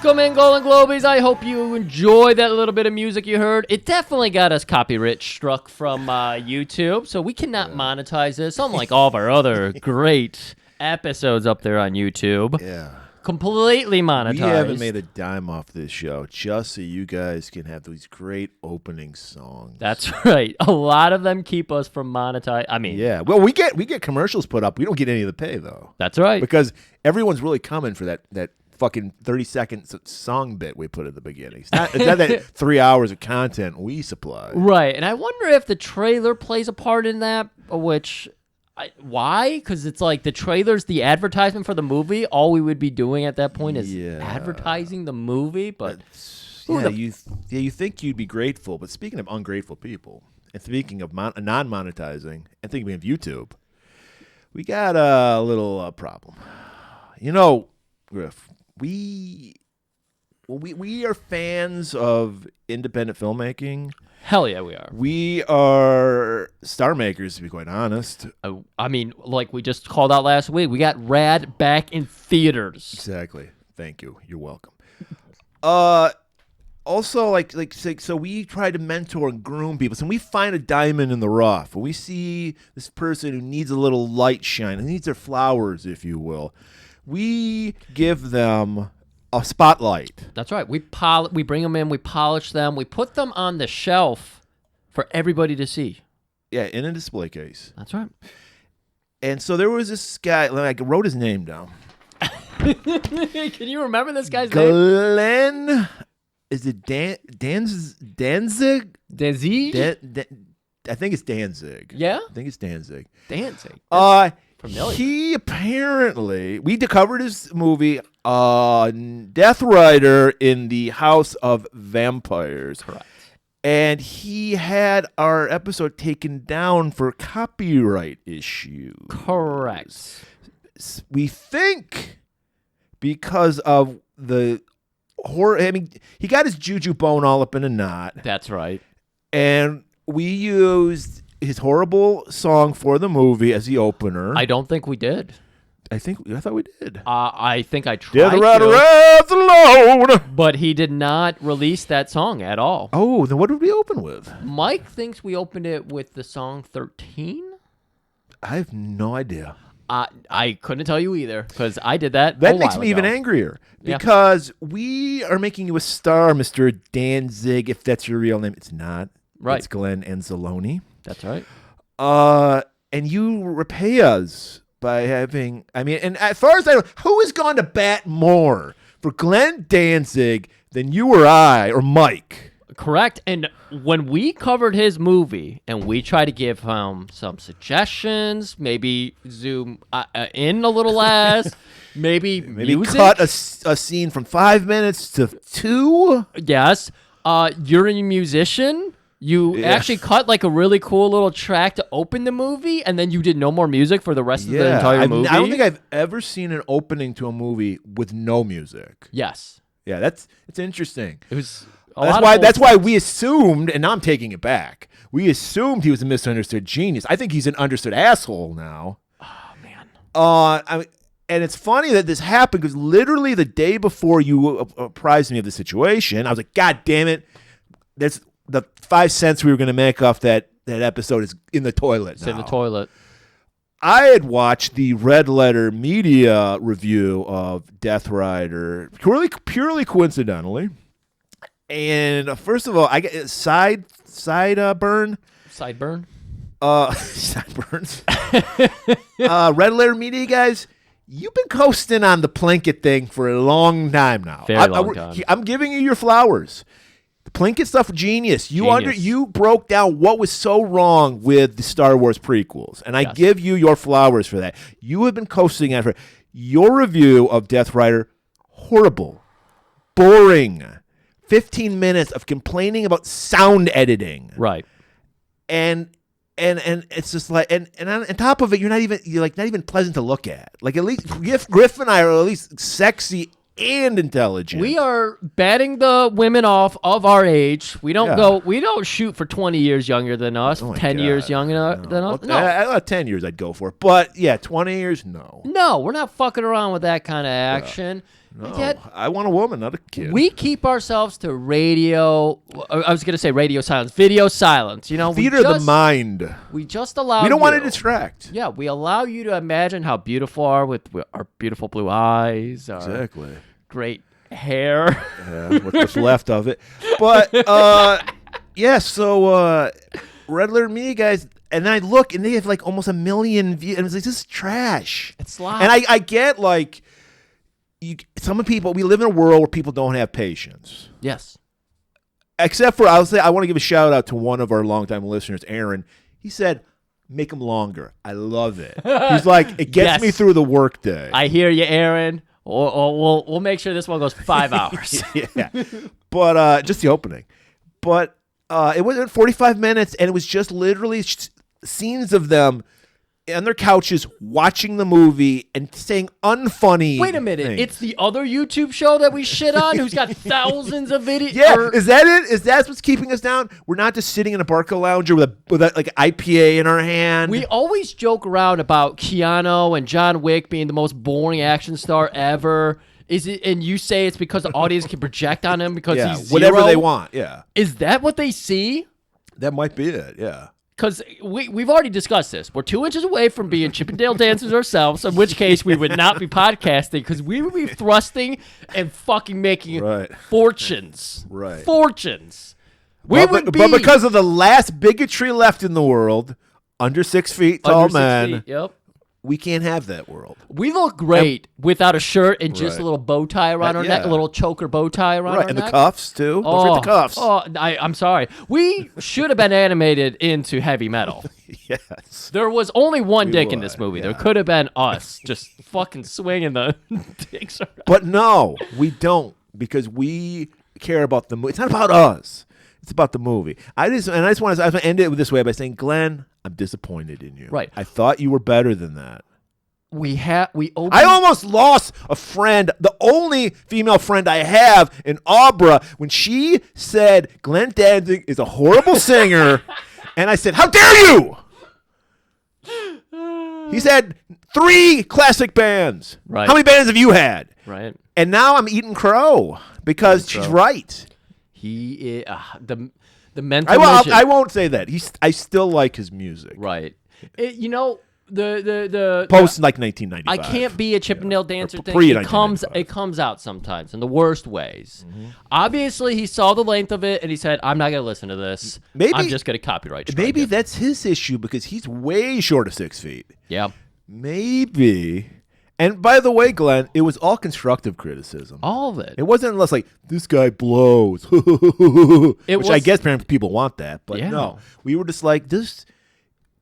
Welcome in, Golan-Globus. I hope you enjoyed that little bit of music you heard. It definitely got us copyright struck from YouTube, so we cannot monetize this, unlike all of our other great episodes up there on YouTube. Yeah. Completely monetized. We haven't made a dime off this show just so you guys can have these great opening songs. That's right. A lot of them keep us from monetize. I mean, yeah. Well, we get commercials put up. We don't get any of the pay though. That's right. Because everyone's really coming for that fucking 30-second song bit we put at the beginning. It's not that 3 hours of content we supply. Right. And I wonder if the trailer plays a part in that, why? Because it's like the trailer's the advertisement for the movie. All we would be doing at that point is advertising the movie. But you think you'd be grateful. But speaking of ungrateful people, and speaking of non-monetizing, and thinking of YouTube, we got a little problem. You know, Griff, we are fans of independent filmmaking. Hell yeah, we are. We are star makers, to be quite honest. I mean, like we just called out last week, we got Rad back in theaters. Exactly. Thank you. You're welcome. Also, so we try to mentor and groom people. So when we find a diamond in the rough, when we see this person who needs a little light shine, who needs their flowers, if you will, we give them a spotlight. That's right. We bring them in, we polish them, we put them on the shelf for everybody to see. Yeah, in a display case. That's right. And so there was this guy, I wrote his name down. Can you remember this guy's name? Glenn, is it Danzig? Danzig? I think it's Danzig. Yeah? I think it's Danzig. Danzig. Familiar. He apparently, we covered his movie, Death Rider in the House of Vampires. Correct. And he had our episode taken down for copyright issues. Correct. We think because of the horror, I mean, he got his juju bone all up in a knot. That's right. And we used his horrible song for the movie as the opener. I don't think we did. I thought we did. I think I tried Death Rider rides alone. But he did not release that song at all. Oh, then what did we open with? Mike thinks we opened it with the song 13. I have no idea. I couldn't tell you either because I did that. That makes me even angrier because we are making you a star, Mr. Danzig. If that's your real name, it's not. Right. It's Glenn Anzalone. That's right. And you repay us by having, and as far as I know, who has gone to bat more for Glenn Danzig than you or I or Mike? Correct. And when we covered his movie and we tried to give him some suggestions, maybe zoom in a little less, maybe music. Cut a scene from 5 minutes to 2. Yes. You're a musician. You actually cut like a really cool little track to open the movie, and then you did no more music for the rest of the entire movie. I don't think I've ever seen an opening to a movie with no music. Yes. Yeah, it's interesting. It was. That's why we assumed, and now I'm taking it back. We assumed he was a misunderstood genius. I think he's an understood asshole now. Oh man. And it's funny that this happened because literally the day before you apprised me of the situation, I was like, God damn it! There's the 5 cents we were going to make off that episode is in the toilet. It's in the toilet. I had watched the Red Letter Media review of Death Rider purely coincidentally. And first of all, I get sideburns. Red Letter Media guys, you've been coasting on the Plinkett thing for a long time now. Very long time. I'm giving you your flowers. The Plinkett stuff, genius. You broke down what was so wrong with the Star Wars prequels, and I give you your flowers for that. You have been coasting on for your review of Death Rider. Horrible, boring. 15 minutes of complaining about sound editing. Right. And it's just like and on top of it, you're not even pleasant to look at. Like at least Griff and I are at least sexy and intelligent. We are batting the women off of our age. We don't shoot for 20 years younger than us, 10 years younger than us. No. 10 years I'd go for. But yeah, 20 years, no. No, we're not fucking around with that kind of action. No, Yet, I want a woman, not a kid. we keep ourselves to radio. I was going to say radio silence, video silence. You know, Theater of the mind. We just allow. We don't want to distract. Yeah, we allow you to imagine how beautiful are with our beautiful blue eyes. Our Exactly. Great hair. Yeah, what's left of it. But yeah. So Red Alert Me, guys. And then I look, and they have like almost 1 million views. And it's like, this is trash. It's loud. And I get like, some people, we live in a world where people don't have patience. Yes. Except for, I'll say, I want to give a shout out to one of our longtime listeners, Aaron. He said, make them longer. I love it. He's like, it gets me through the workday. I hear you, Aaron. Or we'll make sure this one goes 5 hours. Yeah. But just the opening. But it was 45 minutes, and it was just literally scenes of them on their couches watching the movie and saying unfunny Wait a minute. things. It's the other YouTube show that we shit on who's got thousands of videos. Yeah, is that it? Is that what's keeping us down? We're not just sitting in a Barca lounger with a like IPA in our hand. We always joke around about Keanu and John Wick being the most boring action star ever. Is it? And you say it's because the audience can project on him because he's whatever zero? they want. Yeah, Is that what they see? that might be it. Yeah. Because we've already discussed this. We're 2 inches away from being Chippendale dancers ourselves, in which case we would not be podcasting because we would be thrusting and fucking making fortunes. Right. Fortunes. But because of the last bigotry left in the world, under 6 feet tall men, we can't have that world. We look great without a shirt and just a little bow tie around our neck, a little choker bow tie around our neck. And the cuffs, too. Don't forget the cuffs. I'm sorry. We should have been animated into heavy metal. Yes. There was only one dick in this movie. Yeah. There could have been us just fucking swinging the dicks around. But no, we don't, because we care about the movie. It's not about us. It's about the movie. I just want to end it this way by saying, Glenn, I'm disappointed in you. Right. I thought you were better than that. I almost lost a friend, the only female friend I have in Abra, when she said Glenn Danzig is a horrible singer, and I said, how dare you? He said 3 classic bands. Right. How many bands have you had? Right. And now I'm eating crow because she's right. He is the mental. I won't say that. I still like his music. Right. The post like 1995. I can't be a Chippendale dancer thing. It comes out sometimes in the worst ways. Mm-hmm. Obviously, he saw the length of it and he said, "I'm not going to listen to this. I'm just going to copyright strike Maybe it." That's his issue because he's way short of 6 feet. Yeah. Maybe. And by the way, Glenn, it was all constructive criticism. All of it. It wasn't less like, this guy blows. I guess people want that. But no, we were just like, this.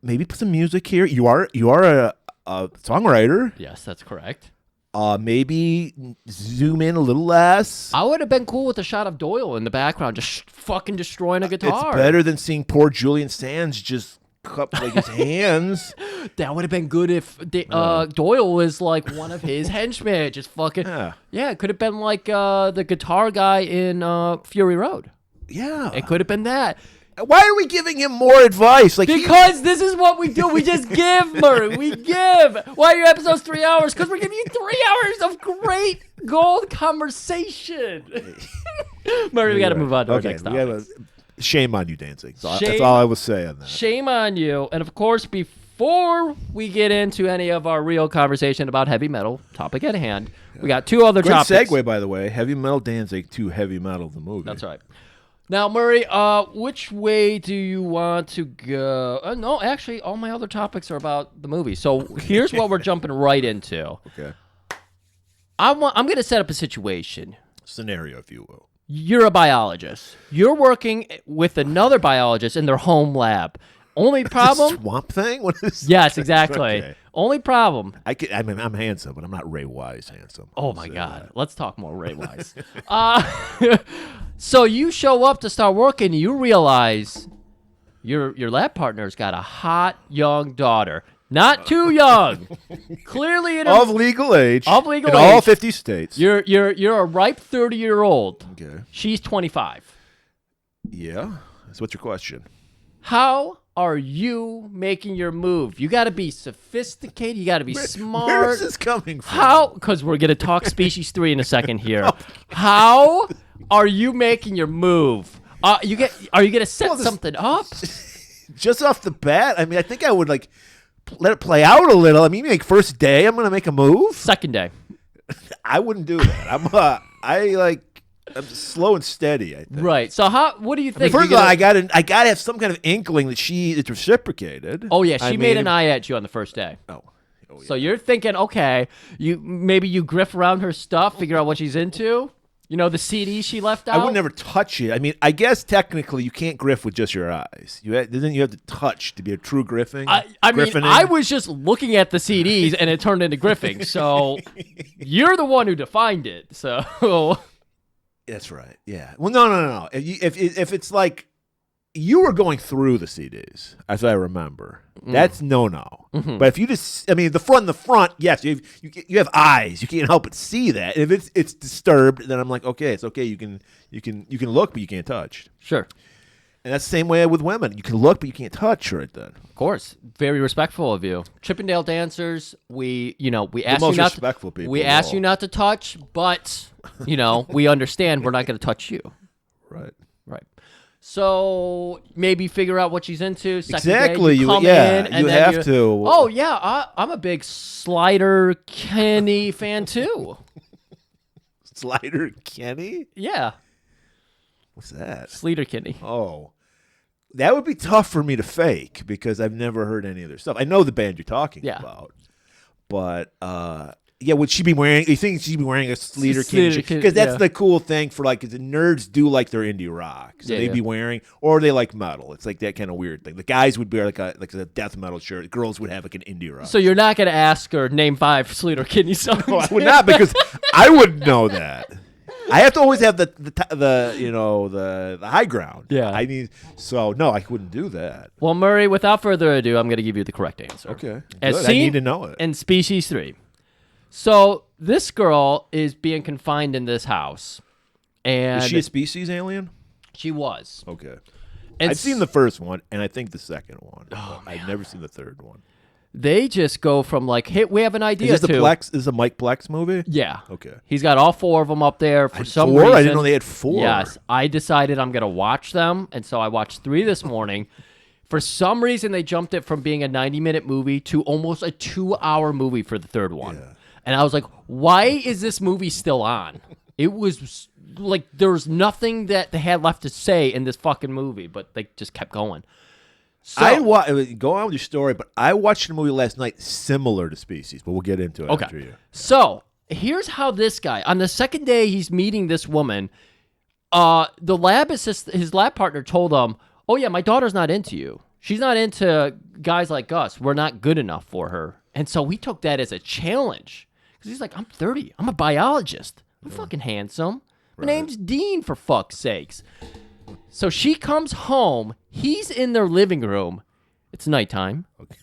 Maybe put some music here. You are a songwriter. Yes, that's correct. Maybe zoom in a little less. I would have been cool with a shot of Doyle in the background just fucking destroying a guitar. It's better than seeing poor Julian Sands just cup like his hands. That would have been good if Doyle was like one of his henchmen, just fucking. Yeah, it could have been like the guitar guy in Fury Road. Yeah, it could have been that. Why are we giving him more advice? Because this is what we do. We just give, Murray. We give. Why are your episodes 3 hours? Because we're giving you 3 hours of great gold conversation. Murray, we got to move on to our next topic. Shame on you, dancing. That's all I was saying. Shame on you. And of course, before we get into any of our real conversation about heavy metal, topic at hand, we got 2 other topics. Great segue, by the way. Heavy metal Danzig to heavy metal the movie. That's right. Now, Murray, which way do you want to go? No, actually, all my other topics are about the movie. So here's what we're jumping right into. Okay. I'm going to set up a situation. Scenario, if you will. You're a biologist. You're working with another biologist in their home lab. Only problem? Swamp Thing? What is Yes, exactly. Okay. Only problem. I'm handsome, but I'm not Ray Wise handsome. Oh my God. Let's talk more Ray Wise. So you show up to start working, and you realize your lab partner's got a hot young daughter. Not too young. Clearly of legal age. Of legal age. In all 50 states. You're a ripe 30-year-old. Okay. She's 25. Yeah. So what's your question? How are you making your move? You got to be sophisticated. You got to be smart. Where is this coming from? How? Because we're going to talk Species 3 in a second here. How are you making your move? Are you going to set something up? Just off the bat, I mean, I think I would like let it play out a little. I mean, like first day, I'm going to make a move. Second day. I wouldn't do that. I'm slow and steady, I think. Right. So what do you think? First of all, I gotta have some kind of inkling that it's reciprocated. Oh yeah, she made an eye at you on the first day. Oh yeah. So you're thinking, okay, maybe you griff around her stuff, figure out what she's into. You know, the CD she left out. I would never touch it. I mean, I guess technically you can't griff with just your eyes. You have to touch to be a true griffing. I mean, I was just looking at the CDs and it turned into griffing. So you're the one who defined it. So that's right. Yeah. Well, no. If it's like you were going through the CDs, as I remember, that's no. Mm-hmm. But if you just, I mean, the front, yes, you have eyes. You can't help but see that. If it's disturbed, then I'm like, okay, it's okay. You can look, but you can't touch. Sure. And that's the same way with women. You can look, but you can't touch right then. Of course. Very respectful of you. Chippendale dancers, we ask you not to touch, but we understand we're not going to touch you. Right. So maybe figure out what she's into. Exactly. You have to. Oh yeah, I'm a big Slider Kenny fan too. Slider Kenny? Yeah. What's that? Sleater Kenny. Oh. That would be tough for me to fake because I've never heard any of their stuff. I know the band you're talking about. But would she be wearing? You think she'd be wearing a Sleater Kenny? Because that's the cool thing for like, the nerds do like their indie rock, so they'd be wearing, or they like metal. It's like that kind of weird thing. The guys would wear like a death metal shirt. Girls would have like an indie rock. So you're not gonna ask her name 5 Sleater Kenny songs? No, I would not, because I wouldn't know that. I have to always have the high ground. Yeah. No, I wouldn't do that. Well, Murray, without further ado, I'm gonna give you the correct answer. Okay. I need to know it. In Species 3. So this girl is being confined in this house, and is she a species alien? She was. Okay. I've seen the first one, and I think the second one. Oh, I've never seen the third one. They just go from like, hey, we have an idea. Is this a Mike Plex movie? Yeah. Okay. He's got all 4 of them up there for some reason. I didn't know they had 4. Yes. I decided I'm gonna watch them, and so I watched 3 this morning. For some reason, they jumped it from being a 90-minute movie to almost a 2-hour movie for the third one. Yeah. And I was like, why is this movie still on? It was like there was nothing that they had left to say in this fucking movie, but they just kept going. So, go on with your story, but I watched a movie last night similar to Species, but we'll get into it after you. So here's how this guy, on the second day he's meeting this woman, the lab assistant, his lab partner told him, oh yeah, my daughter's not into you. She's not into guys like us. We're not good enough for her. And so we took that as a challenge. Because he's like, I'm 30. I'm a biologist. I'm fucking handsome. My name's Dean, for fuck's sakes. So she comes home. He's in their living room. It's nighttime. Okay.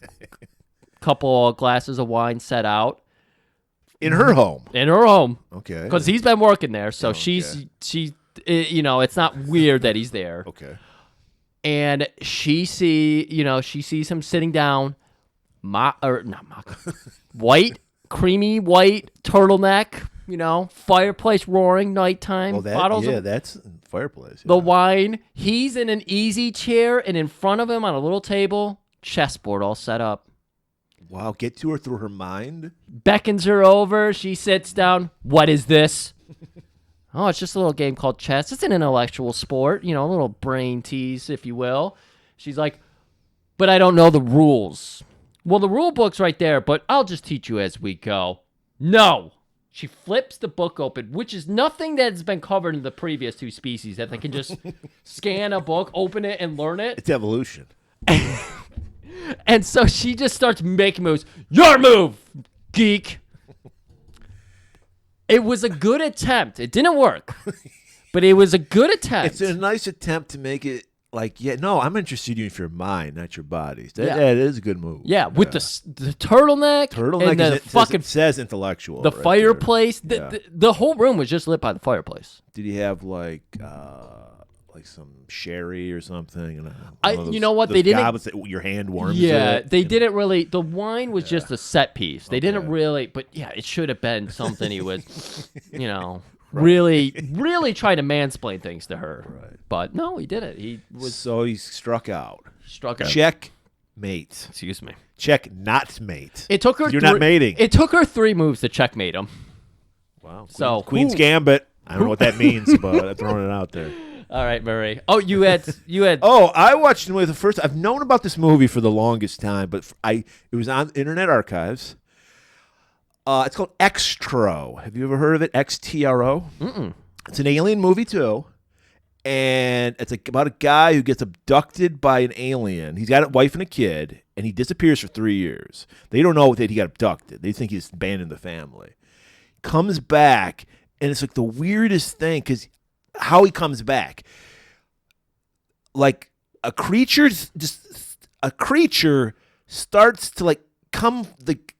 Couple glasses of wine set out. In her home? In her home. Okay. Because he's been working there. So it's not weird that he's there. Okay. And she sees him sitting down. White, creamy white turtleneck, fireplace roaring, nighttime. That's fireplace. Yeah. The wine. He's in an easy chair, and in front of him on a little table, chessboard all set up. Wow, get to her through her mind. Beckons her over. She sits down. What is this? Oh, it's just a little game called chess. It's an intellectual sport, a little brain tease, if you will. She's like, but I don't know the rules. Well, the rule book's right there, but I'll just teach you as we go. No. She flips the book open, which is nothing that's been covered in the previous 2 species, that they can just scan a book, open it, and learn it. It's evolution. And so she just starts making moves. Your move, geek. It was a good attempt. It didn't work, but it was a good attempt. It's a nice attempt to make it like, I'm interested in your mind, not your body. That is a good move. Yeah, with the turtleneck. Turtleneck, and the fucking says intellectual. The fireplace. The whole room was just lit by the fireplace. Did he have like like some sherry or something. And you know what? They didn't. Goblets that your hand warms. Yeah, they didn't really. The wine was just a set piece. They didn't really. But yeah, it should have been something he was, really trying to mansplain things to her. Right. But no, he didn't. He was. So he struck out. Struck out. Check mate. Excuse me. Check not mate. It took her. You're not mating. It took her 3 moves to checkmate him. Wow. So Queen's Gambit. I don't know what that means, but I'm throwing it out there. All right, Murray. Oh, you had. Oh, I watched it with the first. I've known about this movie for the longest time, but it was on Internet Archives. It's called Xtro. Have you ever heard of it? XTRO. It's an alien movie too, and it's about a guy who gets abducted by an alien. He's got a wife and a kid, and he disappears for 3 years. They don't know that he got abducted. They think he's abandoned the family. Comes back, and it's like the weirdest thing because how he comes back, like a creature starts to like come like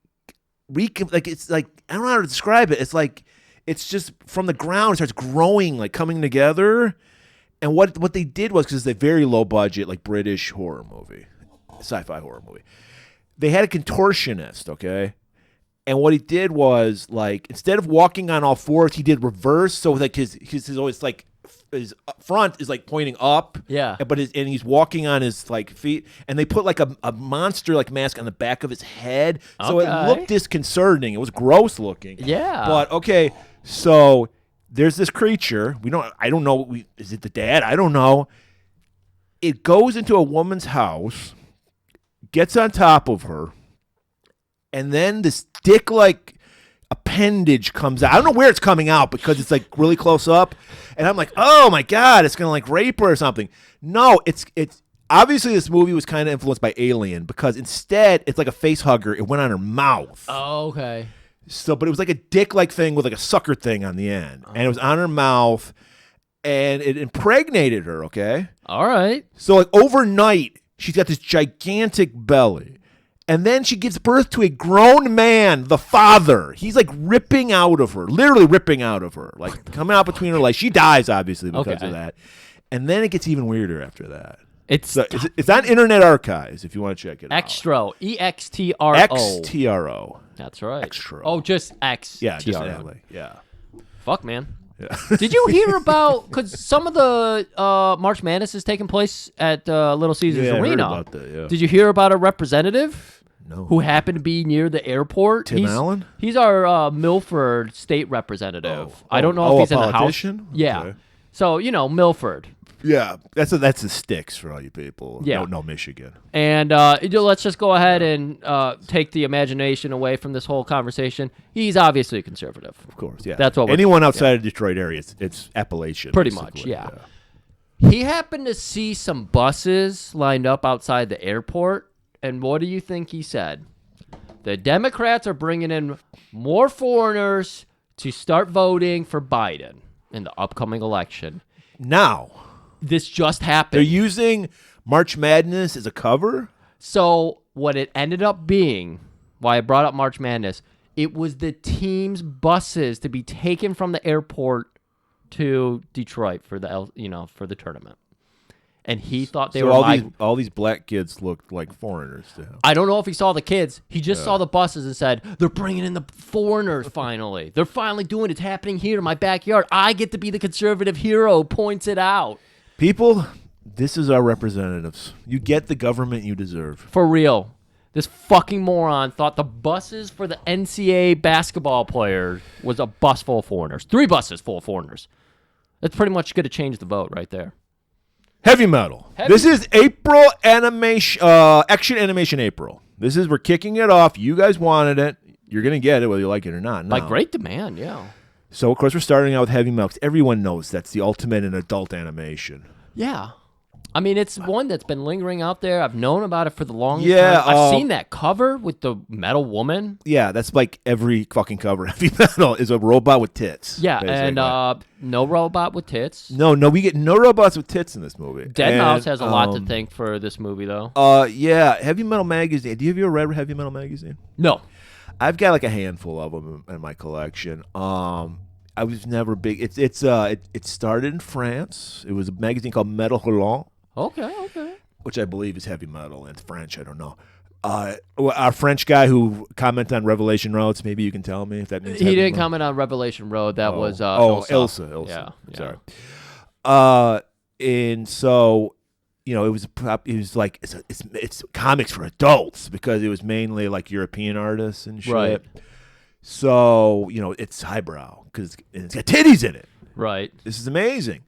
it's like I don't know how to describe it. It's like it's just from the ground it starts growing, like coming together. And what they did was, because it's a very low budget like British horror movie, sci-fi horror movie, they had a contortionist, okay. And what he did was, like, instead of walking on all fours, he did reverse. So like his always like his front is like pointing up. Yeah. But he's walking on his like feet, and they put like a monster like mask on the back of his head. So it looked disconcerting. It was gross looking. Yeah. But okay, so there's this creature. I don't know. Is it the dad? I don't know. It goes into a woman's house, gets on top of her. And then this dick-like appendage comes out. I don't know where it's coming out because it's like really close up. And I'm like, oh my God, it's gonna like rape her or something. No, it's obviously this movie was kind of influenced by Alien because instead it's like a face hugger. It went on her mouth. Oh, okay. So, but it was like a dick-like thing with like a sucker thing on the end, and it was on her mouth, and it impregnated her. Okay. All right. So like overnight, she's got this gigantic belly. And then she gives birth to a grown man, the father. He's like ripping out of her, literally ripping out of her, like coming out between her legs. She dies, obviously, because of that. And then it gets even weirder after that. It's on Internet Archives if you want to check it out. Xtro. EXTRO. XTRO. That's right. Xtro. Oh, just X. Yeah, just yeah. Fuck, man. Yeah. Did you hear about, because some of the March Madness is taking place at Little Caesars Arena. I heard about that, yeah. Did you hear about a representative? No. Who happened to be near the airport? Tim Allen? He's our Milford state representative. I don't know if he's in the House. Yeah. Okay. So, Milford. Yeah, that's the sticks for all you people. Yeah. No Michigan. And let's just go ahead and take the imagination away from this whole conversation. He's obviously a conservative. Of course, yeah. That's what anyone outside of Detroit area, it's Appalachian. Pretty much, yeah. He happened to see some buses lined up outside the airport. And what do you think he said? The Democrats are bringing in more foreigners to start voting for Biden in the upcoming election. Now. This just happened. They're using March Madness as a cover? So what it ended up being, why I brought up March Madness, it was the team's buses to be taken from the airport to Detroit for the tournament. And he thought they were all these black kids looked like foreigners to him. I don't know if he saw the kids. He just saw the buses and said, they're bringing in the foreigners finally. They're finally doing it. It's happening here in my backyard. I get to be the conservative hero, points it out. People, this is our representatives. You get the government you deserve. For real. This fucking moron thought the buses for the NCAA basketball players was a bus full of foreigners. 3 buses full of foreigners. That's pretty much going to change the vote right there. Heavy metal. This is April animation, Action Animation April. We're kicking it off. You guys wanted it. You're going to get it whether you like it or not. Like great demand, yeah. So, of course, we're starting out with heavy metal. Everyone knows that's the ultimate in adult animation. Yeah. I mean, it's one that's been lingering out there. I've known about it for the longest time. I've seen that cover with the metal woman. Yeah, that's like every fucking cover. Heavy metal is a robot with tits. Yeah, basically. And no robot with tits. No, we get no robots with tits in this movie. Deadmau5 has a lot to thank for this movie, though. Yeah, Heavy Metal Magazine. Have you ever read Heavy Metal Magazine? No. I've got like a handful of them in my collection. I was never big. It started in France. It was a magazine called Metal Hurlant. Okay. Which I believe is heavy metal. It's French. I don't know. Our French guy who commented on Revelation Roads. Maybe you can tell me if that means he didn't comment on Revelation Road. That was Ilsa. Yeah. Sorry. And so, it was like it's comics for adults because it was mainly like European artists and shit. Right. So it's highbrow because it's got titties in it. Right. This is amazing.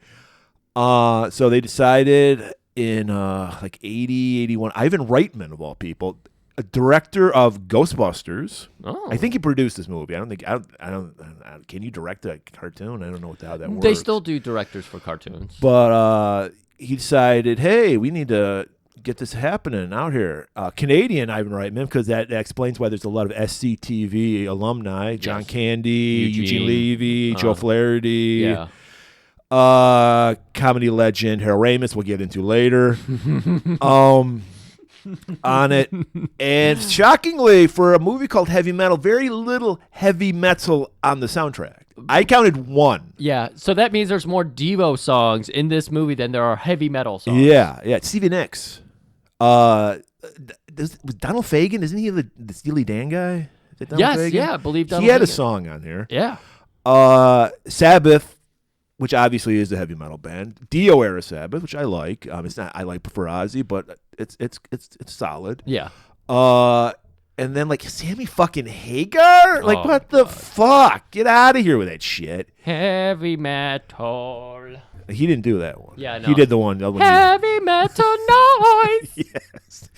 So they decided in like 80, 81, Ivan Reitman of all people, a director of Ghostbusters. Oh. I think he produced this movie. I don't. Can you direct a cartoon? I don't know how that works. They still do directors for cartoons. But he decided, hey, we need to get this happening out here. Canadian Ivan Reitman, because that explains why there's a lot of SCTV alumni. John Candy, Eugene Levy, Joe Flaherty. Yeah. Comedy legend Harold Ramis, we'll get into later. On it. And shockingly, for a movie called Heavy Metal, very little heavy metal on the soundtrack. I counted one. Yeah, so that means there's more Devo songs in this movie than there are heavy metal songs. Yeah. Stevie Nicks. Was Donald Fagen, isn't he the Steely Dan guy? Is it Donald Fagen? Yeah, I believe Donald He had Fagen. a song on here. Yeah. Sabbath, which obviously is a heavy metal band. Dio era Sabbath, which I like. It's not. I prefer Ozzy, but it's solid. Yeah. And then like Sammy fucking Hagar, like what the fuck? Get out of here with that shit. Heavy metal. He didn't do that one. Yeah, no. He did the one. Heavy metal noise. Yes.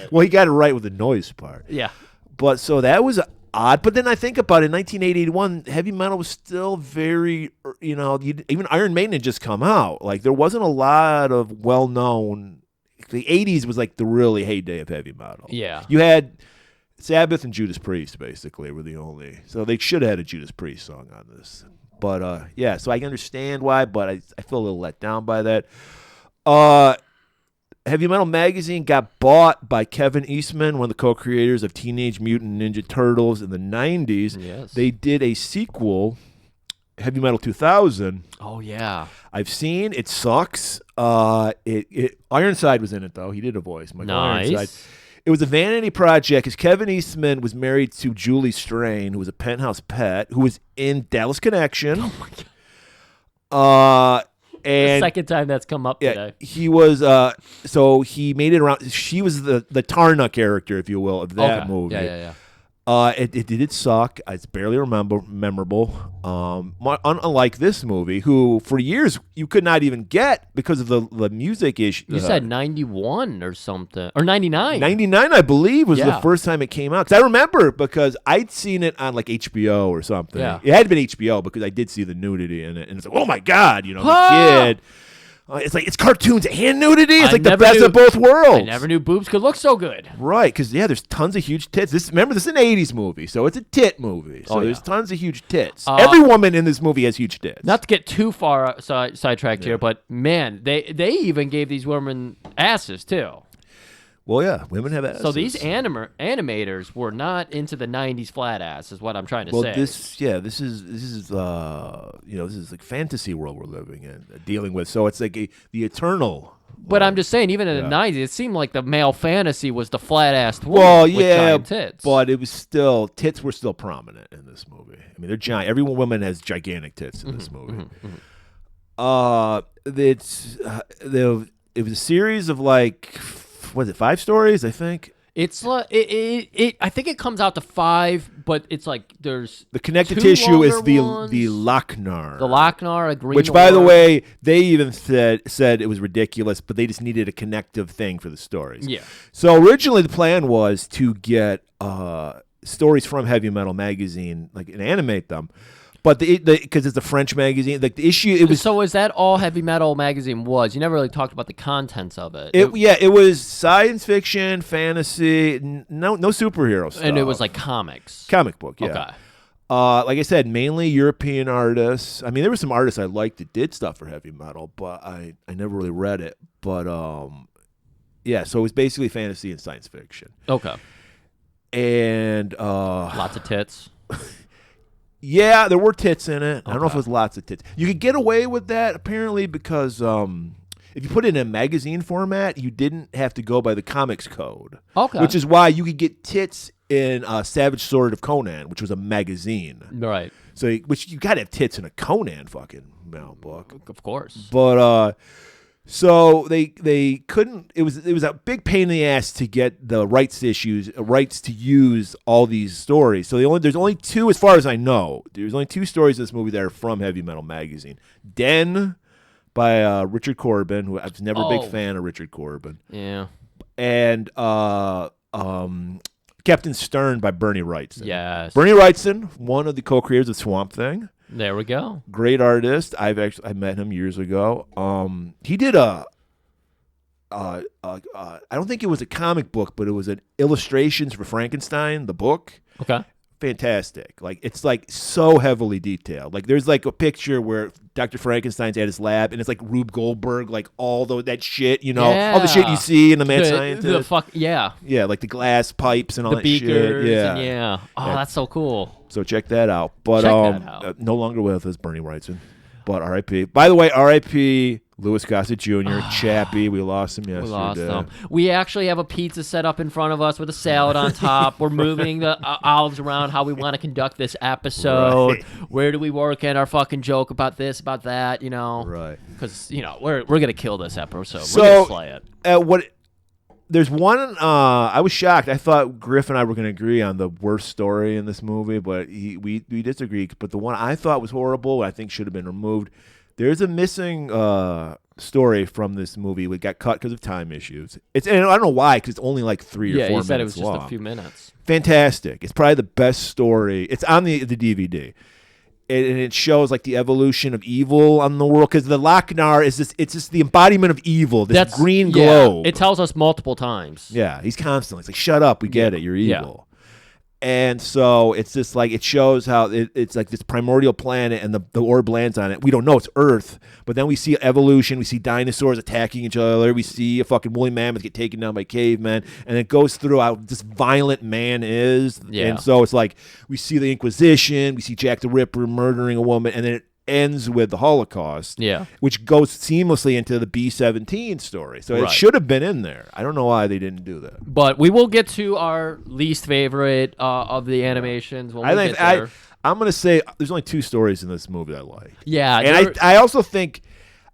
Well, he got it right with the noise part. Yeah. But so that was odd. But then I think about it, in 1981, heavy metal was still very, even Iron Maiden had just come out. Like there wasn't a lot of well-known. The 80s was like the really heyday of heavy metal. Yeah. You had Sabbath and Judas Priest basically were the only. So they should have had a Judas Priest song on this. But yeah, so I can understand why, but I feel a little let down by that. Heavy Metal Magazine got bought by Kevin Eastman, one of the co-creators of Teenage Mutant Ninja Turtles in the 90s. Yes. They did a sequel, Heavy Metal 2000. Oh, yeah. I've seen. It sucks. Ironside was in it, though. He did a voice. Michael Nice. Ironside. It was a vanity project because Kevin Eastman was married to Julie Strain, who was a Penthouse pet, who was in Dallas Connection. Oh, my God. And the second time that's come up today. He was so he made it around. She was the Tarna character, if you will, of that movie. Yeah. It did suck. It's barely memorable. Unlike this movie, who for years you could not even get because of the music issue. You said 91 or something, or 99. 99, I believe, was the Yeah. first time it came out. Because I remember because I'd seen it on like HBO or something. Yeah. It had been HBO because I did see the nudity in it, and it's like, oh my god, the kid. It's like it's cartoons and nudity. It's like the best of both worlds. I never knew boobs could look so good. Right, because there's tons of huge tits. Remember, this is an '80s movie, so it's a tit movie. So there's tons of huge tits. Every woman in this movie has huge tits. Not to get too far sidetracked here, but man, they even gave these women asses too. Well, yeah, women have asses. So these animators were not into the '90s flat ass, is what I'm trying to say. This is like fantasy world we're living in, dealing with. So it's like the eternal. But I'm just saying, even in the '90s, it seemed like the male fantasy was the flat-assed woman with yeah, giant tits. but it was still tits were still prominent in this movie. I mean, they're giant. Every woman has gigantic tits in this movie. It was a series of like. Was it 5 stories? I think it's like I think it comes out to 5, but it's like there's the connective 2 tissue is the ones. Lochnar. The Lochnar, a green. Which, by the way, they even said it was ridiculous, but they just needed a connective thing for the stories. Yeah. So originally the plan was to get stories from Heavy Metal Magazine, like and animate them. But because it's a French magazine, like the issue, it was. So is that all Heavy Metal Magazine was? You never really talked about the contents of it. It was science fiction, fantasy, no superhero stuff, and it was like comics, comic book. Yeah. Okay. Like I said, mainly European artists. I mean, there were some artists I liked that did stuff for heavy metal, but I never really read it. But yeah, so it was basically fantasy and science fiction. Okay. And lots of tits. Yeah, there were tits in it. I don't know if it was lots of tits. You could get away with that apparently because if you put it in a magazine format, you didn't have to go by the comics code. Okay. Which is why you could get tits in Savage Sword of Conan, which was a magazine. Right. So, which you got to have tits in a Conan fucking book. Of course. But so they couldn't. It was a big pain in the ass to get the rights to use all these stories. So there's only two, as far as I know. There's only two stories in this movie that are from Heavy Metal Magazine. Den by Richard Corbin, who I was never a big fan of Richard Corbin. Yeah. And Captain Stern by Bernie Wrightson. Yes. Bernie Wrightson, one of the co-creators of Swamp Thing. There we go. Great artist. I met him years ago. He did I don't think it was a comic book, but it was an illustrations for Frankenstein, the book. Okay. Fantastic. Like, it's like so heavily detailed. Like, there's like a picture where Dr. Frankenstein's at his lab and it's like Rube Goldberg, like all that shit, all the shit you see in the Mad Scientist. Yeah, like the glass pipes and all the that beakers shit. Yeah. Oh, that's so cool. So check that out. But check that out. No longer with us, Bernie Wrightson. But R.I.P. By the way, R.I.P. Louis Gossett Jr., Chappie. We lost him yesterday. We lost him. We actually have a pizza set up in front of us with a salad on top. We're moving the olives around how we want to conduct this episode. Right. Where do we work in our fucking joke about this, about that, Right. Because, we're going to kill this episode. We're going to slay it. There's one, I was shocked. I thought Griff and I were going to agree on the worst story in this movie, but we disagreed. But the one I thought was horrible, I think should have been removed. There's a missing story from this movie. It got cut because of time issues. And I don't know why, because it's only like 3 or 4 minutes long. Yeah, you said it was just a few minutes. Fantastic. It's probably the best story. It's on the DVD. And it shows like the evolution of evil on the world, because the Lochnar is it's just the embodiment of evil. This green globe. It tells us multiple times. Yeah, he's constantly like, shut up, we get it, you're evil. And so it's just like, it shows how it's like this primordial planet and the orb lands on it. We don't know it's Earth, but then we see evolution. We see dinosaurs attacking each other. We see a fucking woolly mammoth get taken down by cavemen. And it goes through how this violent man is. Yeah. And so it's like, we see the Inquisition. We see Jack the Ripper murdering a woman. And then it ends with the Holocaust, which goes seamlessly into the B-17 story. So it should have been in there. I don't know why they didn't do that. But we will get to our least favorite of the animations when we get there. I'm going to say there's only 2 stories in this movie that I like. Yeah. And I also think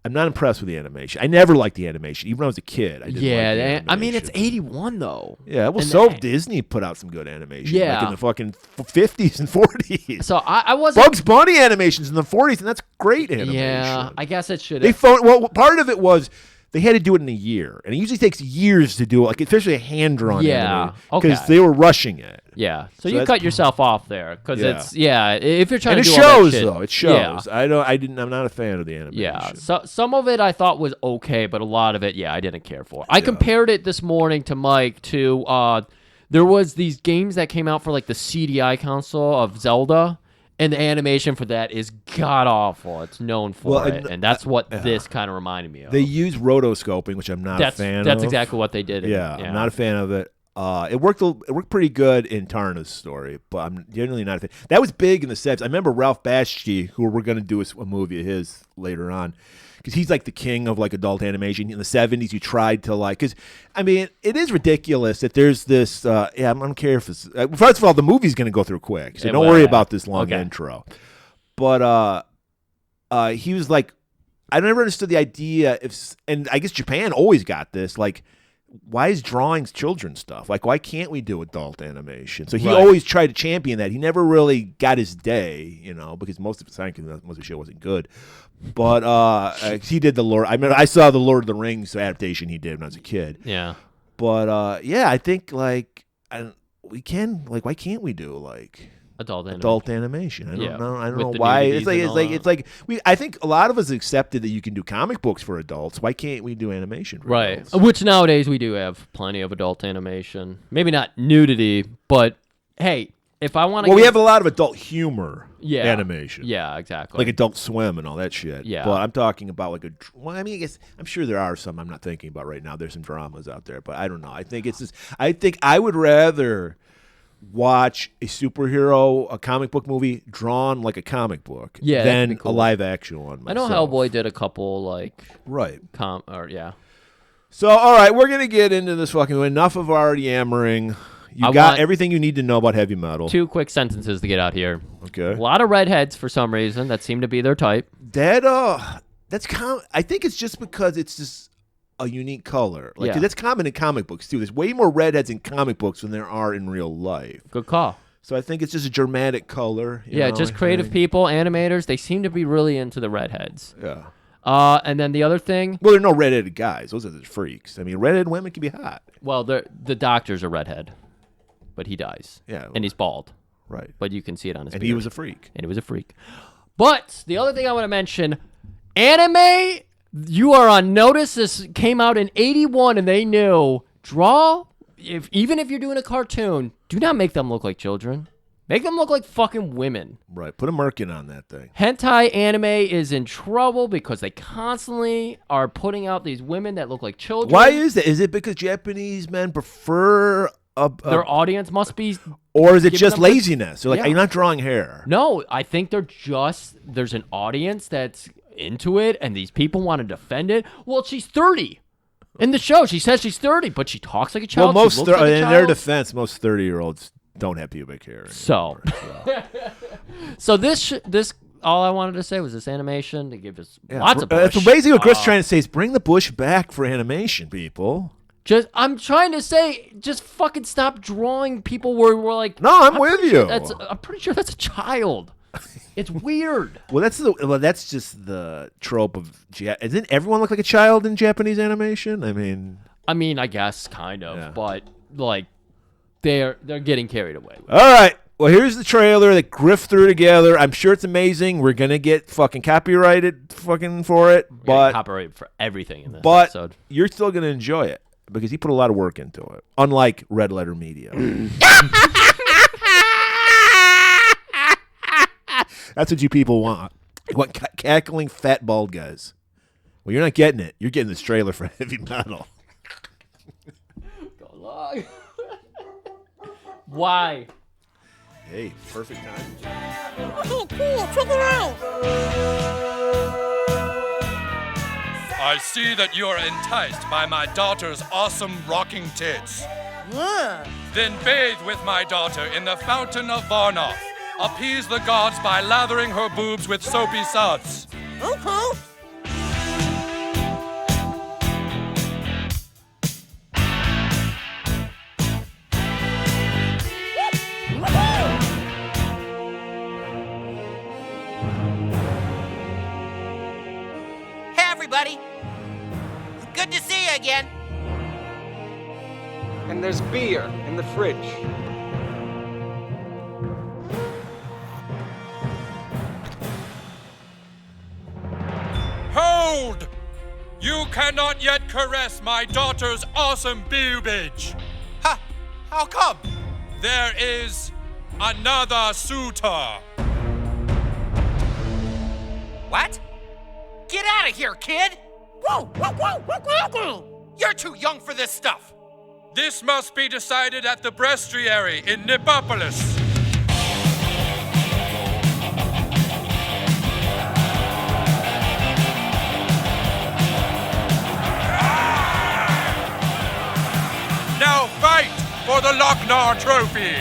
I'm not impressed with the animation. I never liked the animation. Even when I was a kid, I didn't like the animation. I mean, it's 81, though. Yeah, well, Disney put out some good animation. Yeah. Like in the fucking 50s and 40s. So I wasn't... Bugs Bunny animations in the 40s, and that's great animation. Yeah, I guess it should have. Part of it was they had to do it in a year. And it usually takes years to do it, like especially a hand-drawn animation. Because they were rushing it. Yeah, so you cut yourself off there because it's if you're trying to do all that shit, though it shows. Yeah. I'm not a fan of the animation. Yeah, so some of it I thought was okay, but a lot of it, I didn't care for. I compared it this morning to Mike to there was these games that came out for like the CDI console of Zelda. And the animation for that is god awful. It's known for it, and that's what this kind of reminded me of. They use rotoscoping, which I'm not a fan of. That's exactly what they did. I'm not a fan of it. It worked pretty good in Tarna's story, but I'm generally not a fan. That was big in the 70s. I remember Ralph Bakshi, who we're going to do a movie of his later on, because he's like the king of like adult animation. In the 70s, you tried to because I mean, it is ridiculous that there's this. I don't care if it's. First of all, the movie's going to go through quick, so don't worry about this long intro. But he was like, I never understood the idea and I guess Japan always got this like. Why is drawings children's stuff? Like, why can't we do adult animation? So he always tried to champion that. He never really got his day, because most of the show wasn't good. But he did the Lord. I mean, I saw the Lord of the Rings adaptation he did when I was a kid. Yeah. But I think we can why can't we do adult animation? I don't know why. It's like I think a lot of us accepted that you can do comic books for adults. Why can't we do animation for adults? Which nowadays we do have plenty of adult animation. Maybe not nudity, but hey, if I want to we have a lot of adult humor animation. Yeah, exactly. Like Adult Swim and all that shit. Yeah. But I'm talking about I guess I'm sure there are some I'm not thinking about right now. There's some dramas out there, but I don't know. I think I think I would rather watch a comic book movie drawn like a comic book than cool. a live action one. I know Hellboy did a couple So, all right, we're going to get into this fucking enough of our yammering. You got everything you need to know about heavy metal. 2 quick sentences to get out here. Okay. A lot of redheads for some reason that seem to be their type. That's I think it's just because it's just a unique color. Like that's common in comic books too. There's way more redheads in comic books than there are in real life. Good call. So I think it's just a dramatic color. Just creative people, animators, they seem to be really into the redheads. Yeah. And then the other thing. Well, there are no redheaded guys. Those are the freaks. I mean, redheaded women can be hot. Well, the doctor's a redhead, but he dies. Yeah. And he's bald. Right. But you can see it on his beard. And he was a freak. But the other thing I want to mention, anime, you are on notice. This came out in 81, and they knew, even if you're doing a cartoon, do not make them look like children. Make them look like fucking women. Right. Put a merkin on that thing. Hentai anime is in trouble because they constantly are putting out these women that look like children. Why is that? Is it because Japanese men prefer their audience must be, or is it just laziness? They're like, you're not drawing hair. No, I think there's an audience that's into it, and these people want to defend it. Well, she's 30 in the show. She says she's 30, but she talks like a child. Well, in their defense, most 30-year-olds don't have pubic hair anymore, so this all I wanted to say was this animation to give us lots of bush. That's basically what Chris trying to say is bring the bush back for animation, people. I'm trying to say, just fucking stop drawing people where we're like. No, I'm with you. I'm pretty sure that's a child. It's weird. Well, that's just the trope of. Doesn't everyone look like a child in Japanese animation? I mean, I guess kind of, but like, they're getting carried away. All right. Well, here's the trailer that Griff threw together. I'm sure it's amazing. We're gonna get fucking copyrighted fucking for it, but copyrighted for everything in this episode. You're still gonna enjoy it because he put a lot of work into it. Unlike Red Letter Media. That's what you people want. You want cackling fat bald guys. Well, you're not getting it. You're getting this trailer for heavy metal. Go along. Why? Hey, perfect time. Hey, Pia, check it out. I see that you're enticed by my daughter's awesome rocking tits. Yeah. Then bathe with my daughter in the fountain of Varnoth. Appease the gods by lathering her boobs with soapy suds. Okay. Hey, everybody. Good to see you again. And there's beer in the fridge. Hold! You cannot yet caress my daughter's awesome boobage. Huh? How come? There is another suitor. What? Get out of here, kid! Whoa, whoa, whoa, whoa. You're too young for this stuff. This must be decided at the breastiary in Nipopolis. Now fight for the Lochnar Trophy!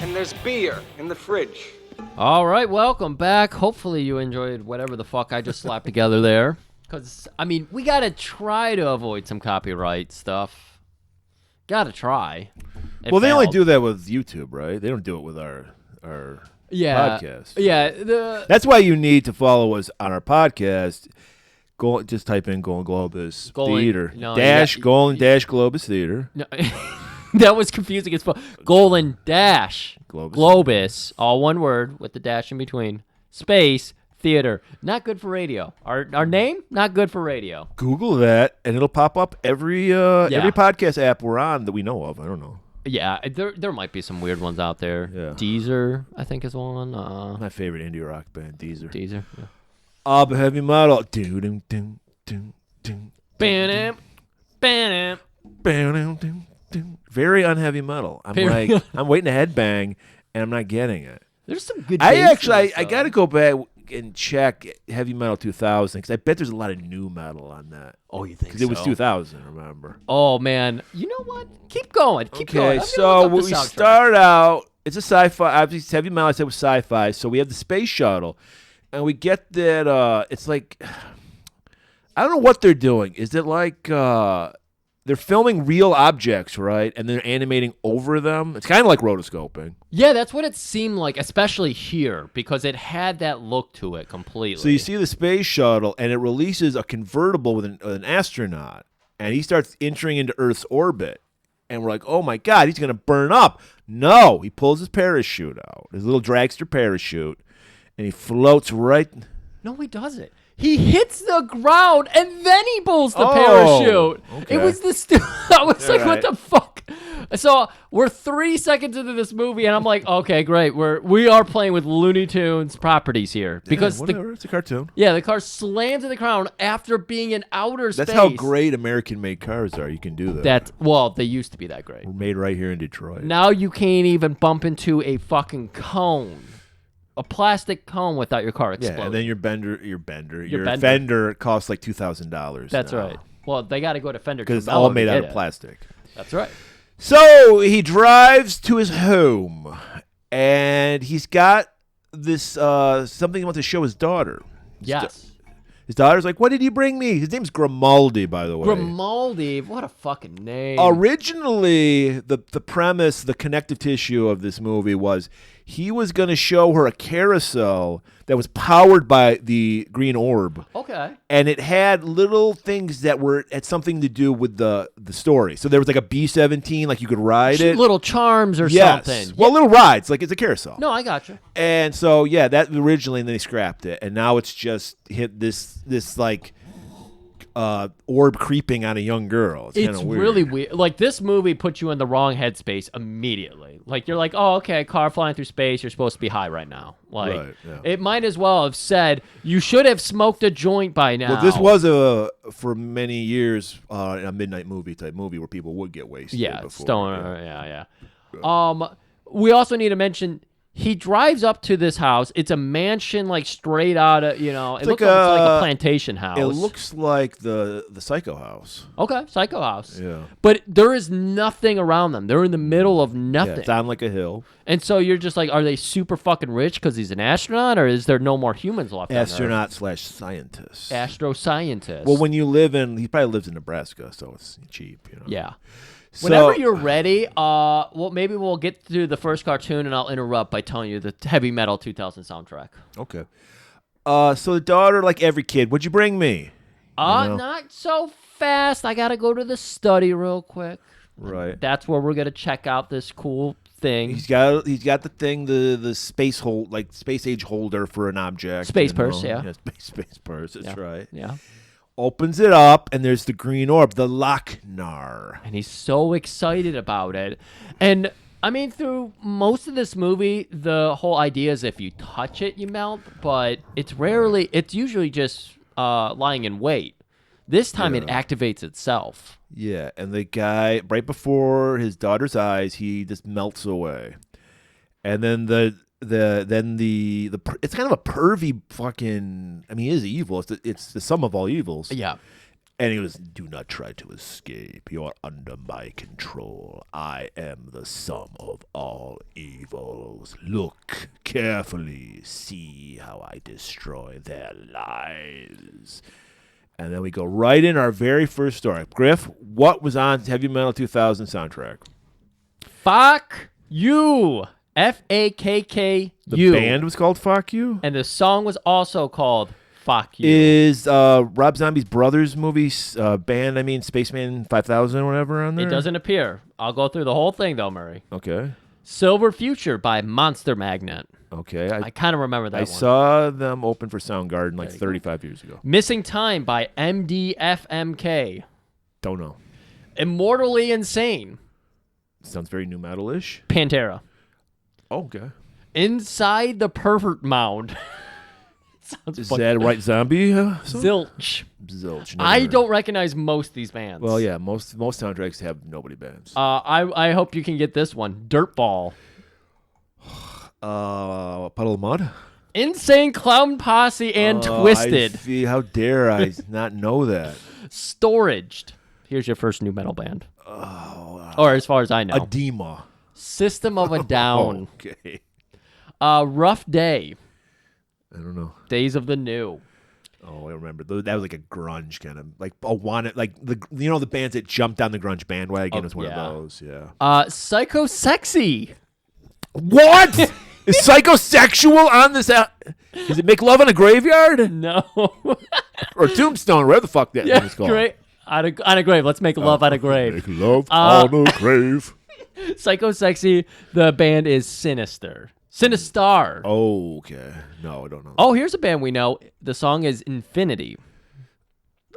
And there's beer in the fridge. All right, welcome back. Hopefully you enjoyed whatever the fuck I just slapped together there. Because, we got to try to avoid some copyright stuff. Got to try. Well, they only do that with YouTube, right? They don't do it with our podcast. Yeah. That's why you need to follow us on our podcast. Just type in Golan-Globus Theater. Golan-Globus Theater. No, that was confusing as fuck. Golan-Globus, all one word with the dash in between. Space Theater. Not good for radio. Our name, not good for radio. Google that, and it'll pop up every podcast app we're on that we know of. I don't know. Yeah, there might be some weird ones out there. Yeah. Deezer, I think, is one. My favorite indie rock band, Deezer. Yeah. Heavy metal. Bam, bam. Very unheavy metal. I'm Very- like, I'm waiting to headbang, and I'm not getting it. There's some good. I bass in actually, this, I though. got to go back and check Heavy Metal 2000 because I bet there's a lot of new metal on that. Oh, you think Because it was 2000, remember? Oh man, you know what? Keep going. Keep going. Okay, I'm gonna so look up when the we soundtrack. start out, it's a sci-fi. Obviously, it's Heavy Metal. I said was sci-fi. So we have the space shuttle, and we get that. It's like I don't know what they're doing. Is it like they're filming real objects, right? And they're animating over them. It's kind of like rotoscoping. Yeah, that's what it seemed like, especially here, because it had that look to it completely. So you see the space shuttle, and it releases a convertible with an astronaut, and he starts entering into Earth's orbit. And we're like, oh, my God, he's going to burn up. No, he pulls his parachute out, his little dragster parachute, and he floats right. No, he doesn't. He hits the ground and then he pulls the Oh, parachute. okay. It was I was like, All what the fuck? So we're 3 seconds into this movie, and I'm like, okay, great. We are playing with Looney Tunes properties here because Whatever, it's a cartoon. the car slams to the ground after being in outer space. That's how great American-made cars are. You can do that. They used to be that great. We're made right here in Detroit. Now you can't even bump into a fucking cone. A plastic cone without your car exploding. Yeah, and then your Bender. fender costs like $2,000. That's right. Well, they got to go to Fender Because it's Cabello all to made out get of it. plastic. That's right. So he drives to his home, and he's got this something he wants to show his daughter. Yes. His daughter's like, "What did you bring me?" His name's Grimaldi, by the way. Grimaldi, what a fucking name. Originally, the premise, the connective tissue of this movie was he was going to show her a carousel that was powered by the green orb. Okay. And it had little things that had something to do with the story. So there was like a B-17, like you could ride it. Little charms or Yes. something. Well, little rides, like it's a carousel. No, I got you. And so, yeah, that originally, and then they scrapped it. And now it's just hit this like orb creeping on a young girl. It's kind It's of weird. really weird. Like, this movie puts you in the wrong headspace immediately. Like, you're like, oh, okay, car flying through space. You're supposed to be high right now. Like, Right, yeah. it might as well have said, you should have smoked a joint by now. Well, this was for many years a midnight movie type movie where people would get wasted. Yeah, before, stoner. Yeah. We also need to mention he drives up to this house. It's a mansion, like straight out of it looks like a plantation house. It looks like the Psycho House. Okay, Psycho House. Yeah. But there is nothing around them. They're in the middle of nothing. Yeah, it's on like a hill. And so you're just like, are they super fucking rich because he's an astronaut, or is there no more humans left on Earth? Astronaut/scientist. Astroscientist. Well, when you he probably lives in Nebraska, so it's cheap. Yeah. So, Whenever you're ready, maybe we'll get through the first cartoon, and I'll interrupt by telling you the Heavy Metal 2000 soundtrack. Okay. So the daughter, like every kid, what'd you bring me? Not so fast. I gotta go to the study real quick. Right. That's where we're gonna check out this cool thing. He's got the thing, the space space age holder for an object. Space purse, yeah. Space purse. That's right. Yeah. Opens it up, and there's the green orb, the Lochnar. And he's so excited about it. And I mean, through most of this movie, the whole idea is if you touch it, you melt, but it's usually just lying in wait. This time it activates itself. Yeah, and the guy, right before his daughter's eyes, he just melts away. And then it's kind of a pervy fucking. I mean, he is evil. It's the sum of all evils. Yeah. And he goes, "Do not try to escape. You are under my control. I am the sum of all evils. Look carefully. See how I destroy their lives." And then we go right in our very first story. Griff, what was on Heavy Metal 2000 soundtrack? Fuck you. FAKKU. The band was called Fuck You? And the song was also called Fuck You. Is Rob Zombie's brother's movie band, Spaceman 5000 or whatever on there? It doesn't appear. I'll go through the whole thing, though, Murray. Okay. Silver Future by Monster Magnet. Okay. I kind of remember that I one. saw them open for Soundgarden like 35 years ago. Missing Time by MDFMK. Don't know. Immortally Insane. Sounds very new metal-ish. Pantera. Oh, okay. Inside the Pervert Mound. Is that right? Zombie? Song? Zilch. Zilch. I never- don't recognize most of these bands. Well, yeah, most soundtracks have nobody bands. I hope you can get this one. Dirtball. Puddle of Mud? Insane Clown Posse and Twisted. How dare I not know that? Storaged. Here's your first new metal band. Or as far as I know. Edema. System of a Down. Okay. Rough Day. I don't know. Days of the New. Oh, I remember. That was like a grunge kind of like the bands that jumped on the grunge bandwagon was one of those. Yeah. Psycho Sexy. What? Is psychosexual on this? Does it make love in a graveyard No. or Tombstone? Where the fuck that thing is called? Great. On a grave. Let's make love on a grave. Make love on a grave. Psycho Sexy. The band is Sinister. Sinistar. Oh, okay. No, I don't know. Oh, here's a band we know. The song is Infinity.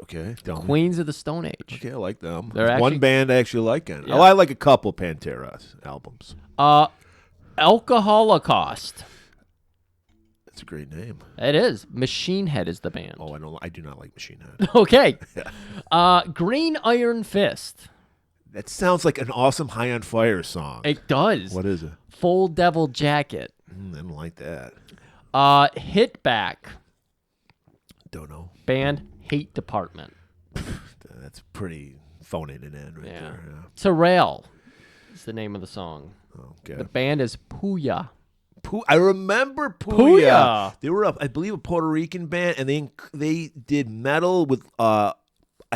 Okay. Tell me. Queens of the Stone Age. Okay, I like them. They're There's one actually- band I actually like. Yeah. Oh, I like a couple Pantera albums. Alcoholocaust. That's a great name. It is. Machine Head is the band. Oh, I do not like Machine Head. Okay. Green Iron Fist. That sounds like an awesome High on Fire song. It does. What is it? Full Devil Jacket. I don't like that. Hit Back. Don't know. Band Hate Department. That's pretty phoning it in right there. Yeah. Terrell is the name of the song. Okay. The band is Puya. I remember Puya. Puya. They were, I believe, a Puerto Rican band, and they did metal with, I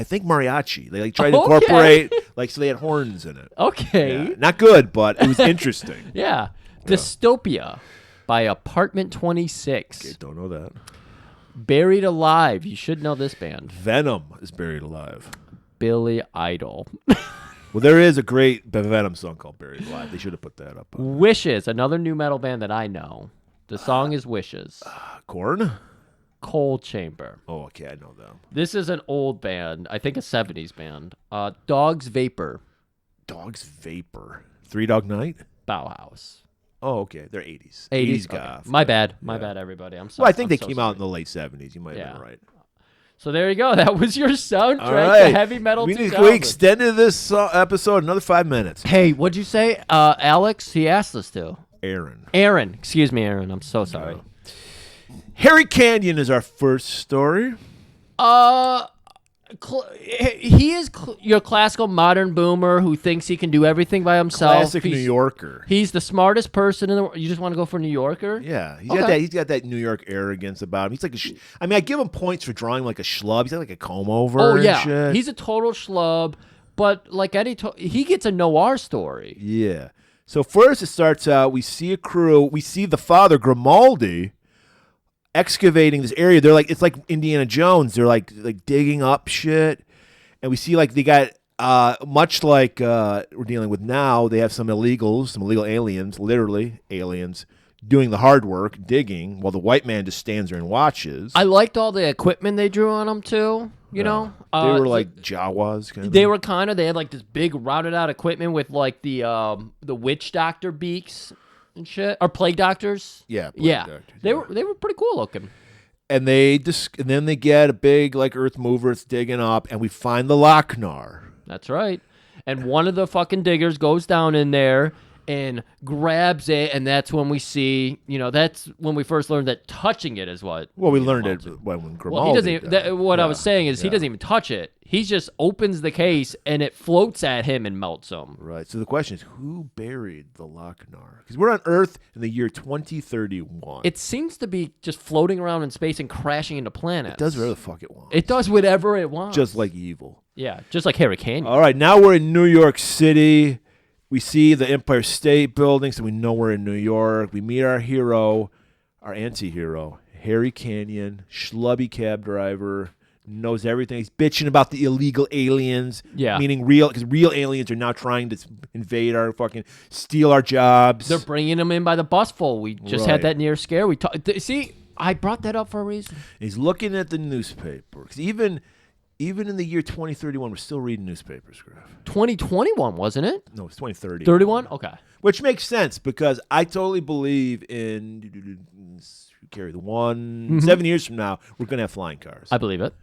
think, mariachi. They tried to incorporate, so they had horns in it. Okay. Yeah. Not good, but it was interesting. Yeah. Dystopia by Apartment 26. Okay, don't know that. Buried Alive. You should know this band. Venom is buried alive. Billy Idol. Well, there is a great Venom song called Buried Alive. They should have put that up. Wishes, another new metal band that I know. The song is Wishes. Korn? Coal Chamber. Oh, okay, I know them. This is an old band. I think a 70s band. Dogs Vapor. Dogs Vapor. Three Dog Night? Bauhaus. Oh, okay. They're 80s. 80s guy. okay. My bad. My bad, everybody. I'm sorry. Well, I think I'm they so came sorry. out in the late 70s. You might have been right. So there you go. That was your soundtrack All right. to heavy metal. We 2000. extended this episode another 5 minutes. Hey, what'd you say? Alex, he asked us to. Aaron. Excuse me, Aaron. I'm so sorry. Harry Canyon is our first story. He is your classical modern boomer who thinks he can do everything by himself. Classic New Yorker. He's the smartest person in the world. You just want to go for New Yorker? Yeah, he's got that New York arrogance about him. He's like I give him points for drawing like a schlub. He's got like a comb over. Oh and yeah, shit. he's a total schlub. But like Eddie, he gets a noir story. Yeah. So first it starts out. We see a crew. We see the father Grimaldi excavating this area. They're like, it's like Indiana Jones. They're like digging up shit, and we see like they got much like we're dealing with now. They have some illegal aliens, literally aliens, doing the hard work, digging, while the white man just stands there and watches. I liked all the equipment they drew on them too. You know, they were like Jawas. Kind of. They were they had like this big routed out equipment with like the witch doctor beaks and shit, or plague doctors. Yeah, doctors, they were pretty cool looking. And then they get a big like earth mover. It's digging up, and we find the Lochnar. That's right. And one of the fucking diggers goes down in there and grabs it, and that's when we see, that's when we first learned that touching it is what. Well, we learned it when Grimaldi. Well, he doesn't. I was saying is he doesn't even touch it. He just opens the case and it floats at him and melts him. Right. So the question is, who buried the Lochnar? Because we're on Earth in the year 2031. It seems to be just floating around in space and crashing into planets. It does whatever the fuck it wants. It does whatever it wants. Just like evil. Yeah, just like Harry Canyon. All right, now we're in New York City. We see the Empire State Building, so we know we're in New York. We meet our hero, our anti-hero, Harry Canyon, schlubby cab driver, knows everything. He's bitching about the illegal aliens. Yeah. Meaning because real aliens are now trying to invade steal our jobs. They're bringing them in by the busful. We just had that near scare. See, I brought that up for a reason. He's looking at the newspaper. Because even in the year 2031, we're still reading newspapers, Griff. 2021, wasn't it? No, it's 2030. 31? Okay. Which makes sense because I totally believe in carry the one. 7 years from now, we're gonna have flying cars. I believe it.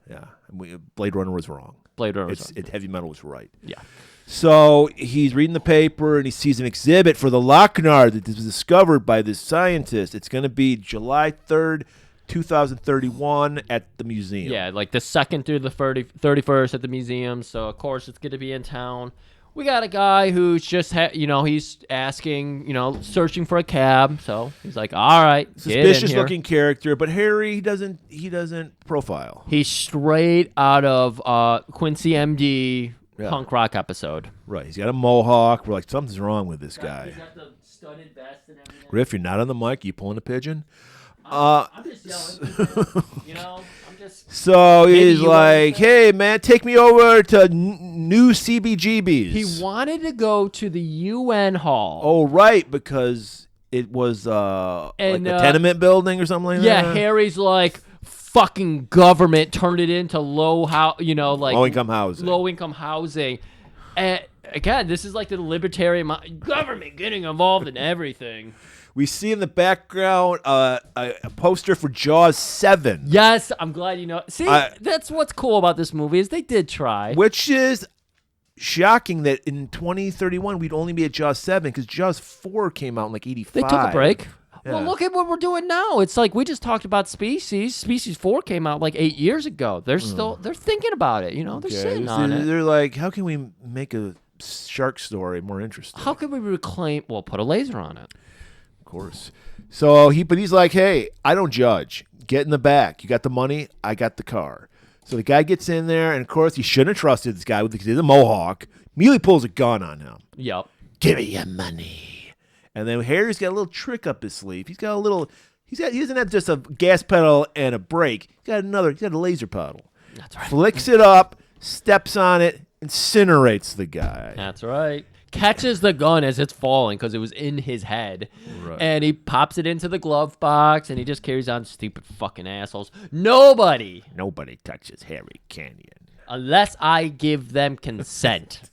Yeah. And Blade Runner was wrong. Heavy Metal was right. Yeah. So he's reading the paper and he sees an exhibit for the Lochnar that was discovered by this scientist. It's going to be July 3rd, 2031 at the museum. Yeah, like the 2nd through the 31st at the museum. So, of course, it's going to be in town. We got a guy who's just, he's asking, searching for a cab. So he's like, all right, suspicious looking character, but Harry, he doesn't profile. He's straight out of Quincy MD punk rock episode. Right. He's got a mohawk. We're like, something's wrong with this guy. He's got the studded vest and everything. Griff, you're not on the mic. Are you pulling a pigeon? I'm just yelling. I'm just. So he's like, "Hey man, take me over to new CBGBs." He wanted to go to the UN Hall. Oh right, because it was like a tenement building or something like that. Yeah, Harry's like, fucking government turned it into low income housing. And again, this is like the libertarian government getting involved in everything. We see in the background a poster for Jaws 7. Yes, I'm glad you know. See, that's what's cool about this movie is they did try. Which is shocking that in 2031 we'd only be at Jaws 7 because Jaws 4 came out in like 85. They took a break. Yeah. Well, look at what we're doing now. It's like we just talked about Species. Species 4 came out like 8 years ago. They're thinking about it. They're sitting on it. They're like, how can we make a shark story more interesting? How can we put a laser on it. Of course. So he's like, hey, I don't judge. Get in the back. You got the money. I got the car. So the guy gets in there, and of course he shouldn't have trusted this guy because he's a mohawk. Immediately pulls a gun on him. Yep. Give me your money. And then Harry's got a little trick up his sleeve. He doesn't have just a gas pedal and a brake. He's got a laser pedal. That's right. Flicks it up, steps on it, incinerates the guy. That's right. Catches the gun as it's falling because it was in his head. Right. And he pops it into the glove box and he just carries on. Stupid fucking assholes. Nobody touches Harry Canyon. Unless I give them consent.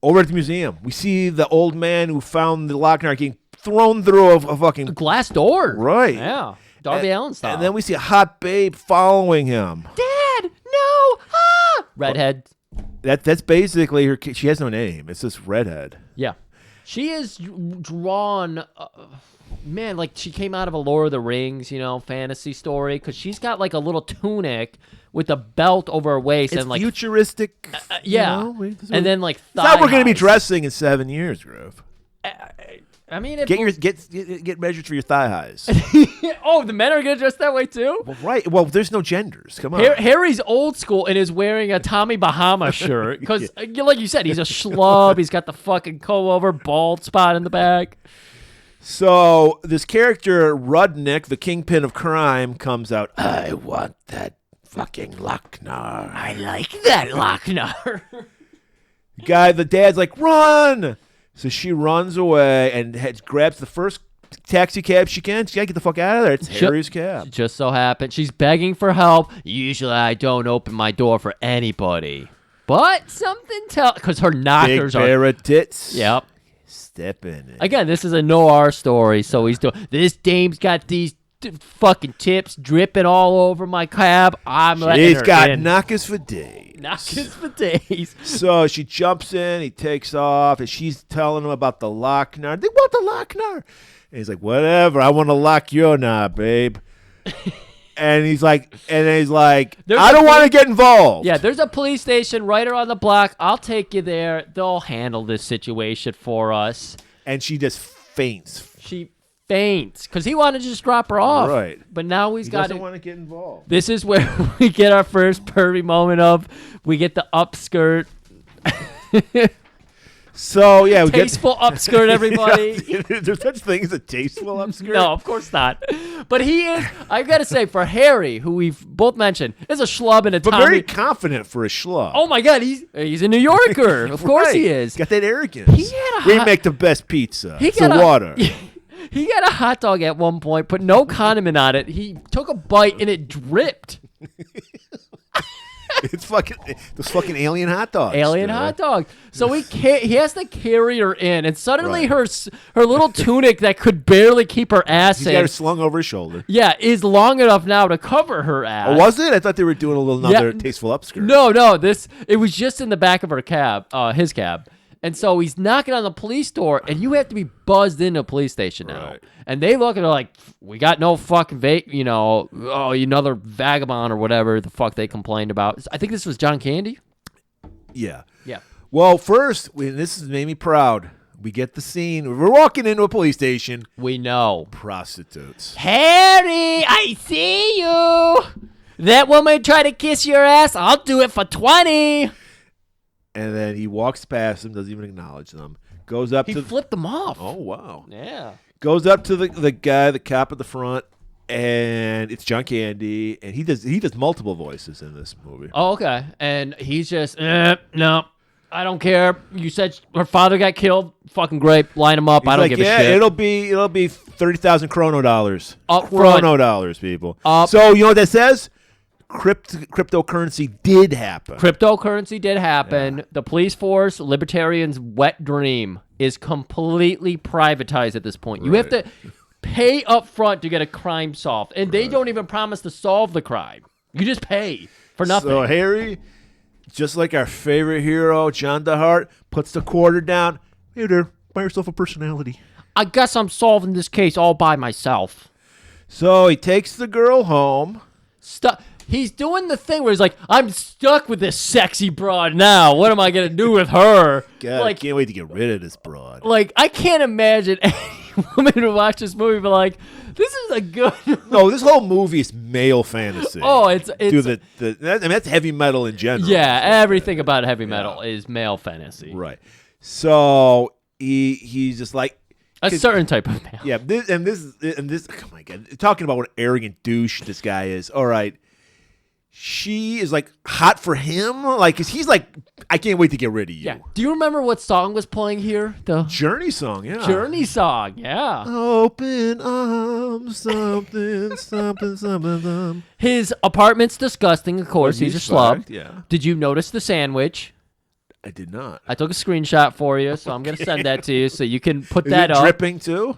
Over at the museum, we see the old man who found the Lochnar getting thrown through a fucking glass door. Right. Yeah. Darby Allin style. And then we see a hot babe following him. Dad, no. Ah! Redhead. That's basically her. She has no name. It's just redhead. Yeah. She is drawn, man, like she came out of a Lord of the Rings, fantasy story, because she's got like a little tunic with a belt over her waist. It's and like futuristic. Yeah. And then like thigh how we're going to be dressing in 7 years, Groove. I mean, get measured for your thigh highs. Oh, the men are gonna dress that way too. Well, right. Well, there's no genders. Come on. Harry's old school and is wearing a Tommy Bahama shirt because, like you said, he's a schlub. He's got the fucking comb over, bald spot in the back. So this character Rudnick, the kingpin of crime, comes out. I want that fucking Lochnar. I like that Lochnar. The dad's like, run. So she runs away and grabs the first taxi cab she can. She got to get the fuck out of there. It's Harry's cab. Just so happened. She's begging for help. Usually I don't open my door for anybody. But something because her knockers Big pair of tits. Yep. Step in it. Again, this is a noir story, so he's doing this. Dame's got these fucking tips dripping all over my cab. I'm letting her in. She's got knockers for days. Knockers for days. So she jumps in, he takes off, and she's telling him about the Lochnar. They want the Lochnar. And he's like, whatever, I want to lock your knob, babe. And he's like, I don't want to get involved. Yeah, there's a police station right around the block. I'll take you there. They'll handle this situation for us. And she just faints. She faints because he wanted to just drop her off. Right. But now he doesn't want to get involved. This is where we get our first pervy moment of. We get the upskirt. So, yeah. Tasteful upskirt, everybody. Is there such thing as a tasteful upskirt? No, of course not. But he is, I've got to say, for Harry, who we've both mentioned, is a schlub and a Tommy. But very confident for a schlub. Oh, my God. He's a New Yorker. Of course he is. Got that arrogance. We make the best pizza. Water. He got a hot dog at one point, put no condiment on it. He took a bite and it dripped. It's fucking those fucking alien hot dogs. Alien hot dog. So he has to carry her in, and suddenly her little tunic that could barely keep her ass He's in. got her slung over his shoulder. Yeah, is long enough now to cover her ass. Oh, was it? I thought they were doing a little another tasteful upskirt. No, it was just in the back of her cab, his cab. And so he's knocking on the police door, and you have to be buzzed into a police station now. Right. And they look at her like, we got no fucking, another vagabond or whatever the fuck they complained about. I think this was John Candy. Yeah. Yeah. Well, first, this has made me proud. We get the scene. We're walking into a police station. We know. Prostitutes. Harry, I see you. That woman tried to kiss your ass. I'll do it for 20. And then he walks past them, doesn't even acknowledge them. Goes up He to flipped them off. Oh, wow. Yeah. Goes up to the guy, the cop at the front, and it's John Candy, and he does multiple voices in this movie. Oh, okay. And he's just, no, I don't care. You said her father got killed. Fucking great. Line him up. He's I don't like, give a shit. it'll be 30,000 chrono dollars. Up chrono front. dollars, people. Up. So you know what that says? Cryptocurrency did happen. Cryptocurrency did happen. Yeah. The police force, libertarians' wet dream, is completely privatized at this point. You have to pay up front to get a crime solved, and they don't even promise to solve the crime. You just pay for nothing. So Harry, just like our favorite hero, John DeHart, puts the quarter down. Hey there, buy yourself a personality. I guess I'm solving this case all by myself. So he takes the girl home. He's doing the thing where he's like, I'm stuck with this sexy broad now. What am I going to do with her? God, I can't wait to get rid of this broad. Like, I can't imagine any woman who watch this movie be like, this is a good... No, this whole movie is male fantasy. Oh, it's that's heavy metal in general. Yeah, everything about heavy metal is male fantasy. Right. So he's just like... A certain type of male. Yeah, this. Oh my God, talking about what an arrogant douche this guy is. All right. She is like hot for him, like, cause he's like, I can't wait to get rid of you. Yeah. Do you remember what song was playing here? The Journey song, yeah. Journey song, yeah. Open arms, something. His apartment's disgusting, of course. He's a slub. Yeah. Did you notice the sandwich? I did not. I took a screenshot for you, so I'm gonna send that to you so you can put that up. Dripping too?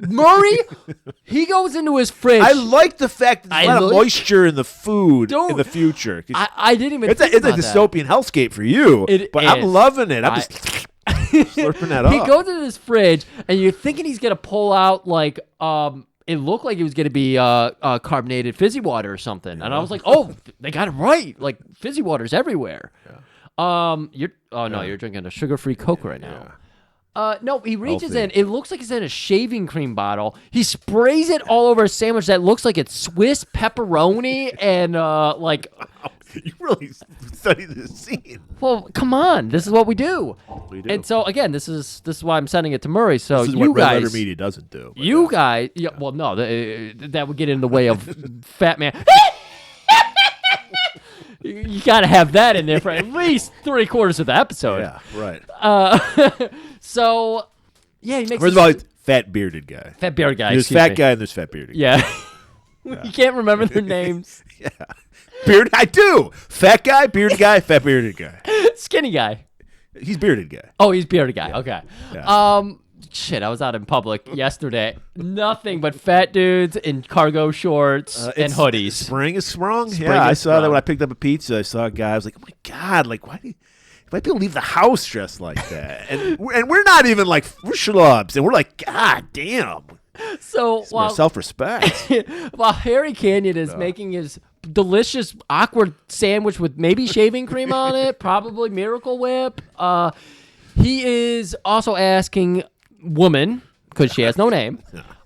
Murray, he goes into his fridge. I like the fact that there's a lot of moisture in the food in the future. I didn't even It's think a about dystopian hellscape for you, but I'm loving it. I'm just slurping that up. He goes into his fridge, and you're thinking he's going to pull out, like, it looked like it was going to be carbonated fizzy water or something. Yeah. And I was like, oh, they got it right. Like, fizzy water's everywhere. Yeah. You're drinking a sugar-free Coke right now. Yeah. No, he reaches in. It looks like it's in a shaving cream bottle. He sprays it all over a sandwich that looks like it's Swiss pepperoni and like. You really studied this scene. Well, come on, this is what we do. We do. And so again, this is why I'm sending it to Murray. So this is you what guys, Red Letter Media doesn't do. You guys, yeah. Well, no, that would get in the way of Fat Man. You got to have that in there for at least 3/4 of the episode. Yeah, right. So, yeah, he makes. First of all, it's fat bearded guy. Fat bearded guy. There's fat guy and there's fat bearded guy. Yeah. You can't remember their names. Yeah. Beard. I do. Fat guy, bearded guy, fat bearded guy. Skinny guy. He's bearded guy. Oh, he's bearded guy. Yeah. Okay. Yeah. Shit, I was out in public yesterday. Nothing but fat dudes in cargo shorts and hoodies. Spring is sprung. Yeah, I saw that when I picked up a pizza. I saw a guy. I was like, oh my God, like, why people leave the house dressed like that? and we're not even like, we're schlubs. And we're like, God damn. So while self-respect. While Harry Canyon is making his delicious, awkward sandwich with maybe shaving cream on it, probably Miracle Whip, he is also asking woman, because she has no name.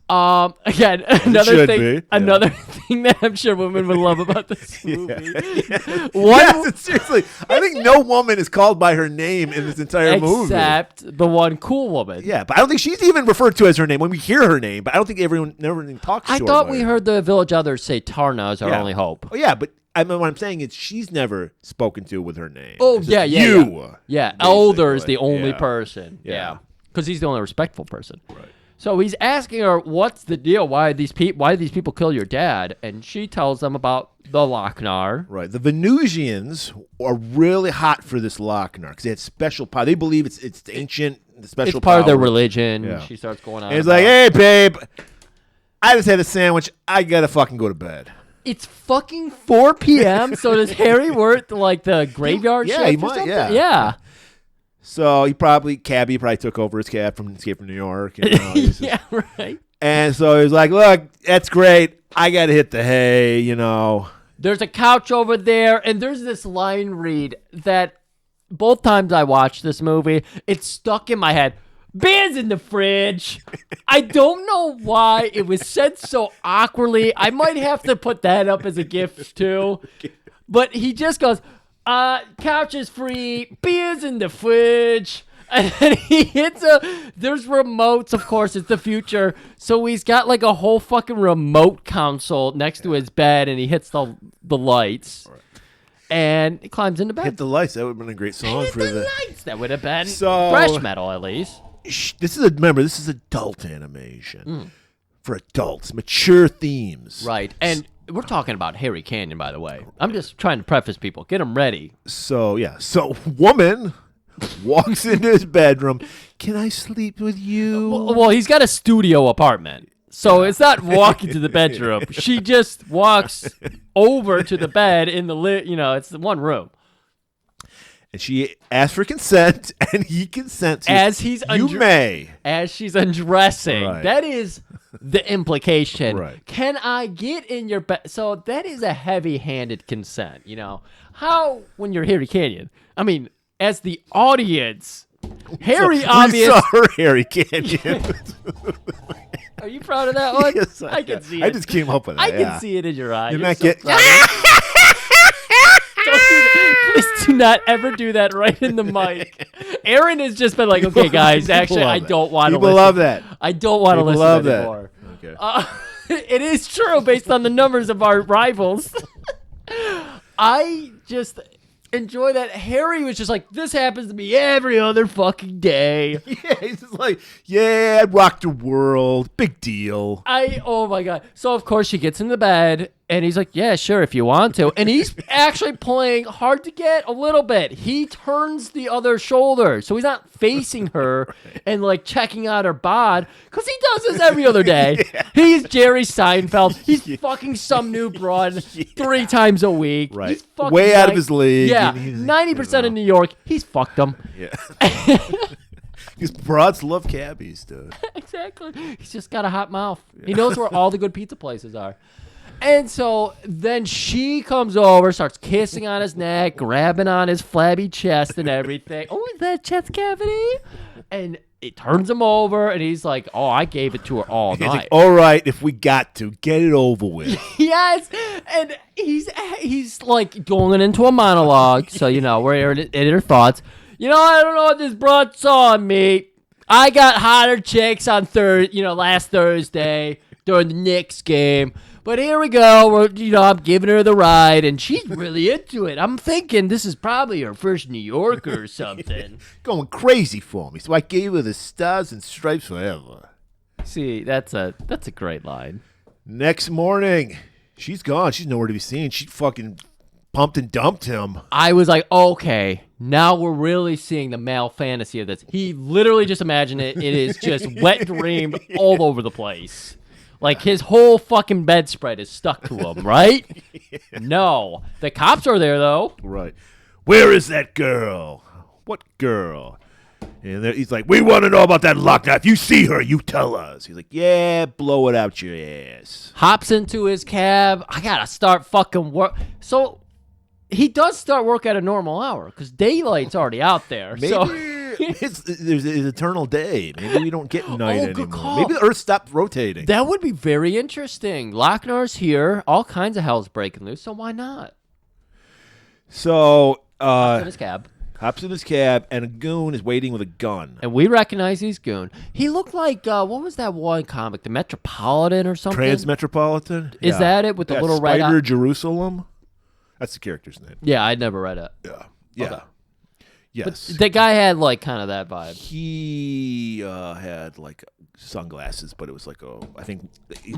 Again, another thing that I'm sure women would love about this movie. Yes, seriously, I think no woman is called by her name in this entire movie, except the one cool woman. Yeah, but I don't think she's even referred to as her name when we hear her name. But I don't think everyone never talks. I thought we heard the village others say Tarna is our only hope. Oh yeah, but I mean, what I'm saying is she's never spoken to with her name. Oh it's yeah. Elder is the only person. Yeah. Because he's the only respectful person. Right. So he's asking her, "What's the deal? Why did these people kill your dad?" And she tells him about the Lochnar. Right. The Venusians are really hot for this Lochnar because they had special power. They believe it's ancient, the special It's part of their power. religion. Yeah. She starts going on. And he's like, "Hey, babe, I just had a sandwich. I gotta fucking go to bed." It's fucking 4 p.m. So does Harry work like the graveyard Yeah, shift he or might, something? yeah. So Cabby probably took over his cab from Escape from New York. You know, Yeah, right. And so he was like, "Look, that's great. I got to hit the hay, you know." There's a couch over there, and there's this line read that both times I watched this movie, it's stuck in my head. Beer's in the fridge. I don't know why it was said so awkwardly. I might have to put that up as a GIF too. But he just goes, couch is free, beer's in the fridge. And then he hits there's remotes, of course, it's the future. So he's got like a whole fucking remote console next to his bed, and he hits the lights. Right. And he climbs into bed. Hit the lights. That would have been a great song for the lights. That would have been So- fresh metal, at least. This is adult animation for adults, mature themes. Right. And we're talking about Harry Canyon, by the way. I'm just trying to preface people. Get them ready. So woman walks into his bedroom. "Can I sleep with you?" Well, he's got a studio apartment. So it's not walking to the bedroom. She just walks over to the bed in the it's the one room. And she asks for consent, and he consents. As he's you may. As she's undressing. Right. That is the implication. Right. Can I get in your bed? So that is a heavy-handed consent, you know. How, when you're Harry Canyon, I mean, as the audience, Harry we obviously... saw her Harry Canyon. Are you proud of that one? Yes, I can see it. I just came up with that. I can see it in your eye. You're You're not so getting. proud of it. Don't do that. Please do not ever do that right in the mic. Aaron has just been like, "Okay, guys, actually, I don't want to listen. People love that. I don't want to People listen love that. anymore." Okay. It is true based on the numbers of our rivals. I just enjoy that Harry was just like, "This happens to me every other fucking day." Yeah, he's just like, "Yeah, I rocked the world. Big deal." Oh my God. So, of course, she gets in the bed, and he's like, "Yeah, sure, if you want to." And he's actually playing hard to get a little bit. He turns the other shoulder, so he's not facing her and, like, checking out her bod, because he does this every other day. Yeah. He's Jerry Seinfeld. He's fucking some new broad 3 times a week. Right. He's fucking way out of his league. Yeah, and he's- 90% of New York, he's fucked them. Yeah. These broads love cabbies, dude. Exactly. He's just got a hot mouth. He knows where all the good pizza places are. And so then she comes over, starts kissing on his neck, grabbing on his flabby chest and everything. "Oh, is that chest cavity?" And it turns him over, and he's like, "Oh, I gave it to her all He's night." like, "All right, if we got to, get it over with." Yes, and he's like going into a monologue. So, we're in her thoughts. "I don't know what this broad saw on me. I got hotter chicks on last Thursday during the Knicks game. But here we go. I'm giving her the ride, and she's really into it. I'm thinking this is probably her first New Yorker or something." Going crazy for me, so I gave her the stars and stripes forever. See, that's a great line. Next morning, she's gone. She's nowhere to be seen. She fucking pumped and dumped him. I was like, okay, now we're really seeing the male fantasy of this. He literally just imagined it. It is just wet dream all over the place. Like, his whole fucking bedspread is stuck to him, right? Yeah. No. The cops are there, though. Right. "Where is that girl?" "What girl?" And he's like, "We want to know about that lockdown. If you see her, you tell us." He's like, "Yeah, blow it out your ass." Hops into his cab. I gotta start fucking work. So he does start work at a normal hour because daylight's already out there. Maybe So there's an eternal day. Maybe we don't get night good anymore. call. Maybe the Earth stopped rotating. that would be very interesting. Lochnar's here. All kinds of hell's breaking loose. So why not? So In his cab. hops in his cab, and a goon is waiting with a gun. And we recognize he's Goon. He looked like, what was that one comic? The Metropolitan or something? Transmetropolitan? Is that it with the little red Spider eye? Jerusalem? That's the character's name. Yeah, I'd never read it. Yeah. Yeah. Okay. Yes. But the guy had like kind of that vibe. He had like sunglasses, but it was like I think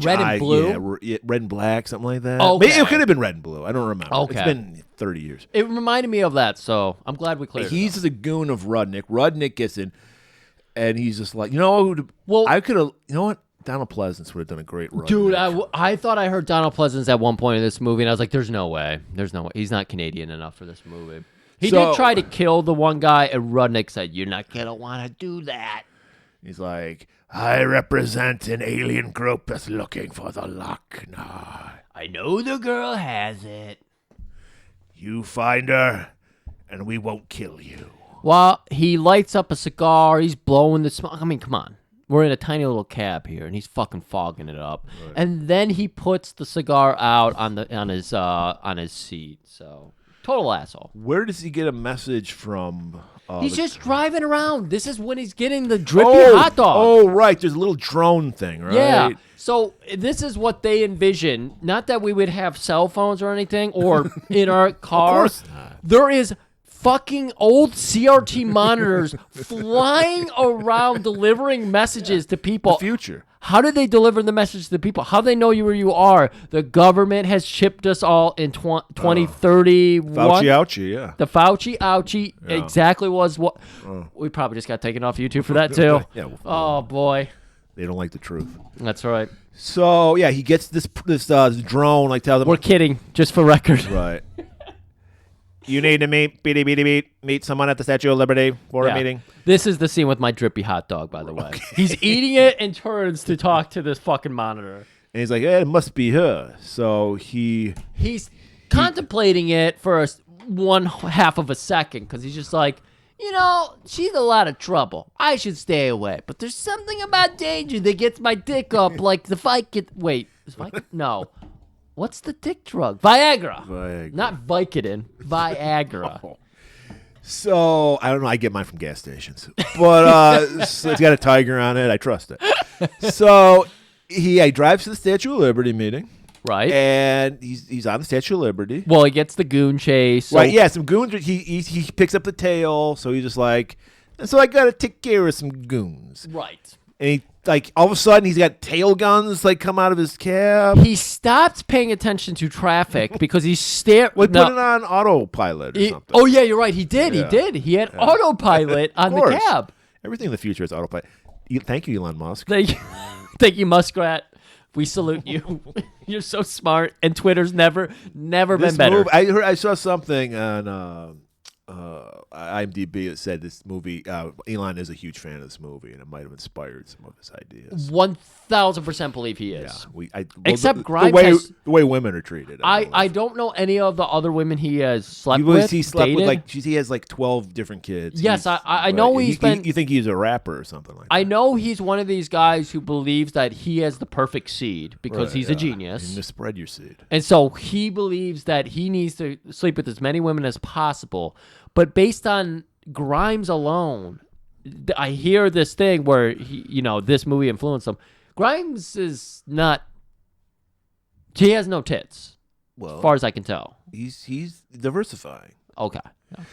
Red and blue? Yeah, red and black, something like that. Okay. Maybe it could have been red and blue. I don't remember. Okay. It's been 30 years. It reminded me of that, so I'm glad we cleared it. He's the goon of Rudnick. Rudnick gets in, and he's just like, Well, I could have, you know what? Donald Pleasance would have done a great Rudnick. Dude, I thought I heard Donald Pleasance at one point in this movie, and I was like, there's no way. There's no way. He's not Canadian enough for this movie. He did try to kill the one guy, and Rudnick said, you're not going to want to do that. He's like, I represent an alien group that's looking for the Loch Ness. I know the girl has it. You find her, and we won't kill you. Well, he lights up a cigar. He's blowing the smoke. I mean, come on. We're in a tiny little cab here, and he's fucking fogging it up. Right. And then he puts the cigar out on his seat. So total asshole. Where does he get a message from? He's just driving around. This is when he's getting the drippy hot dog. Oh, right. There's a little drone thing, right? Yeah. So this is what they envision. Not that we would have cell phones or anything, or in our cars. Of course not. There is fucking old CRT monitors flying around delivering messages to people. The future. How did they deliver the message to people? How do they know where you are? The government has chipped us all in 2031. Fauci ouchie, yeah. The Fauci ouchie exactly was what. We probably just got taken off YouTube for that too. Yeah. Oh boy. They don't like the truth. That's right. So yeah, he gets this drone. Like tell them We're kidding, just for record. Right. You need to meet someone at the Statue of Liberty for a meeting. This is the scene with my drippy hot dog, by the way. He's eating it and turns to talk to this fucking monitor. And he's like, it must be her. So he's contemplating it for one half of a second because he's just like, she's a lot of trouble. I should stay away. But there's something about danger that gets my dick up like the Vicodin. Wait, is Vicodin? No. What's the dick drug? Viagra. Not Vicodin. Viagra. Oh. So, I don't know. I get mine from gas stations. But so it's got a tiger on it. I trust it. So, he drives to the Statue of Liberty meeting. Right. And he's on the Statue of Liberty. Well, he gets the goon chase. So. Right, yeah. Some goons. He picks up the tail. So, he's just like, so I got to take care of some goons. Right. And he, all of a sudden, he's got tail guns, come out of his cab. He stops paying attention to traffic because he's staring. Put it on autopilot or something. Oh, yeah, you're right. He did. Yeah. He did. He had autopilot on the cab. Everything in the future is autopilot. Thank you, Elon Musk. Thank you, Muskrat. We salute you. You're so smart. And Twitter's never been better. I saw something on IMDb that said this movie, Elon is a huge fan of this movie, and it might have inspired some of his ideas. 1,000% believe he is. Yeah, except Grimes the way women are treated. I don't know any of the other women he has slept with. He slept dated. with he has 12 different kids. Yes, I know he's been. You think he's a rapper or something like that? I know he's one of these guys who believes that he has the perfect seed because he's a genius. You misspread your seed. And so he believes that he needs to sleep with as many women as possible. But based on Grimes alone, I hear this thing where this movie influenced him. Grimes is not. He has no tits, as far as I can tell. He's diversifying. Okay. Yeah.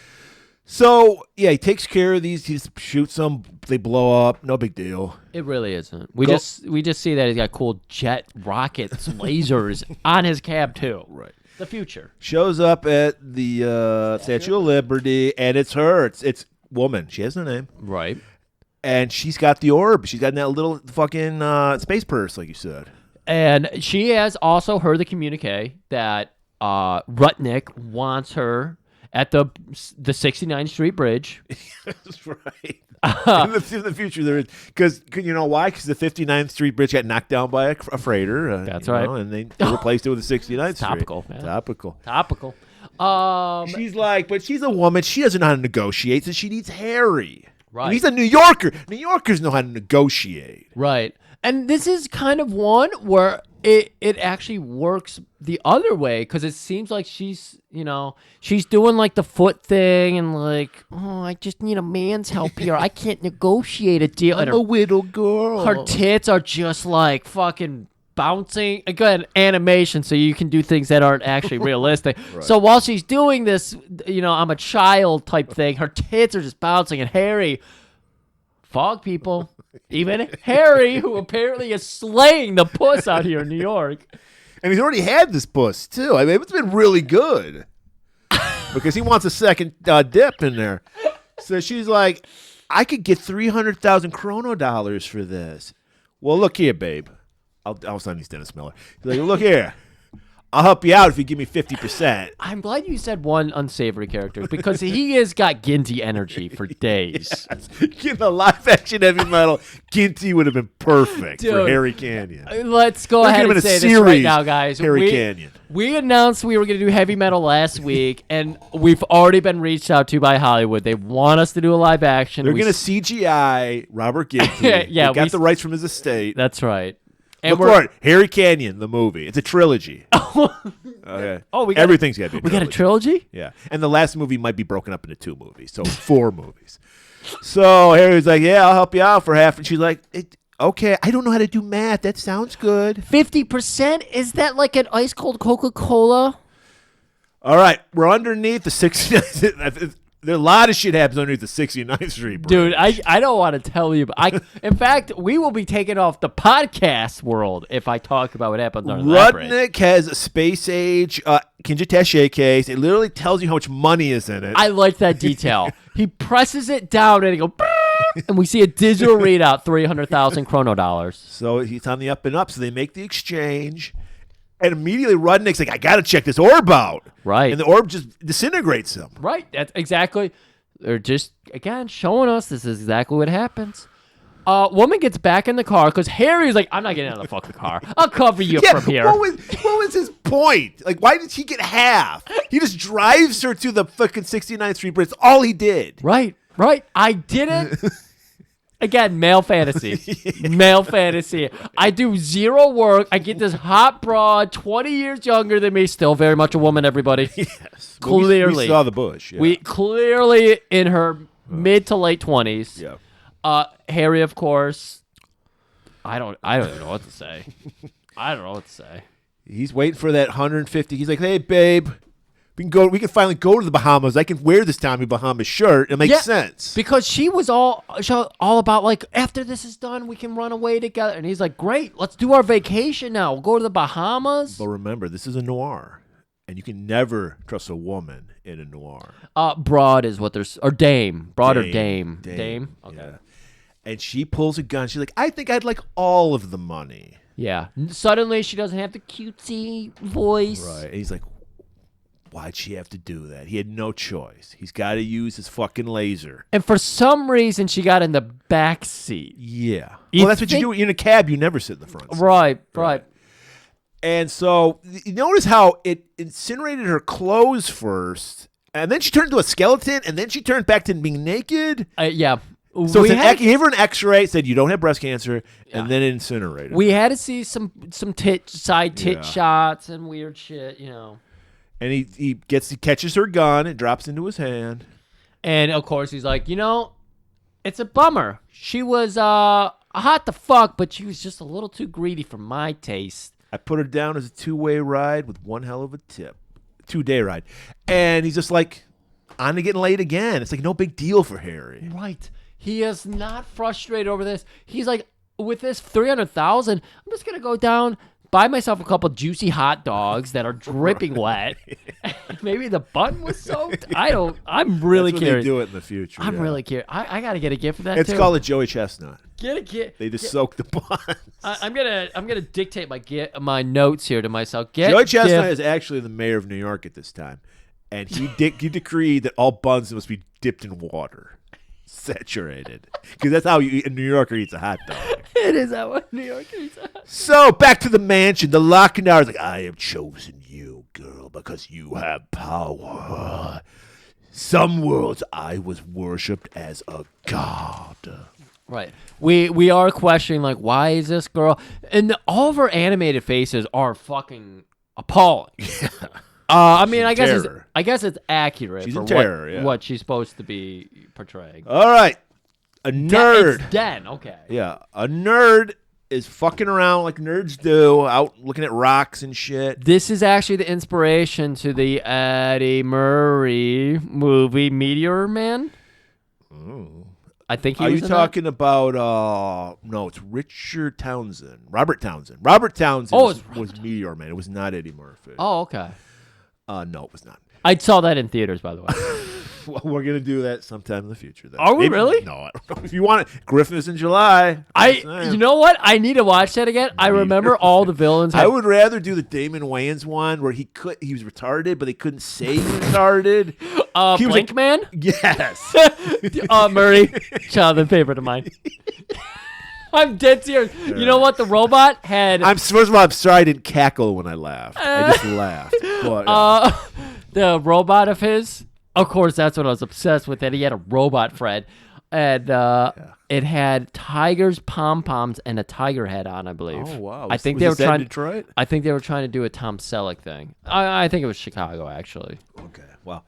So he takes care of these. He just shoots them. They blow up. No big deal. It really isn't. We just see that he's got cool jet rockets, lasers on his cab too. Right. The future. Shows up at the Statue of Liberty, and it's her. It's woman. She has no name. Right. And she's got the orb. She's got that little fucking space purse, like you said. And she has also heard the communique that Rudnick wants her at the 69th Street Bridge. That's right. In the future, there is, because you know why? Because the 59th Street Bridge got knocked down by a freighter. That's right. And they replaced it with the 69th Street. Topical, man. Topical. She's like, but she's a woman. She doesn't know how to negotiate, so she needs Harry. Right. And he's a New Yorker. New Yorkers know how to negotiate. Right. And this is kind of one where it actually works the other way, because it seems like she's doing like the foot thing and like, oh, I just need a man's help here. I can't negotiate a deal. I'm a widow girl. Her tits are just like fucking bouncing. Again, animation, so you can do things that aren't actually realistic. So while she's doing this, I'm a child type thing, her tits are just bouncing, and Harry, fog people, even Harry, who apparently is slaying the puss out here in New York. And he's already had this puss, too. I mean, it's been really good. Because he wants a second dip in there. So she's like, I could get 300,000 chrono dollars for this. Well, look here, babe. I'll sign these Dennis Miller. He's like, look here. I'll help you out if you give me 50%. I'm glad you said one unsavory character because he has got Ginty energy for days. Yes. In the live-action Heavy Metal, Ginty would have been perfect for Harry Canyon. Let's go ahead and say this right now, guys. Harry Canyon. We announced we were going to do Heavy Metal last week, and we've already been reached out to by Hollywood. They want us to do a live action. They're going to CGI Robert Ginty. Yeah, we got the rights from his estate. That's right. And Look for it. Harry Canyon, the movie. It's a trilogy. Okay. Oh, Everything's got to be a trilogy. We got a trilogy? Yeah. And the last movie might be broken up into 2 movies. So 4 movies. So Harry's like, yeah, I'll help you out for half. And she's like, okay, I don't know how to do math. That sounds good. 50%? Is that like an ice cold Coca-Cola? All right. We're underneath the 69th. There's a lot of shit happens underneath the 69th Street Bridge. Dude, I don't want to tell you, but in fact, we will be taken off the podcast world if I talk about what happened under that bridge. Rudnick has a space age Kinji case. It literally tells you how much money is in it. I like that detail. He presses it down and it goes, and we see a digital readout, 300,000 chrono dollars. So he's on the up and up. So they make the exchange. And immediately Rudnick's like, I got to check this orb out. Right. And the orb just disintegrates him. Right. That's exactly. They're just, again, showing us this is exactly what happens. Woman gets back in the car because Harry's like, I'm not getting out of the fucking car. I'll cover you from here. What was his point? Like, why did he get half? He just drives her to the fucking 69th Street Bridge. That's all he did. Right. I didn't. Again, male fantasy. Male fantasy. I do zero work. I get this hot broad, 20 years younger than me, still very much a woman, everybody. Yes. Clearly. We saw the bush. Yeah. We clearly in her mid to late 20s. Yeah. Harry, of course. I don't even know what to say. I don't know what to say. He's waiting for that 150. He's like, hey, babe. We can finally go to the Bahamas. I can wear this Tommy Bahamas shirt. It makes sense. Because she was all about, like, after this is done, we can run away together. And he's like, great, let's do our vacation now. We'll go to the Bahamas. But remember, this is a noir. And you can never trust a woman in a noir. Broad is what there's, or dame. Broad or dame? Dame? Okay. Yeah. And she pulls a gun. She's like, I think I'd like all of the money. Yeah. Suddenly, she doesn't have the cutesy voice. Right. And he's like, why'd she have to do that? He had no choice. He's got to use his fucking laser. And for some reason, she got in the back seat. Yeah. Well, that's what you do. In a cab, you never sit in the front seat. Right. And so you notice how it incinerated her clothes first, and then she turned into a skeleton, and then she turned back to being naked. Yeah. So gave her an X-ray, said you don't have breast cancer, and then it incinerated. We had to see some side tit shots and weird shit, And he catches her gun and drops into his hand. And of course he's like, it's a bummer. She was hot to fuck, but she was just a little too greedy for my taste. I put her down as a 2-way ride with one hell of a tip. 2-day ride. And he's just like, on to getting laid again. It's like no big deal for Harry. Right. He is not frustrated over this. He's like, with this 300,000, I'm just going to go down, buy myself a couple juicy hot dogs that are dripping wet. Maybe the bun was soaked. I'm really That's curious. They do it in the future. I'm really curious. I got to get a gift for that It's too. called a Joey Chestnut. Get a gift. They just soak the buns. I'm gonna dictate my notes here to myself. Joey Chestnut is actually the mayor of New York at this time, and he decreed that all buns must be dipped in water, saturated, because that's how a New Yorker eats a hot dog. It is how a New Yorker eats a hot dog. So back to the mansion. The Lochinvar is like, I have chosen you, girl, because you have power. Some worlds I was worshipped as a god. Right. We are questioning, like, why is this girl? And all of her animated faces are fucking appalling. Yeah. I mean, I guess it's accurate She's for in terror, what she's supposed to be portraying. All right. A nerd. It's Den, okay. Yeah. A nerd is fucking around like nerds do, out looking at rocks and shit. This is actually the inspiration to the Eddie Murray movie Meteor Man. Oh. I think he Are was you in talking about, no, it's Richard Townsend. Robert Townsend. Robert Townsend was Meteor Man. It was not Eddie Murphy. That? Oh, okay. No, it was not. I saw that in theaters, by the way. Well, we're going to do that sometime in the future. Then. Are we really? No, I don't know. If you want it, Griffin is in July. You know what? I need to watch that again. I remember all the villains. I would rather do the Damon Wayans one where he was retarded, but they couldn't say he was retarded. He was Blink Man? Yes. Murray, childhood favorite of mine. I'm dead serious. You know what? The robot had. First of all, I'm sorry I didn't cackle when I laughed. I just laughed. But, the robot of his. Of course, that's what I was obsessed with. That he had a robot, Fred, and it had tigers, pom poms, and a tiger head on. I believe. Oh wow! I think was they were this trying. in Detroit? I think they were trying to do a Tom Selleck thing. I think it was Chicago, actually. Okay. Well.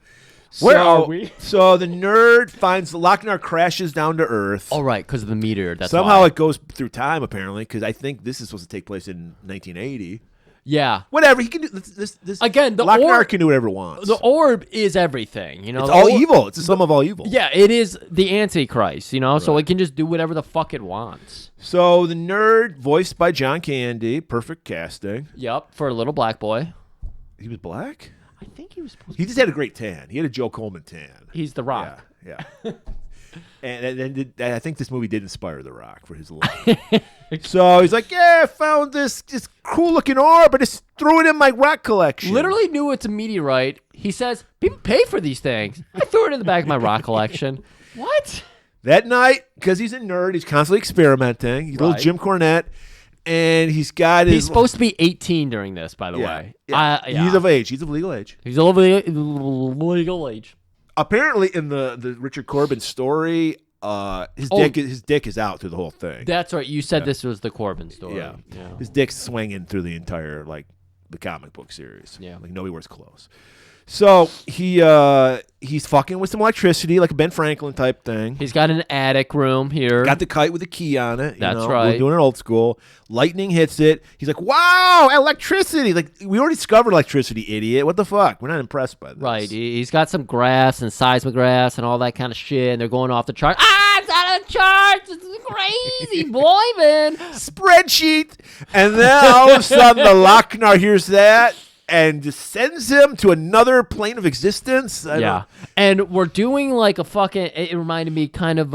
Where are we? So the nerd finds Lochnar crashes down to Earth. Oh, right, because of the meteor. That's Somehow why. it goes through time, apparently, because I think this is supposed to take place in 1980. Yeah. Whatever he can do. This Again, the Lochnar orb can do whatever he wants. The orb is everything. You know, it's the all orb, evil. It's the sum of all evil. Yeah, it is the Antichrist. You know, so it can just do whatever the fuck it wants. So the nerd, voiced by John Candy, perfect casting. Yep, for a little black boy. He was black. I think he was supposed He just had a great tan. He had a Joe Coleman tan. He's The Rock. Yeah. And I think this movie did inspire The Rock for his look. So he's like, yeah, I found this cool looking orb, but just threw it in my rock collection. Literally knew it's a meteorite. He says, people pay for these things. I threw it in the back of my rock collection. What? That night, because he's a nerd, he's constantly experimenting. He's a little Jim Cornette. And he's supposed to be 18 during this, by the way. Yeah. He's of age. He's of legal age. He's of legal age. Apparently, in the Richard Corbin story, his dick is out through the whole thing. That's right. You said this was the Corbin story. Yeah. His dick's swinging through the entire the comic book series. Yeah, nowhere's close. So he's fucking with some electricity, like a Ben Franklin type thing. He's got an attic room here. Got the kite with a key on it. That's right. We're doing it old school. Lightning hits it. He's like, wow, electricity. Like, we already discovered electricity, idiot. What the fuck? We're not impressed by this. Right. He's got some grass and seismograph and all that kind of shit, and they're going off the chart. It's out of the charts. This is crazy, boy, man. Spreadsheet. And then all of a sudden, the Lochnar hears that and just sends him to another plane of existence. And we're doing like a fucking, it reminded me kind of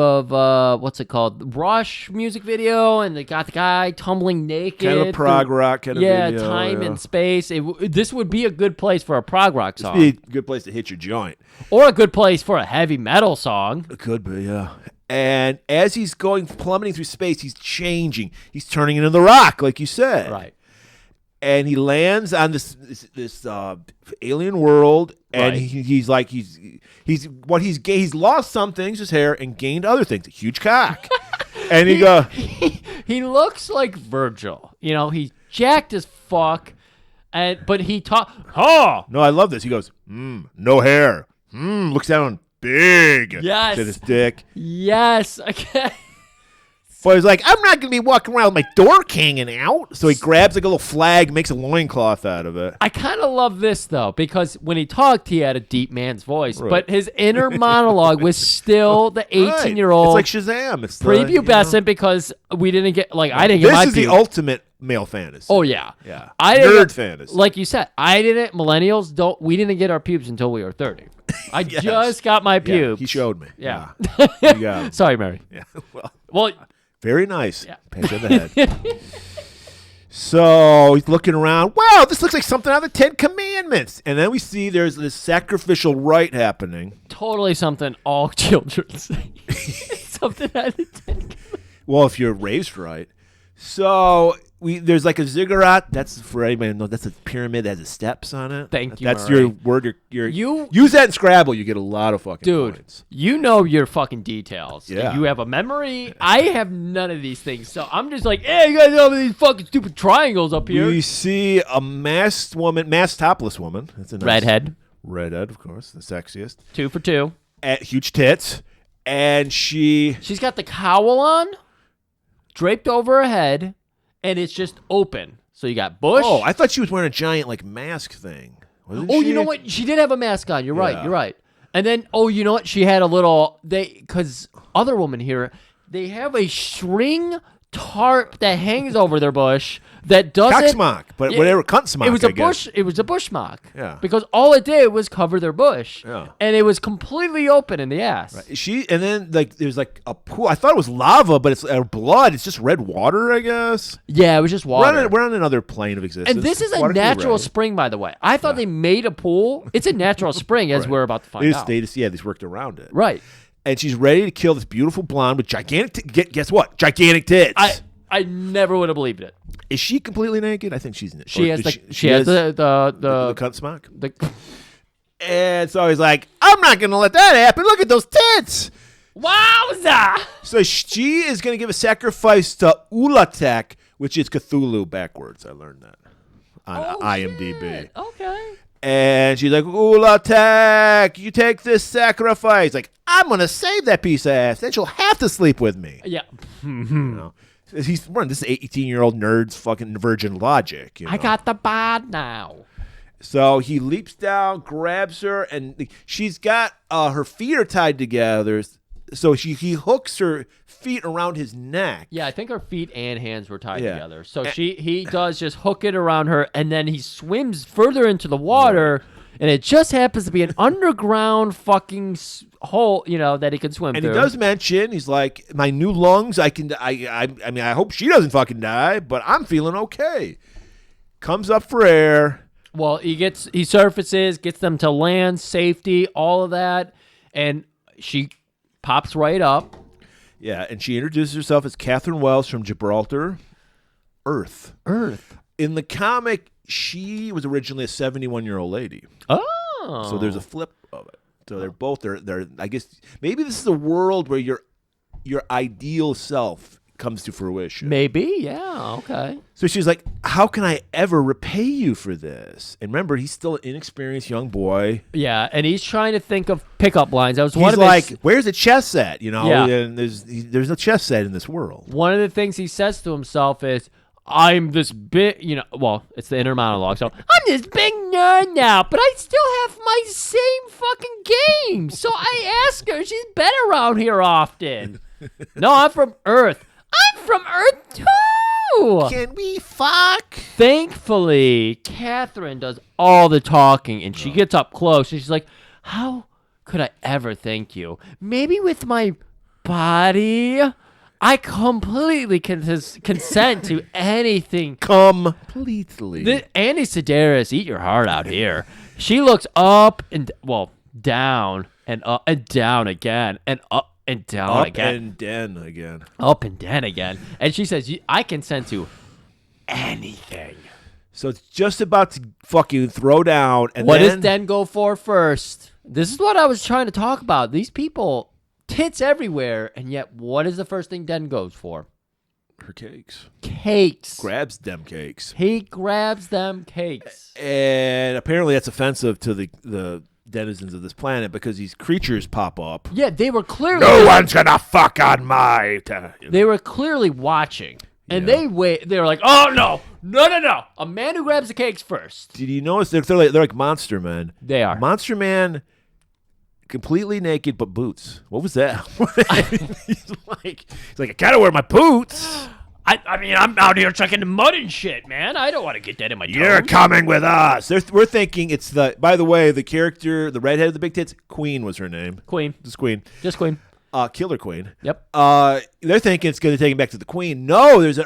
what's it called? Rush music video, and they got the guy tumbling naked. Kind of a prog rock kind of video. Yeah, time and space. This would be a good place for a prog rock song. This would be a good place to hit your joint. Or a good place for a heavy metal song. It could be, yeah. And as he's plummeting through space, he's changing. He's turning into the Rock, like you said. Right. And he lands on this alien world, and he's lost some things, his hair, and gained other things, a huge cock. And he looks like Virgil. You know, he's jacked as fuck, but he talk. Oh no, I love this. He goes, no hair. Looks down big. Yes, to his dick. Yes, okay. So he's like, I'm not going to be walking around with my dork hanging out. So he grabs like a little flag, makes a loincloth out of it. I kind of love this, though, because when he talked, he had a deep man's voice. Right. But his inner monologue was still the 18-year-old. It's like Shazam. It's prepubescent because we didn't get, I didn't get my This is the ultimate male fantasy. Oh, yeah. Yeah. Nerd fantasy. Like you said, we didn't get our pubes until we were 30. I just got my pubes. He showed me. Yeah. You got him. Sorry, Mary. Yeah. Well, very nice. Yeah. Pat on the head. So he's looking around. Wow, this looks like something out of the 10 Commandments. And then we see there's this sacrificial rite happening. Totally something all children say. Something out of the 10 Commandments. Well, if you're raised right. So there's like a ziggurat. That's for anybody to know. That's a pyramid that has the steps on it. Thank you. That's Murray. your word. You use that in Scrabble. You get a lot of fucking points. You know your fucking details. Yeah. You have a memory. I have none of these things. So I'm just like, hey, you guys know these fucking stupid triangles up here. We see a masked topless woman. That's a nice redhead, of course, the sexiest. 2 for 2. At huge tits, and she's got the cowl on, draped over her head. and it's just open. So you got bush. Oh, I thought she was wearing a giant like mask thing. Wasn't Oh, she? you know what? She did have a mask on. You're right. Yeah. You're right. And then, oh, you know what? She had a little. Because other women here, they have a string tarp that hangs over their bush that doesn't. Cocksmock, but Yeah, whatever, cunt smock. It was I a guess. bush. It was a bush mock. Yeah. Because all it did was cover their bush. Yeah. And it was completely open in the ass. She and then like there's like a pool. I thought it was lava, but it's blood. It's just red water, I guess. Yeah, it was just water. We're on another plane of existence. And this is a Water can be natural red. spring, by the way. I thought they made a pool. It's a natural spring, as Right. we're about to find out. They just worked around it. Right. And she's ready to kill this beautiful blonde with gigantic. Guess what? Gigantic tits. I never would have believed it. Is she completely naked? I think she's naked. She has the cunt smock. the And so he's like, I'm not going to let that happen. Look at those tits. wowza. So she is going to give a sacrifice to Ulatek, which is Cthulhu backwards. I learned that on IMDb. Shit. Okay. And she's like, Ulatek, you take this sacrifice. Like, I'm going to save that piece of ass. Then she'll have to sleep with me. Yeah. You know? He's running this 18-year-old nerd's fucking virgin logic. You know? I got the bod now. So he leaps down, grabs her, and she's got her feet are tied together. So he hooks her feet around his neck. Yeah, I think her feet and hands were tied Yeah. together. So he does just hook it around her, and then he swims further into the water, and it just happens to be an underground fucking hole, that he can swim And through. he does mention, he's like, my new lungs, I mean, I hope she doesn't fucking die, but I'm feeling okay. Comes up for air. Well, he surfaces, gets them to land, safety, all of that, and she pops right up. Yeah, and she introduces herself as Catherine Wells from Gibraltar, Earth. In the comic, she was originally a 71-year-old lady. Oh. So there's a flip of it. So they're both they're I guess maybe this is a world where your ideal self comes to fruition. Maybe, yeah, okay. So she's like, how can I ever repay you for this? And remember, he's still an inexperienced young boy. Yeah, and he's trying to think of pickup lines. That was He's one of like, his, where's the chess set? Yeah. And there's no chess set in this world. one of the things he says to himself is, I'm this big, well, it's the inner monologue. So I'm this big nerd now, but I still have my same fucking game. So I ask her, she's been around here often. No, I'm from Earth. I'm from Earth too. Can we fuck? Thankfully, Catherine does all the talking, and she gets up close, and she's like, how could I ever thank you? Maybe with my body? I completely consent to anything. Completely. Andy Sedaris, eat your heart out here. She looks up and, down and up and down again and up and down again. Up and down again. Up and down again. And she says, I consent to anything. So it's just about to fucking throw down. And What then, does Den go for first? This is what I was trying to talk about. These people, tits everywhere, and yet what is the first thing Den goes for? her cakes. Cakes. Grabs them cakes. He grabs them cakes. And apparently that's offensive to the denizens of this planet because these creatures pop up. Yeah, they were clearly... No one's gonna fuck on my... They were clearly watching. And Yeah. they were like, oh, no. No. A man who grabs the cakes first. Did you notice they're like monster men? They are. Monster Man, completely naked but boots. What was that? he's like, I gotta wear my boots. I mean, I'm out here chucking the mud and shit, man. I don't want to get that in my You're toes. coming with us. We're thinking it's the. By the way, the character, the redhead with the big tits, Queen was her name. Queen. Just Queen. Just Queen. Killer Queen. Yep. They're thinking it's going to take him back to the Queen. No, there's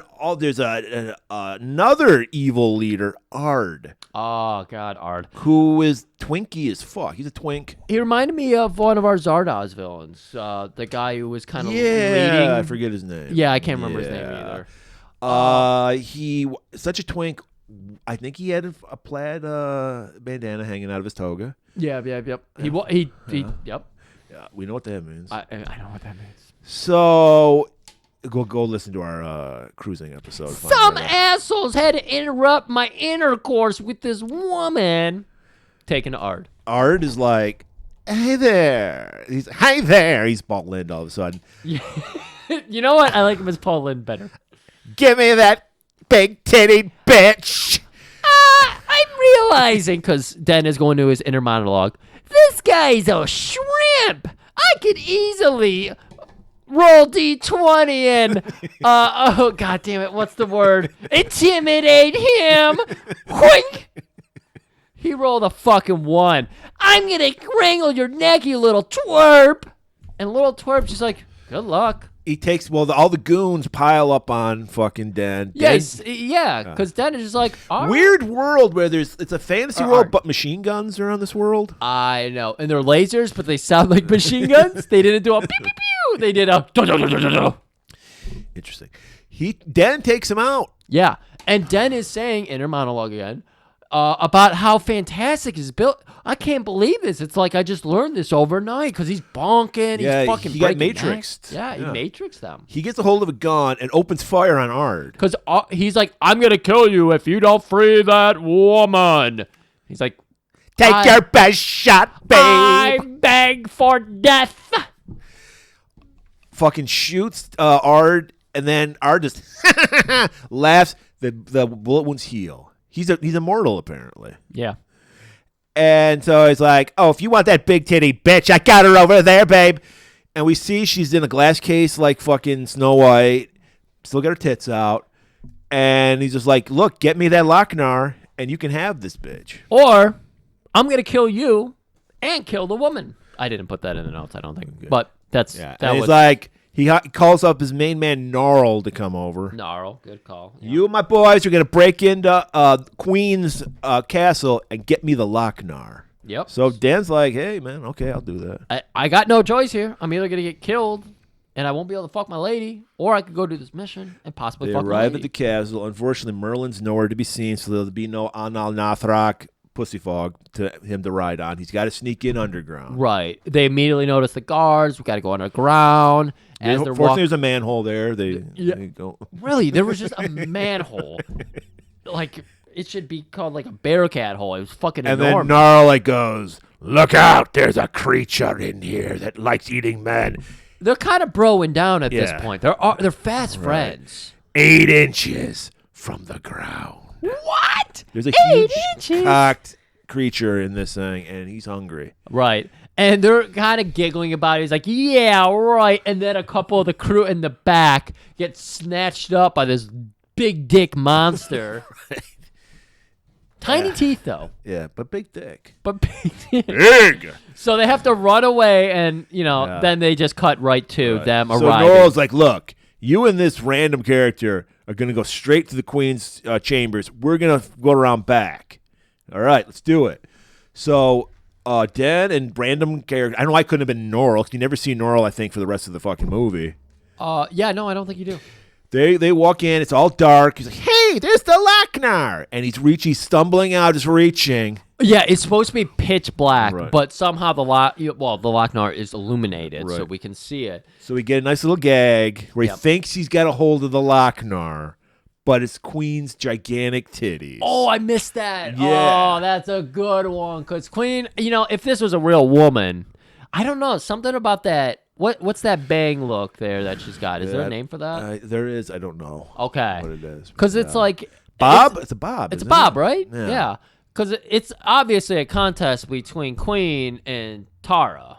another evil leader, Ard, Oh, God, Ard. who is twinky as fuck. He's a twink. He reminded me of one of our Zardoz villains. The guy who was kind of Yeah, leading. I forget his name. Yeah, I can't remember his name either. He such a twink. I think he had a plaid bandana hanging out of his toga. Yep. Yep. Yeah, we know what that means. I know what that means. So go listen to our cruising episode. Find Some that out. assholes had to interrupt my intercourse with this woman. Taking to Ard. Ard is like, hey there. He's hi there. He's Paul Lind all of a sudden. You know what? I like him as Paul Lynde better. Give me that big titty bitch. I'm realizing, because Den is going to his inner monologue, this guy's a shrimp. I could easily roll D20 and, oh, God damn it, what's the word? Intimidate him. Wink. He rolled a fucking 1. I'm going to wrangle your neck, you little twerp. And little twerp's just like, good luck. He takes, all the goons pile up on fucking Den. Yes, yeah, because Den is just like, all right. Weird world where it's a fantasy world, but machine guns are on this world. I know. And they're lasers, but they sound like machine guns. They didn't do a pew, pew, pew. They did a do. Interesting. Den takes him out. Yeah. And Den is saying, inner monologue again, about how fantastic his built. I can't believe this. It's like I just learned this overnight because he's bonking. Yeah, he's fucking he got breaking matrixed. Yeah, he matrixed them. He gets a hold of a gun and opens fire on Ard. Because he's like, I'm going to kill you if you don't free that woman. He's like, take your best shot, babe. I beg for death. Fucking shoots Ard, and then Ard just laughs. The bullet wounds heal. He's immortal, apparently. Yeah. And so he's like, oh, if you want that big titty bitch, I got her over there, babe. And we see she's in a glass case like fucking Snow White. Still got her tits out. And he's just like, look, get me that Lochnar, and you can have this bitch. Or I'm going to kill you and kill the woman. I didn't put that in the notes, I don't think. Okay. But that's... Yeah. That and was he's like... He calls up his main man, Gnarl, to come over. Gnarl, good call. Yeah. You and my boys are going to break into Queen's castle and get me the Lochnar. Yep. So Dan's like, hey, man, okay, I'll do that. I got no choice here. I'm either going to get killed and I won't be able to fuck my lady, or I could go do this mission and possibly fuck my lady. They arrive at the castle. Unfortunately, Merlin's nowhere to be seen, so there'll be no Anal Nathrak pussy fog to him to ride on. He's got to sneak in underground. Right. They immediately notice the guards. We got to go underground. Fortunately, there's a manhole there. They go. Really, there was just a manhole. Like, it should be called like a bearcat hole. It was fucking enormous. And then Gnarl goes, look out, there's a creature in here that likes eating men. They're kind of broing down at this point. They're fast friends. 8 inches from the ground. What? There's a 8 huge cocked creature in this thing, and he's hungry. Right. And they're kind of giggling about it. He's like, yeah, right. And then a couple of the crew in the back get snatched up by this big dick monster. Right. Tiny teeth, though. Yeah, but big dick. But big dick. Big! So they have to run away, and, then they just cut right to them arriving. So Gnarl's like, look, you and this random character are going to go straight to the Queen's chambers. We're going to go around back. All right, let's do it. So Den and random character. I know I couldn't have been Gnarl, because you never see Gnarl, I think, for the rest of the fucking movie. Yeah, no, I don't think you do. They walk in. It's all dark. He's like, hey, there's the Lochnar. And he's stumbling out, just reaching. Yeah, it's supposed to be pitch black, right. But somehow the Lochnar is illuminated, so we can see it. So we get a nice little gag where he thinks he's got a hold of the Lochnar, but it's Queen's gigantic titties. Oh, I missed that. Yeah. Oh, that's a good one. Because Queen, if this was a real woman, I don't know, something about that. What's that bang look there that she's got? Is there a name for that? There is. I don't know. Okay. What it is. Because it's like... Bob? It's a Bob. It's a Bob, right? Yeah. Because it's obviously a contest between Queen and Tara.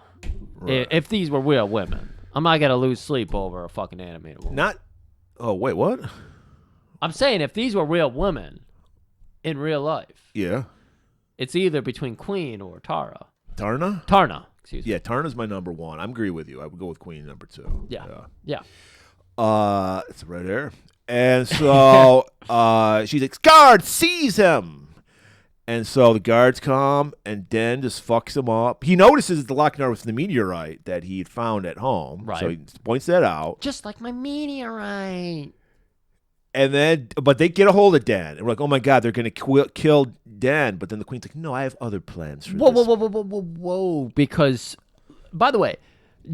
Right. If these were real women. I'm not going to lose sleep over a fucking animated woman. Oh, wait, what? I'm saying if these were real women in real life. Yeah. It's either between Queen or Tara. Tarna? Excuse me. Yeah, Tarna's my number one. I agree with you. I would go with Queen number 2. Yeah. It's right there. And so she's like, guard, seize him. And so the guards come, and Den just fucks him up. He notices the Lochnar was the meteorite that he had found at home. Right. So he points that out. Just like my meteorite. And then, but they get a hold of Den. And we're like, oh my God, they're going to kill Den. But then the Queen's like, no, I have other plans for this. Whoa. Because, by the way,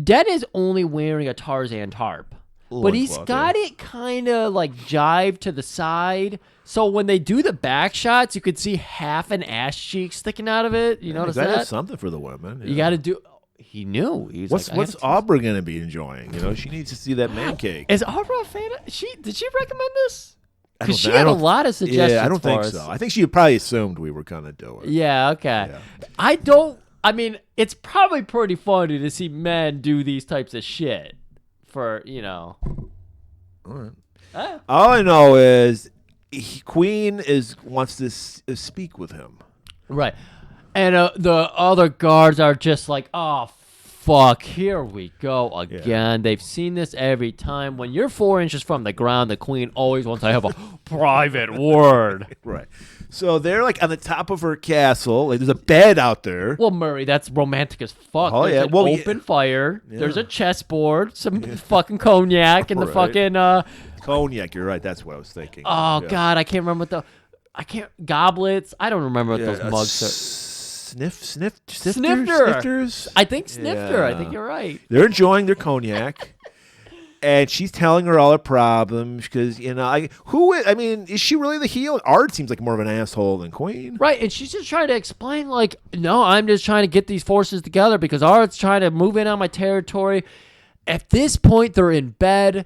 Den is only wearing a Tarzan tarp. But he's got it kind of like jived to the side. So when they do the back shots, you could see half an ass cheek sticking out of it. You notice that? That's something for the women. You got to do... He knew. He was what's Aubrey going to be enjoying? She needs to see that man cake. Is Aubrey a fan of... Did she recommend this? Because she had a lot of suggestions. Yeah, I don't think for us. so. I think she probably assumed we were gonna do it. Yeah, okay. Yeah. I mean, it's probably pretty funny to see men do these types of shit for, All right. All I know is Queen wants to speak with him. Right. And the other guards are just like, oh, fuck, here we go again. Yeah. They've seen this every time. When you're 4 inches from the ground, the Queen always wants to have a private word. Right. So they're like on the top of her castle. Like, there's a bed out there. Well, Murray, that's romantic as fuck. Oh, There's an open fire. Yeah. There's a chessboard, some fucking cognac, and the fucking... Cognac, you're right. That's what I was thinking. Oh, God, I can't remember goblets. I don't remember what those mugs are. Snifters? I think snifter. Yeah. I think you're right. They're enjoying their cognac. And she's telling her all her problems because, is she really the heel? Art seems like more of an asshole than Queen. Right, and she's just trying to explain, like, no, I'm just trying to get these forces together because Art's trying to move in on my territory. At this point, they're in bed.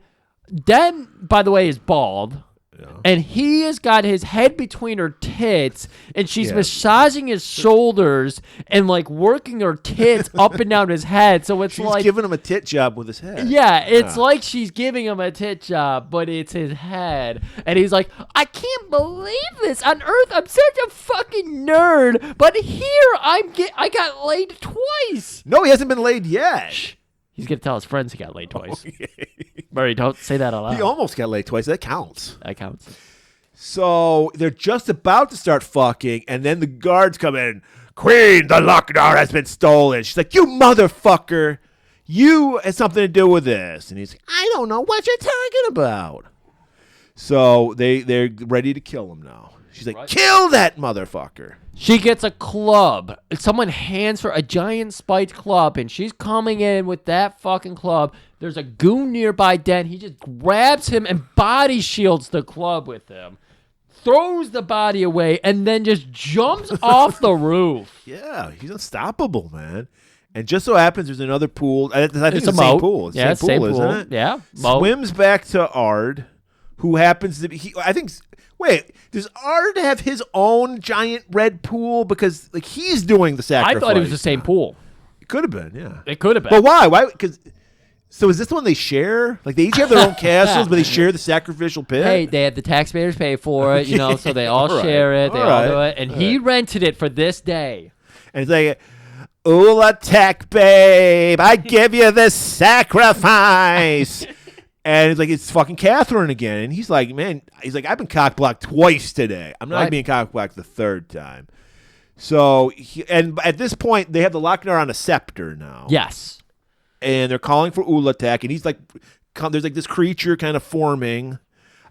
Den, by the way, is bald. Yeah. And he has got his head between her tits, and she's massaging his shoulders and like working her tits up and down his head. So she's like giving him a tit job with his head. Yeah, it's like she's giving him a tit job, but it's his head. And he's like, I can't believe this. On Earth, I'm such a fucking nerd, but here I got laid twice. No, he hasn't been laid yet. Shh. He's going to tell his friends he got laid twice. Murray, don't say that out loud. He almost got laid twice. That counts. That counts. So they're just about to start fucking, and then the guards come in. Queen, the Lochnar has been stolen. She's like, you motherfucker. You had something to do with this. And he's like, I don't know what you're talking about. So they're ready to kill him now. She's like, kill that motherfucker. She gets a club. Someone hands her a giant spiked club, and she's coming in with that fucking club. There's a goon nearby, Den. He just grabs him and body shields the club with him, throws the body away, and then just jumps off the roof. Yeah, he's unstoppable, man. And just so happens there's another pool. I think it's the same pool. It's the same pool, isn't it? Yeah. Swims back to Ard, who happens to be... Wait, does Ard have his own giant red pool? Because like he's doing the sacrifice. I thought it was the same pool. It could have been, yeah. It could have been. But why? Why? So is this the one they share? Like they each have their own castles, but they share the sacrificial pit? Hey, they had the taxpayers pay for it, so they all share it. They all do it. And he rented it for this day. And it's like, Ulatek, babe, I give you this sacrifice. And it's fucking Catherine again. And he's like, I've been cock-blocked twice today. I'm not being cock-blocked the third time. So, and at this point, they have the Lochnar on a scepter now. Yes. And they're calling for Ulatek. And he's like, there's like this creature kind of forming.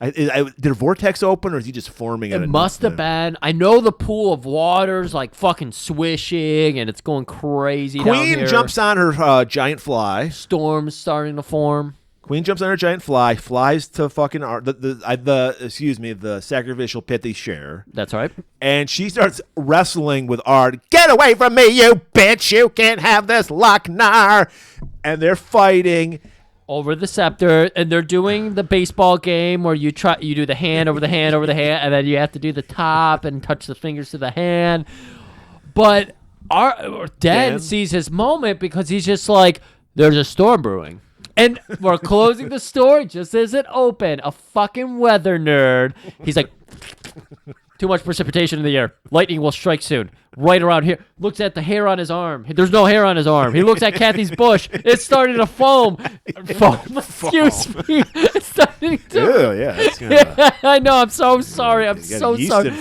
Did a vortex open, or is he just forming? It must have been. I know the pool of water's like fucking swishing, and it's going crazy down here. Queen jumps on her giant fly. Storm's starting to form. Queen jumps on her giant fly, flies to fucking the sacrificial pit they share. That's right. And she starts wrestling with Ard. Get away from me, you bitch! You can't have this Lochnar. And they're fighting over the scepter, and they're doing the baseball game where you do the hand over the hand over the hand, and then you have to do the top and touch the fingers to the hand. But Dan sees his moment because he's just like, there's a storm brewing. And we're closing the story just as it opened. A fucking weather nerd. He's like, too much precipitation in the air. Lightning will strike soon. Right around here. Looks at the hair on his arm. There's no hair on his arm. He looks at Kathy's bush. It's starting to foam. Excuse me. It's starting to... Yeah. I know. I'm so sorry. I'm so sorry.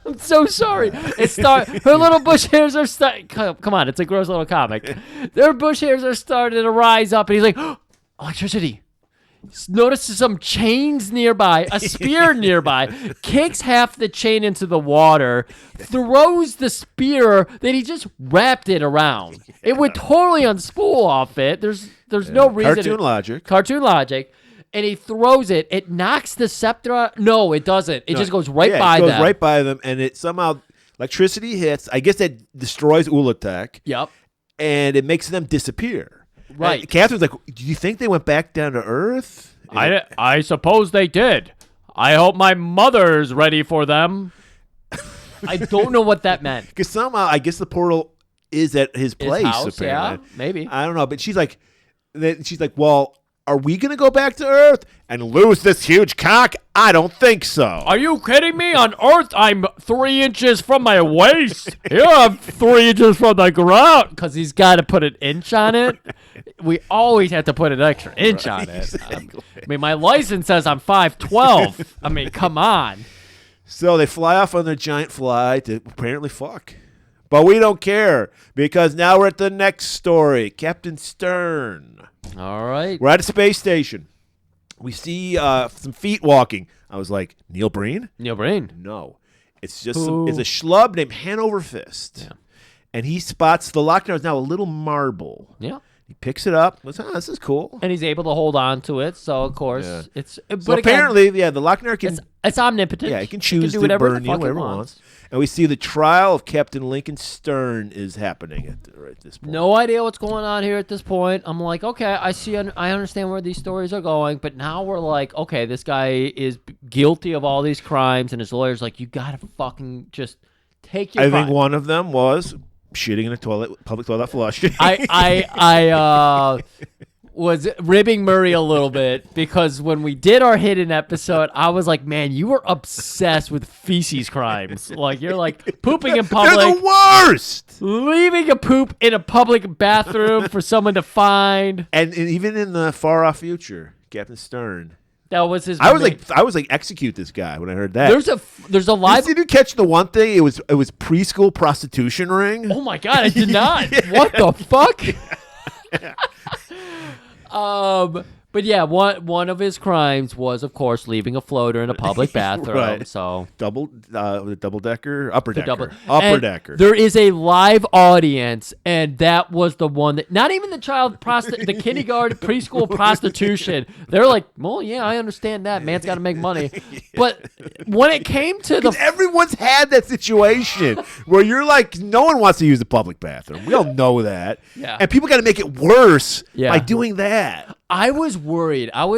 I'm so sorry. Her little bush hairs are starting. Come on, it's a gross little comic. Their bush hairs are starting to rise up, and he's like, oh, electricity. Notices some chains nearby, a spear nearby, kicks half the chain into the water, throws the spear, then he just wrapped it around. It would totally unspool off it. There's no reason. Cartoon logic. And he throws it. It knocks the scepter out. No, it doesn't. It just goes by them. It goes right by them, and it somehow electricity hits. I guess that destroys Ulatek. Yep. And it makes them disappear. Right. And Catherine's like, do you think they went back down to Earth? I suppose they did. I hope my mother's ready for them. I don't know what that meant. Because somehow, I guess the portal is at his place, house, apparently. yeah, maybe. I don't know, but she's like, well, are we going to go back to Earth and lose this huge cock? I don't think so. Are you kidding me? On Earth, I'm 3 inches from my waist. Here, I'm 3 inches from the ground. Because he's got to put an inch on it. We always have to put an extra inch on it. Exactly. I mean, my license says I'm 5'12". I mean, come on. So they fly off on their giant fly to apparently fuck. But we don't care because now we're at the next story. Captain Stern. All right. We're at a space station. We see some feet walking. I was like, Neil Breen? Neil Breen. No. It's just it's a schlub named Hanover Fist. Yeah. And he spots the Lochnar is now a little marble. Yeah. He picks it up. Goes, this is cool. And he's able to hold on to it. So, of course, it's... But so apparently, the Lochnar can... It's omnipotent. Yeah, he can choose do to whatever burn you, whatever he wants. And we see the trial of Captain Lincoln Stern is happening at this point. No idea what's going on here at this point. I'm like, okay, I understand where these stories are going, but now we're like, okay, this guy is guilty of all these crimes, and his lawyer's like, you gotta fucking just take your I crime. think one of them was shitting in a public toilet flush. I was ribbing Murray a little bit because when we did our hidden episode, I was like, man, you were obsessed with feces crimes. Like, you're like pooping in public. They're the worst! Leaving a poop in a public bathroom for someone to find. And even in the far off future, Captain Stern. That was his. I was like, execute this guy when I heard that. There's a live. Did you catch the one thing? It was preschool prostitution ring. Oh my god, I did not. What the fuck? But yeah, one of his crimes was, of course, leaving a floater in a public bathroom. Right. So double decker, upper decker, and decker. There is a live audience, and that was the one that not even the the kindergarten preschool prostitution. They're like, well, yeah, I understand that. Man's got to make money. But when it came to everyone's had that situation where you're like, no one wants to use the public bathroom. We all know that. Yeah. And people got to make it worse by doing that. I was worried. What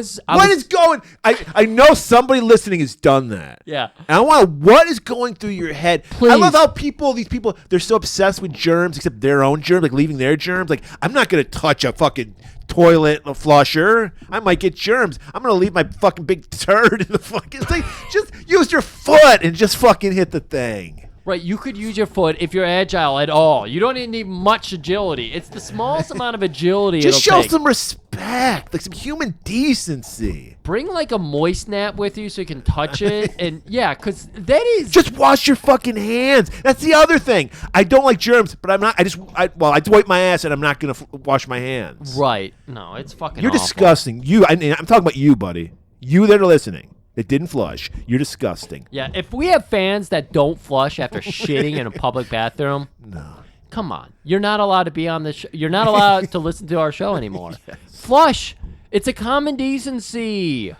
is going? I know somebody listening has done that. Yeah. And I want to. What is going through your head? Please. I love how these people, they're so obsessed with germs, except their own germs, like leaving their germs. Like, I'm not gonna touch a fucking toilet flusher. I might get germs. I'm gonna leave my fucking big turd in the fucking thing. Just use your foot and just fucking hit the thing. Right, you could use your foot if you're agile at all. You don't even need much agility. It's the smallest amount of agility. Just show some respect, like some human decency. Bring like a moist nap with you so you can touch it, and yeah, because that is just wash your fucking hands. That's the other thing. I don't like germs, but I'm not. I wipe my ass and I'm not gonna wash my hands. Right? No, it's fucking. You're awful. disgusting. I'm talking about you, buddy. You that are listening. It didn't flush. You're disgusting. Yeah, if we have fans that don't flush after shitting in a public bathroom, no, come on. You're not allowed to be on the you're not allowed to listen to our show anymore. Yes. Flush. It's a common decency.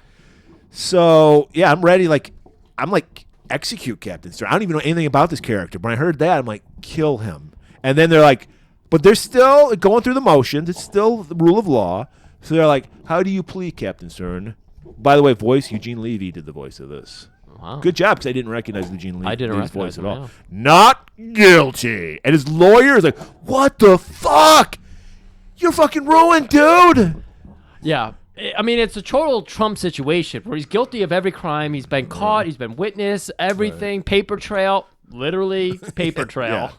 So, yeah, I'm ready. I'm like, execute Captain Stern. I don't even know anything about this character. When I heard that, I'm like, kill him. And then they're like, but they're still going through the motions. It's still the rule of law. So they're like, how do you plead, Captain Stern? By the way, Eugene Levy did the voice of this. Wow. Good job, because I didn't recognize Eugene Levy's voice at all. Yeah. Not guilty. And his lawyer is like, what the fuck? You're fucking ruined, dude. Yeah. I mean, it's a total Trump situation where he's guilty of every crime. He's been caught. He's been witness, everything. Right. Paper trail. Literally, paper trail.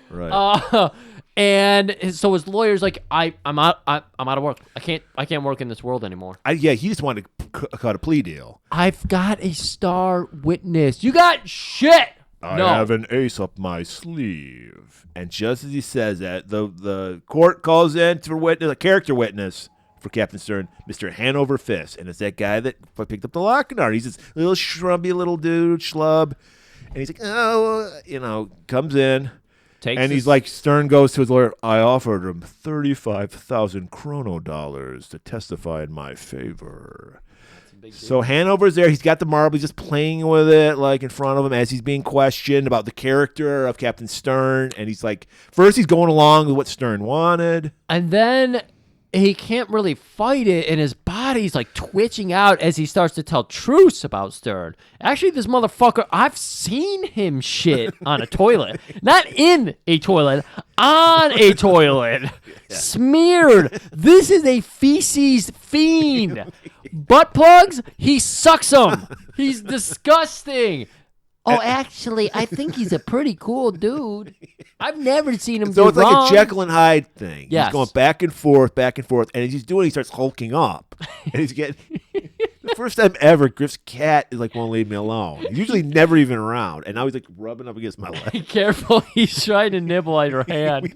Right. And so his lawyer's like, I'm out of work. I can't work in this world anymore. He just wanted to cut a plea deal. I've got a star witness. You got shit. I have an ace up my sleeve. And just as he says that, the court calls in for witness, a character witness for Captain Stern, Mr. Hanover Fist. And it's that guy that picked up the Lochnar. He's this little shrubby little dude, schlub. And he's like, comes in. And he's like, Stern goes to his lawyer, I offered him 35,000 chrono dollars to testify in my favor. So Hanover's there. He's got the marble. He's just playing with it, like in front of him as he's being questioned about the character of Captain Stern. And he's like, first he's going along with what Stern wanted. And then he can't really fight it, and his body body's like twitching out as he starts to tell truths about Stern. Actually, this motherfucker, I've seen him shit on a toilet. Not in a toilet, on a toilet. Smeared. This is a feces fiend. Butt plugs, he sucks them. He's disgusting. Oh, actually, I think he's a pretty cool dude. I've never seen him do So it's wrong. like a Jekyll and Hyde thing. Yes. He's going back and forth, and as he's doing it, he starts hulking up. And he's getting... The first time ever, Griff's cat is like, won't leave me alone. He's usually never even around. And now he's like rubbing up against my leg. Be careful, he's trying to nibble at your hand.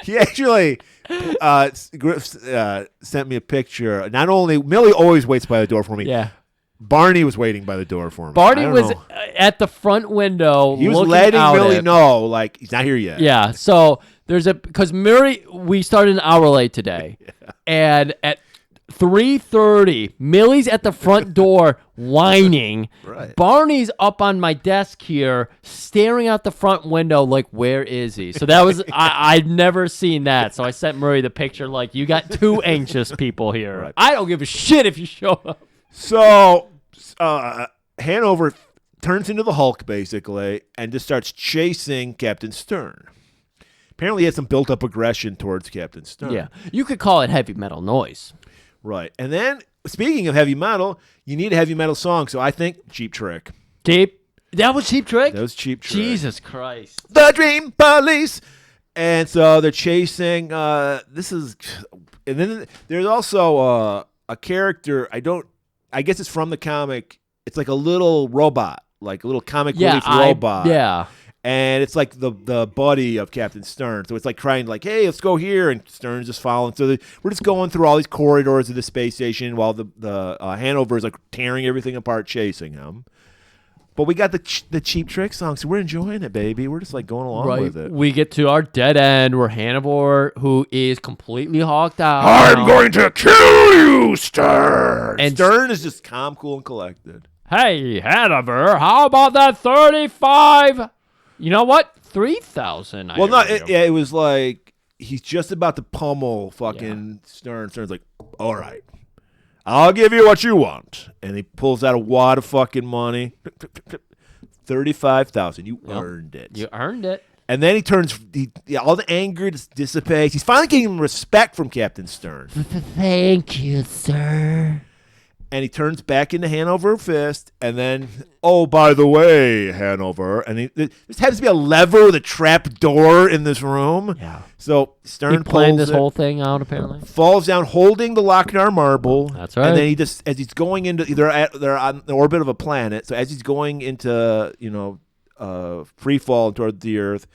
He actually... Griff sent me a picture. Not only... Millie always waits by the door for me. Yeah. Barney was waiting by the door for me. Barney was at the front window. He was looking letting out Millie at- know, like, he's not here yet. Yeah. So there's because we started an hour late today, and at 3:30, Millie's at the front door whining. Right. Barney's up on my desk here, staring out the front window, like, where is he? So that was I'd never seen that. So I sent Murray the picture, like, you got two anxious people here. Right. I don't give a shit if you show up. So Hanover turns into the Hulk, basically, and just starts chasing Captain Stern. Apparently he had some built-up aggression towards Captain Stern. Yeah, you could call it heavy metal noise. Right. And then, speaking of heavy metal, you need a heavy metal song, so I think Cheap Trick. That was Cheap Trick? That was Cheap Trick. Jesus Christ. The Dream Police! And so they're chasing, and then there's also a character, I guess it's from the comic. It's like a little robot, like a little comic relief robot. Yeah. And it's like the buddy of Captain Stern. So it's like crying like, hey, let's go here. And Stern's just following. So we're just going through all these corridors of the space station while the Hanover is like tearing everything apart, chasing him. But we got the Cheap Trick song, so we're enjoying it, baby. We're just like going along with it. We get to our dead end where Hanover, who is completely hawked out. I'm going to kill you, Stern. And Stern is just calm, cool, and collected. Hey, Hanover, how about that 35? You know what? 3,000. Well, no, it was like he's just about to pummel fucking Stern. Stern's like, all right, I'll give you what you want. And he pulls out a wad of fucking money. 35,000. You earned it. You earned it. And then all the anger just dissipates. He's finally getting respect from Captain Stern. Thank you, sir. And he turns back into Hanover Fist, and then, oh, by the way, Hanover, and there happens to be a lever with a trap door in this room. Yeah. So Stern He planned pulls this whole thing out, apparently. falls down, holding the Lochnar marble. That's right. And then as he's going into, they're on the orbit of a planet. So as he's going into, free fall toward the Earth,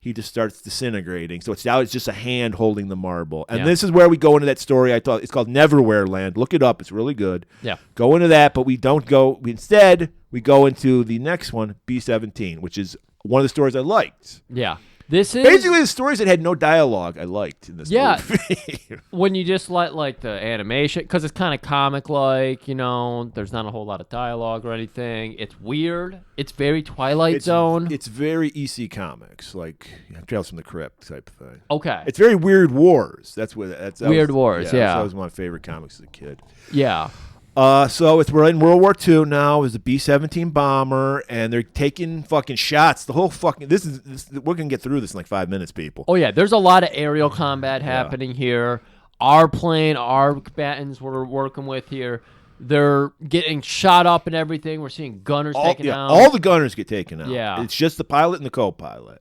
he just starts disintegrating. So it's just a hand holding the marble. And this is where we go into that story. I thought it's called Neverwhere Land. Look it up. It's really good. Yeah. Go into that, but we don't go. Instead, we go into the next one, B-17, which is one of the stories I liked. Yeah. This is Basically, the stories that had no dialogue I liked in this movie. when you just let like the animation, because it's kind of comic-like, there's not a whole lot of dialogue or anything. It's weird. It's very Twilight Zone. It's very EC Comics, like Tales from the Crypt type of thing. Okay. It's very Weird Wars. Weird Wars, yeah. That was one of my favorite comics as a kid. Yeah. So we're in World War II now. It's a B-17 bomber, and they're taking fucking shots. The whole fucking we're gonna get through this in like 5 minutes, people. Oh yeah, there's a lot of aerial combat happening here. Our combatants we're working with here, they're getting shot up and everything. We're seeing gunners taken out. All the gunners get taken out. Yeah. It's just the pilot and the co-pilot.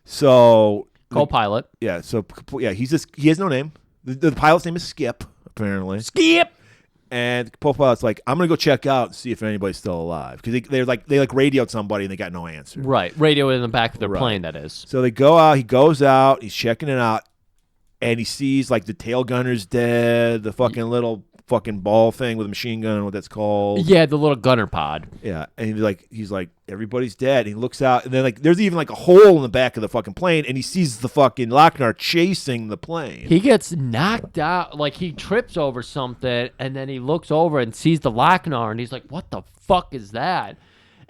So Co-pilot. he has no name. The pilot's name is Skip, apparently. Skip. And the co-pilot's like, I'm gonna go check out and see if anybody's still alive, because they radioed somebody and they got no answer. Right, radio in the back of their plane. That is. So they go out. He goes out. He's checking it out, and he sees like the tail gunner's dead. The fucking little fucking ball thing with a machine gun, what that's called. Yeah, the little gunner pod. Yeah, and he's like everybody's dead. And he looks out, and then like there's even like a hole in the back of the fucking plane, and he sees the fucking Lochnar chasing the plane. He gets knocked out, like he trips over something, and then he looks over and sees the Lochnar, and he's like, "What the fuck is that?"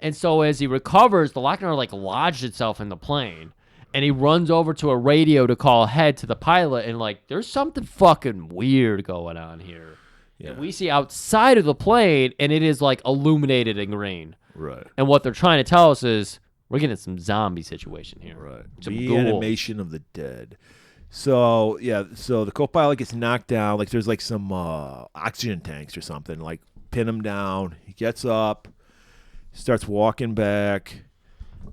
And so as he recovers, the Lochnar like lodged itself in the plane, and he runs over to a radio to call ahead to the pilot, and like, there's something fucking weird going on here. Yeah. And we see outside of the plane, and it is like illuminated in green. Right. And what they're trying to tell us is we're getting some zombie situation here. Right. Some Reanimation of the dead. So the co-pilot gets knocked down. Like there's like some oxygen tanks or something. Like pin him down. He gets up, starts walking back.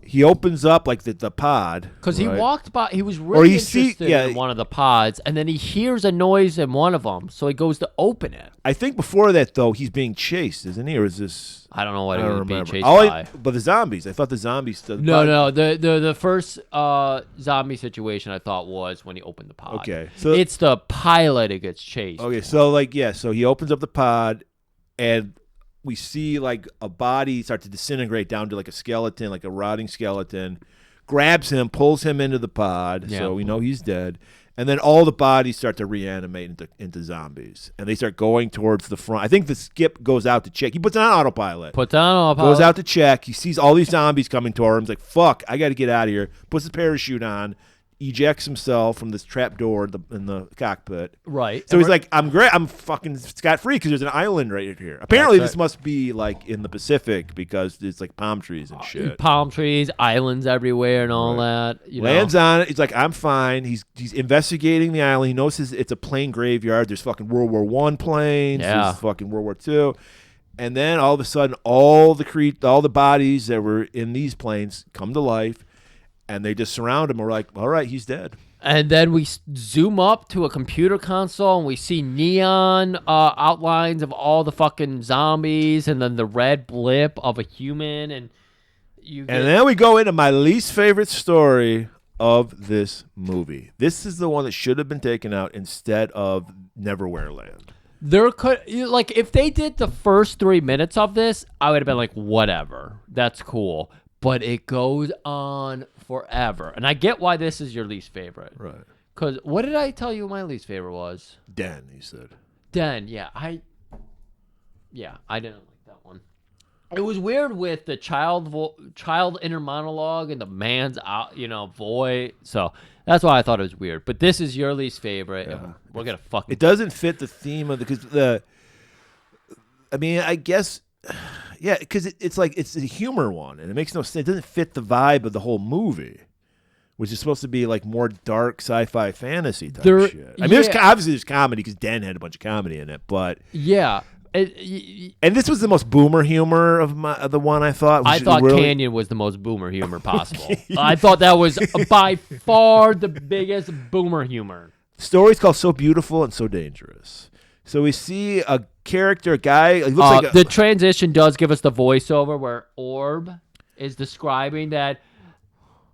He opens up like the pod because he walked by. He was Or really you interested see- yeah. in one of the pods, and then he hears a noise in one of them, so he goes to open it. I think before that though he's being chased, isn't he? Or is this? I don't know what I he don't was being remember. chased All by. but the zombies. I thought the zombies. No. The first zombie situation I thought was when he opened the pod. Okay, so- it's the pilot that gets chased. Okay, so he opens up the pod, and we see like a body start to disintegrate down to like a skeleton, like a rotting skeleton. Grabs him, pulls him into the pod, Yeah. so we know he's dead. And then all the bodies start to reanimate into zombies, and they start going towards the front. I think the skip goes out to check. He puts on autopilot. Put down on Goes out to check. He sees all these zombies coming toward him. He's like, fuck, I got to get out of here. Puts his parachute on, ejects himself from this trap door in the cockpit. Right. So he's like, I'm great. I'm fucking scot-free because there's an island right here. Apparently, this must be like in the Pacific because there's like palm trees and shit. Palm trees, islands everywhere, and all that. Lands on it. He's like, I'm fine. He's investigating the island. He knows it's a plane graveyard. There's fucking World War I planes. Yeah. There's fucking World War II. And then all of a sudden, all the bodies that were in these planes come to life. And they just surround him. We're like, all right, he's dead. And then we zoom up to a computer console, and we see neon outlines of all the fucking zombies, and then the red blip of a human, and And then we go into my least favorite story of this movie. This is the one that should have been taken out instead of Neverwhere Land. There could, like, if they did the first 3 minutes of this, I would have been like, whatever, that's cool. But it goes on forever. And I get why this is your least favorite. Right. Because what did I tell you my least favorite was? Den, he said. Den, yeah. I didn't like that one. It was weird with the child inner monologue and the man's voice. So that's why I thought it was weird. But this is your least favorite. Yeah. And we're going to fucking... It doesn't fit the theme of I guess... Yeah, because it's like it's a humor one, and it makes no sense. It doesn't fit the vibe of the whole movie, which is supposed to be like more dark sci-fi fantasy type shit. I mean, obviously there's comedy because Den had a bunch of comedy in it, but yeah. And this was the most boomer humor of the one I thought. I thought Canyon was the most boomer humor possible. I thought that was by far the biggest boomer humor. The story's called So Beautiful and So Dangerous. So we see a character, a guy. He looks like the transition does give us the voiceover where Orb is describing that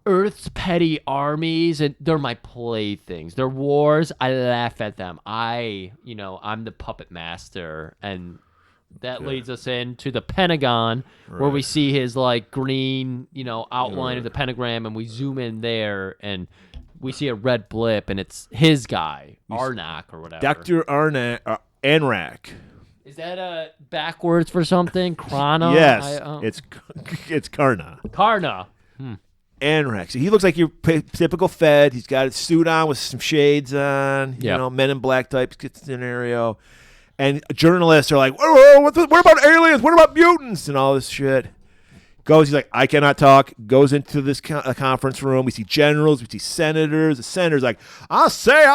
Earth's petty armies, and they're my playthings. They're wars. I laugh at them. I'm the puppet master, and that leads us into the Pentagon, where we see his like green, outline of the pentagram, and we zoom in there, and we see a red blip, and it's his guy, Arnak or whatever. Dr. Anrak. Is that backwards for something? Krana? Yes, it's Karna. Karna. Anrak. So he looks like your typical Fed. He's got a suit on with some shades on. Men in Black type scenario. And journalists are like, whoa, what about aliens? What about mutants? And all this shit. He's like, I cannot talk. Goes into this conference room. We see generals. We see senators. The senator's like, I'll say,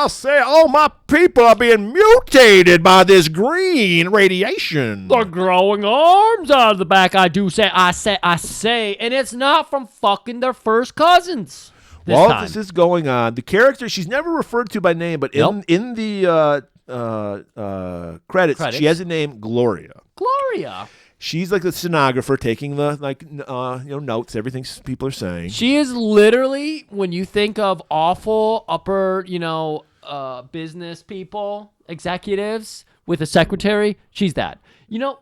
all my people are being mutated by this green radiation. They're growing arms out of the back. I say. And it's not from fucking their first cousins. This is going on, the character, she's never referred to by name, but in the credits, she has a name, Gloria. Gloria. She's like the stenographer taking the notes, everything people are saying. She is literally, when you think of awful upper, business people, executives with a secretary, she's that.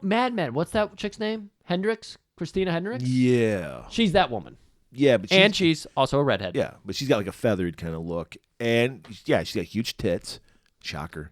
Mad Men, what's that chick's name? Hendricks? Christina Hendricks? Yeah. She's that woman. Yeah, but she's also a redhead. Yeah, but she's got like a feathered kind of look. And yeah, she's got huge tits. Shocker.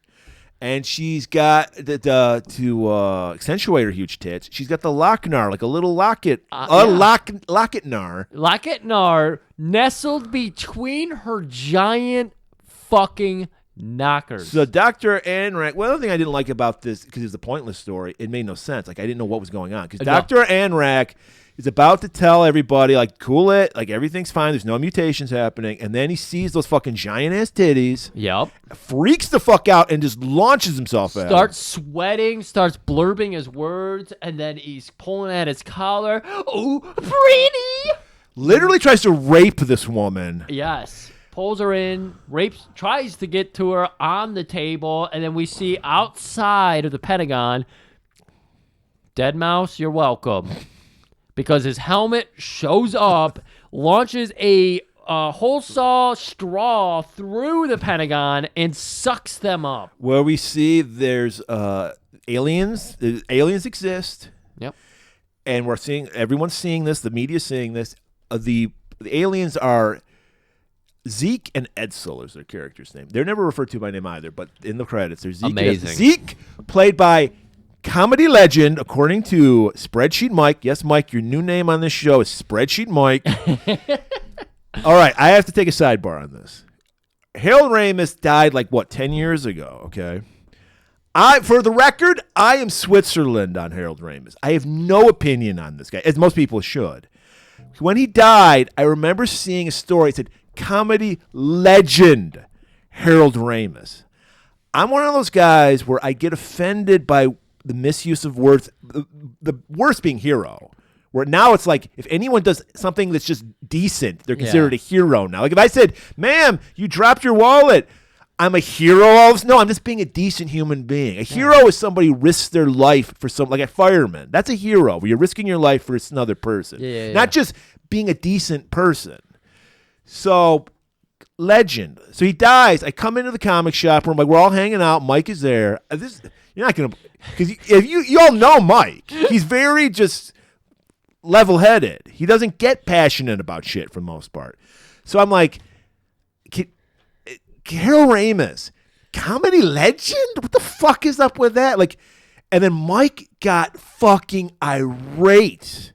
And she's got to accentuate her huge tits. She's got the locknar, like a little locket, locketnar. Locketnar nestled between her giant fucking Knockers. So Dr. Anrak, one other thing I didn't like about this, because it's a pointless story, it made no sense. Like, I didn't know what was going on. Because Dr. Anrak is about to tell everybody, like, cool it, like, everything's fine, there's no mutations happening, and then he sees those fucking giant-ass titties, Yep. freaks the fuck out, and just launches himself at Starts sweating, starts blurbing his words, and then he's pulling at his collar. Oh, pretty! literally tries to rape this woman. Yes. Pulls her in, rapes, tries to get to her on the table, and then we see outside of the Pentagon, Dead Mouse, you're welcome. Because his helmet shows up, launches a whole saw straw through the Pentagon, and sucks them up. Where we see there's aliens. Aliens exist. Yep. And everyone's seeing this. The media's seeing this. The aliens are Zeke and Edsel is their character's name. They're never referred to by name either, but in the credits, there's Zeke. Amazing. Zeke, played by comedy legend, according to Spreadsheet Mike. Yes, Mike, your new name on this show is Spreadsheet Mike. All right, I have to take a sidebar on this. Harold Ramis died 10 years ago, okay? For the record, I am Switzerland on Harold Ramis. I have no opinion on this guy, as most people should. When he died, I remember seeing a story. It said, comedy legend, Harold Ramis. I'm one of those guys where I get offended by the misuse of words, the worst being hero, where now it's like if anyone does something that's just decent, they're considered a hero now. Like if I said, ma'am, you dropped your wallet, I'm a hero. No, I'm just being a decent human being. A hero is somebody who risks their life for like a fireman. That's a hero, where you're risking your life for another person. Not just being a decent person. So, legend. So he dies. I come into the comic shop room, we're all hanging out. Mike is there. You're not gonna, because if you all know Mike, he's very just level-headed. He doesn't get passionate about shit for the most part. So I'm like, Harold Ramis, comedy legend? What the fuck is up with that? And then Mike got fucking irate.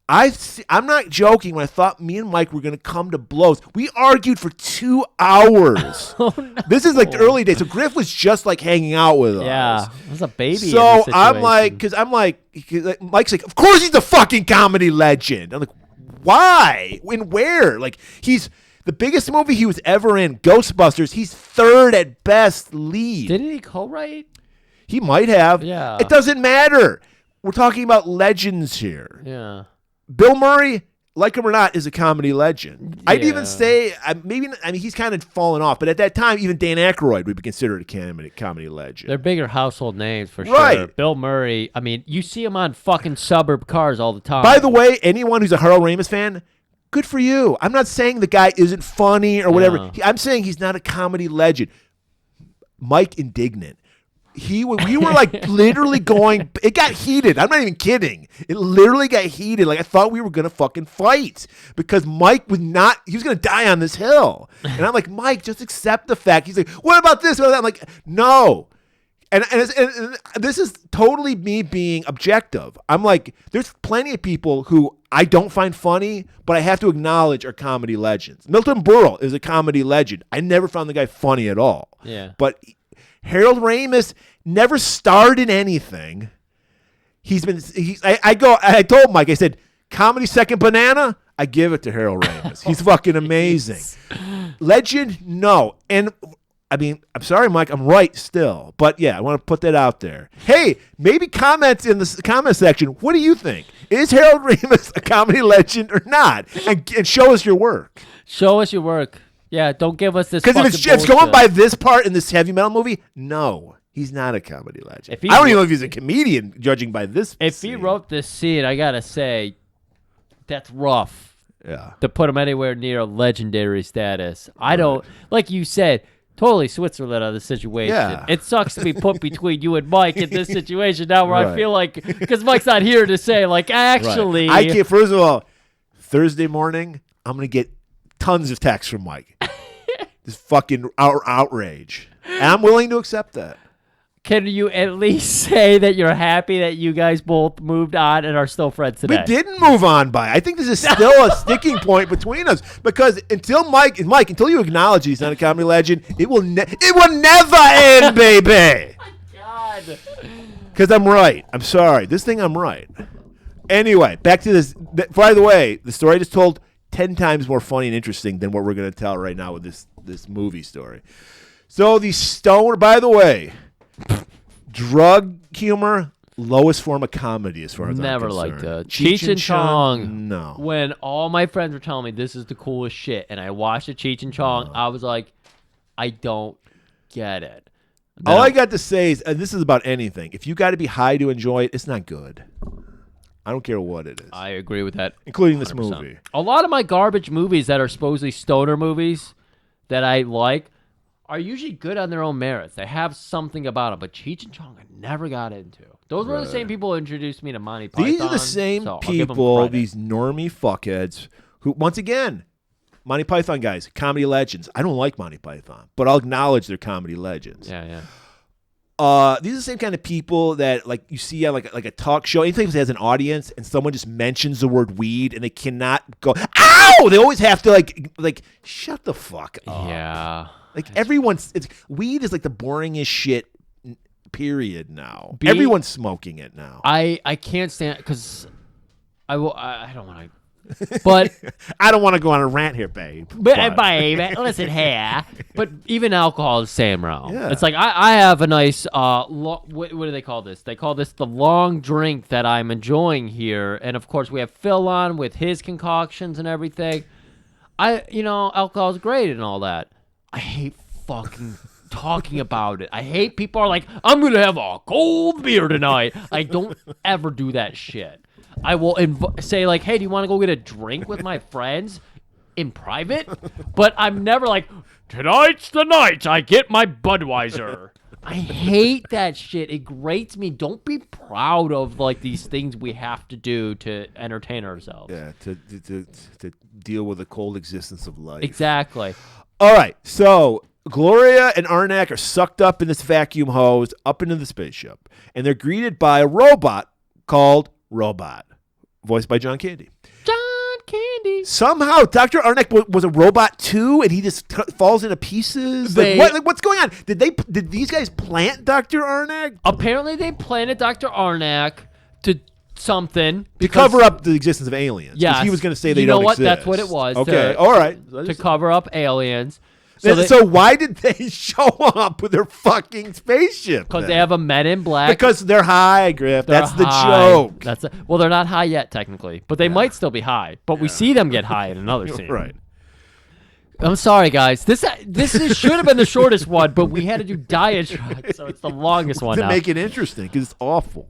I'm not joking. When I thought me and Mike were going to come to blows, we argued for 2 hours. Oh, no. This is the early days. So Griff was just hanging out with us. Yeah, it was a baby. So I'm like, Mike's like, of course he's a fucking comedy legend. I'm like, why? And where? He's the biggest movie he was ever in, Ghostbusters. He's third at best lead. Didn't he co-write? He might have. Yeah. It doesn't matter. We're talking about legends here. Yeah. Bill Murray, like him or not, is a comedy legend. I'd Yeah. even say, he's kind of fallen off, but at that time, even Dan Aykroyd would be considered a comedy legend. They're bigger household names for sure. Right. Bill Murray, you see him on fucking suburb cars all the time. By the way, anyone who's a Harold Ramis fan, good for you. I'm not saying the guy isn't funny or whatever. Yeah. I'm saying he's not a comedy legend. Mike indignant. We were literally going. It got heated. I'm not even kidding. It literally got heated. I thought we were gonna fucking fight because Mike was not. He was gonna die on this hill. And I'm like, Mike, just accept the fact. He's like, what about this? What about that? I'm like, no. And this is totally me being objective. I'm like, there's plenty of people who I don't find funny, but I have to acknowledge are comedy legends. Milton Berle is a comedy legend. I never found the guy funny at all. Yeah. But Harold Ramis never starred in anything. I told Mike, I said, comedy second banana, I give it to Harold Ramis. He's fucking amazing. Legend, no. And I'm sorry, Mike, I'm right still. But yeah, I want to put that out there. Hey, maybe comments in the comment section. What do you think? Is Harold Ramis a comedy legend or not? And show us your work. Show us your work. Yeah, don't give us this. Because if it's going by this part in this heavy metal movie, no, he's not a comedy legend. I don't even know if he's a comedian, judging by this. If he wrote this scene, I gotta say, that's rough. Yeah. To put him anywhere near a legendary status, I don't. Like you said, totally Switzerland on the situation. Yeah. It sucks to be put between you and Mike in this situation now, where I feel like because Mike's not here to say actually. I can't. First of all, Thursday morning, I'm gonna get tons of texts from Mike. This fucking outrage. And I'm willing to accept that. can you at least say that you're happy that you guys both moved on and are still friends today? We didn't move on by. I think this is still a sticking point between us because until Mike, until you acknowledge he's not a comedy legend, it will never end, baby. God. Because I'm right. I'm sorry. This thing, I'm right. Anyway, back to this. By the way, the story I just told 10 times more funny and interesting than what we're going to tell right now with this movie story. So the stoner, by the way, drug humor, lowest form of comedy as far as Never I'm liked concerned. it. Cheech and Chong. No. When all my friends were telling me this is the coolest shit, and I watched the Cheech and Chong, I was like, I don't get it. All I got to say is, and this is about anything, if you got to be high to enjoy it, it's not good. I don't care what it is. I agree with that. Including this 100%. movie. A lot of my garbage movies that are supposedly stoner movies that I like are usually good on their own merits. They have something about them, but Cheech and Chong I never got into. Those were the same people who introduced me to Monty Python. These are the same so I'll give them people, credit. these normie fuckheads, who, once again, Monty Python guys, comedy legends. I don't like Monty Python, but I'll acknowledge they're comedy legends. Yeah. These are the same kind of people that like you see on like a talk show. Anything that has an audience and someone just mentions the word weed and they cannot go, ow! They always have to like shut the fuck up. Yeah. Like weed is like the boringest shit. Period. Now everyone's smoking it now. I can't stand because I don't want to. But I don't want to go on a rant here, babe. But babe, listen here. But even alcohol is the same, bro. Yeah. It's like I have a nice what do they call this? They call this the long drink that I'm enjoying here. And of course we have Phil on with his concoctions and everything. Alcohol is great and all that. I hate fucking talking about it. I hate people are like, I'm gonna have a cold beer tonight. I don't ever do that shit. I will say like, hey, do you want to go get a drink with my friends in private? But I'm never like, tonight's the night I get my Budweiser. I hate that shit. It grates me. Don't be proud of like these things we have to do to entertain ourselves. Yeah, to deal with the cold existence of life. Exactly. All right, so Gloria and Arnak are sucked up in this vacuum hose up into the spaceship, and they're greeted by a robot called Robot, voiced by John Candy. John Candy. Somehow, Dr. Arnak was a robot too, and he just falls into pieces. What's going on? Did these guys plant Dr. Arnak? Apparently, they planted Dr. Arnak to something To cover up the existence of aliens. Yeah, he was going to say they you know don't what? exist. That's what it was. Okay, all right. To cover up aliens. So why did they show up with their fucking spaceship? Because they have a Men in Black. Because they're high, Griff. They're That's the high. joke. Well, they're not high yet, technically. But they might still be high. But we see them get high in another scene. Right. I'm sorry, guys. This should have been the shortest one, but we had to do diatribe, so it's the longest one To now. make it interesting, because it's awful.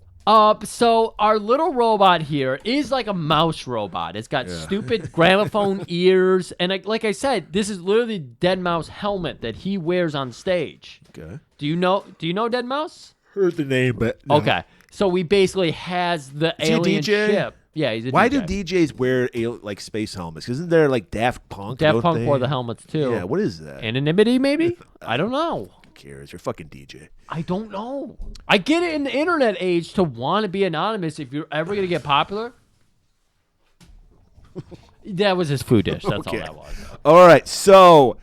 So our little robot here is like a mouse robot. It's got stupid gramophone ears, and like I said, this is literally Dead Mouse helmet that he wears on stage. Okay. Do you know Dead Mouse? Heard the name, but no. Okay. So he basically has the Is he a alien DJ? ship. Yeah, he's a Why DJ. do DJs wear like space helmets? Isn't there like Daft Punk? Daft don't Punk they? wore the helmets too. Yeah, what is that? Anonymity, maybe? I don't know. Who cares? You're a fucking DJ. I don't know. I get it in the internet age to want to be anonymous if you're ever going to get popular. That was his food dish. That's all that was. All right, so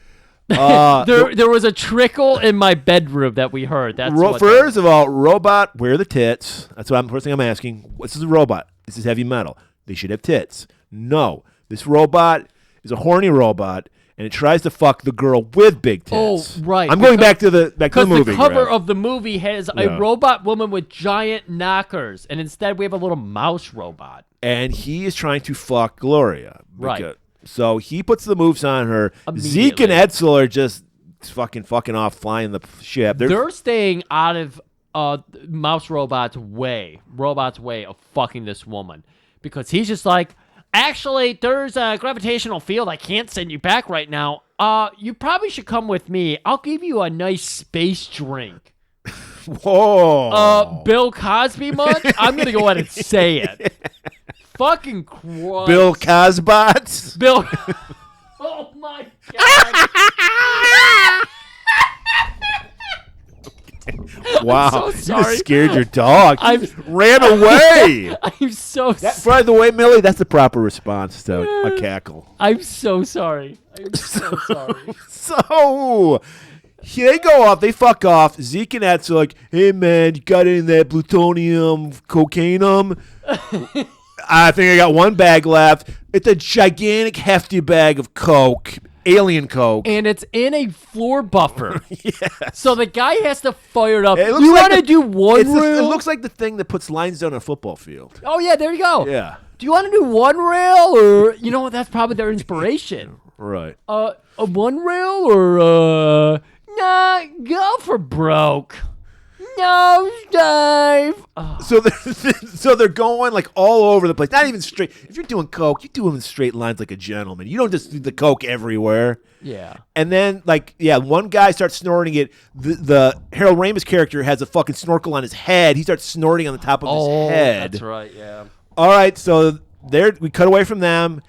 There was a trickle in my bedroom that we heard. That's what first of all, robot, where are the tits? That's what first thing I'm asking. This is a robot. This is heavy metal. They should have tits. No, this robot is a horny robot, and it tries to fuck the girl with big tits. Oh, right. I'm going back to the movie. Because the cover Greg. of the movie has a robot woman with giant knockers, and instead we have a little mouse robot. And he is trying to fuck Gloria. Right. So he puts the moves on her. Zeke and Edsel are just fucking off, flying the ship. They're staying out of mouse robot's way of fucking this woman, because he's just like, actually, there's a gravitational field. I can't send you back right now. You probably should come with me. I'll give you a nice space drink. Whoa. Bill Cosby much? I'm gonna go ahead and say it. Fucking Christ. Bill Cosbots. Bill. Oh my God. Wow. so You sorry. just scared your dog. He I'm- just ran away. I'm so By the way, Millie, that's the proper response to a cackle. I'm so sorry. I'm so sorry. So they go off, they fuck off. Zeke and Ed's are like, hey man, you got any of that plutonium cocainum? I think I got one bag left. It's a gigantic, hefty bag of coke, alien coke. And it's in a floor buffer. Yes. So the guy has to fire it up. It looks You like want to the- do one It reel? looks like the thing that puts lines down on a football field. Oh, yeah, there you go. Yeah. Do you want to do one rail or, you know what, that's probably their inspiration. Right. A one rail or, nah, go for broke. No, Dave. So they're going like all over the place. Not even straight. If you're doing coke, you do them in straight lines like a gentleman. You don't just do the coke everywhere. Yeah. And then one guy starts snorting it. The Harold Ramis character has a fucking snorkel on his head. He starts snorting on the top of his head. That's right, yeah. All right, so there we cut away from them.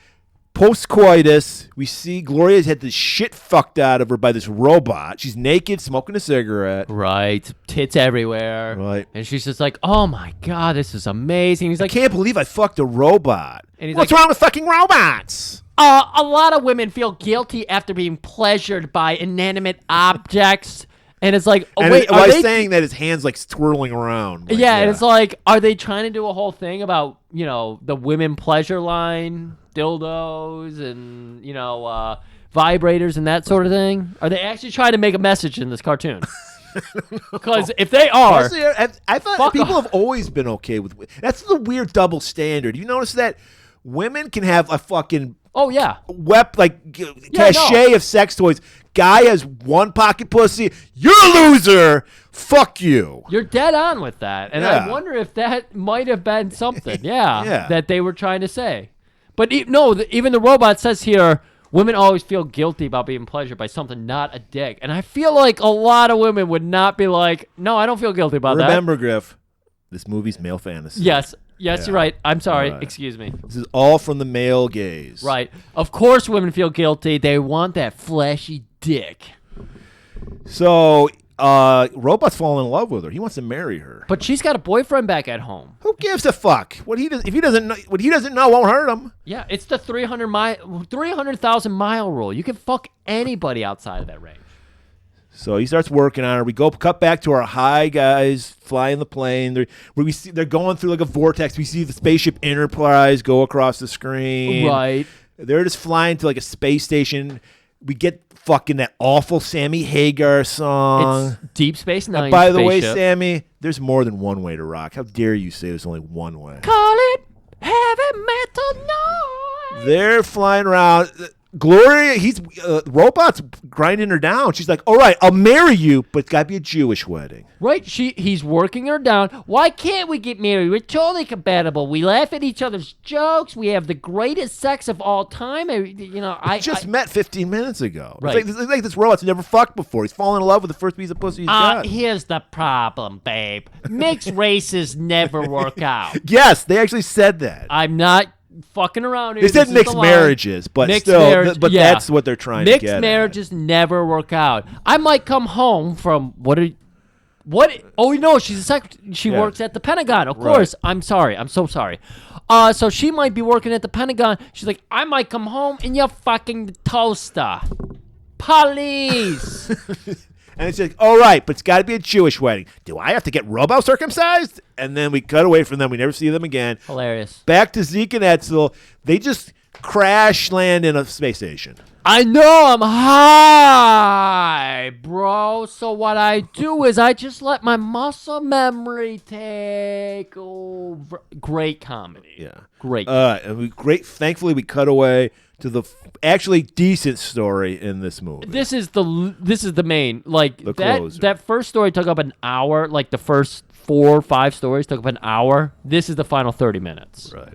Post-coitus, we see Gloria's had the shit fucked out of her by this robot. She's naked, smoking a cigarette. Right. Tits everywhere. Right. And she's just like, oh, my God, this is amazing. He's I like, can't believe I fucked a robot. And he's What's like- wrong with fucking robots? a lot of women feel guilty after being pleasured by inanimate objects. And it's like, oh, And wait, while are they... saying that, his hand's like twirling around. Like, yeah, and it's like, are they trying to do a whole thing about, the women pleasure line, dildos, and, vibrators and that sort of thing? Are they actually trying to make a message in this cartoon? Because if they are... Honestly, I thought Fuck people off. have always been okay with. That's the weird double standard. You notice that women can have a fucking Oh, yeah. cachet of sex toys. Guy has one pocket pussy. You're a loser. Fuck you. You're dead on with that. And Yeah. I wonder if that might have been something, Yeah. that they were trying to say. But even the robot says here, women always feel guilty about being pleasured by something, not a dick. And I feel like a lot of women would not be like, no, I don't feel guilty about that. Remember, Griff, this movie's male fantasy. Yes, you're right. I'm sorry. Right. Excuse me. This is all from the male gaze. Right. Of course women feel guilty. They want that flashy dick. So, Robot's falling in love with her. He wants to marry her. But she's got a boyfriend back at home. Who gives a fuck? What he doesn't know won't hurt him. Yeah, it's the 300,000 mile rule. You can fuck anybody outside of that range. So he starts working on her. We cut back to our high guys flying the plane. They're going through like a vortex. We see the spaceship Enterprise go across the screen. Right. They're just flying to like a space station. We get fucking that awful Sammy Hagar song. It's Deep Space Nine. By the way, spaceship. Sammy, there's more than one way to rock. How dare you say there's only one way? Call it heavy metal noise. They're flying around. Gloria, Robot's grinding her down. She's like, all right, I'll marry you, but it's got to be a Jewish wedding. Right, he's working her down. Why can't we get married? We're totally compatible. We laugh at each other's jokes. We have the greatest sex of all time. I just met 15 minutes ago. Right. It's like this robot's never fucked before. He's fallen in love with the first piece of pussy he's got. Here's the problem, babe. Mixed races never work out. Yes, they actually said that. I'm not fucking around here. They said This is mixed the line. marriages, but Mixed still, marriage, but yeah. that's what they're trying to Mixed get marriages never work out. I might come home from what? Oh no, she Yeah. works at the Pentagon. Of Right. course. I'm sorry. I'm so sorry. So she might be working at the Pentagon. She's like, I might come home and you're fucking the toaster. Police. And it's like, all right, but it's got to be a Jewish wedding. Do I have to get Robo circumcised? And then we cut away from them. We never see them again. Hilarious. Back to Zeke and Etzel. They just crash land in a space station. I know I'm high, bro. So what I do is I just let my muscle memory take over. Great comedy. Yeah. Great. Thankfully, we cut away to the actually decent story in this movie. This is the main, like, The that closer. that first story took up an hour. Like the first 4 or 5 stories took up an hour. This is the final 30 minutes. Right.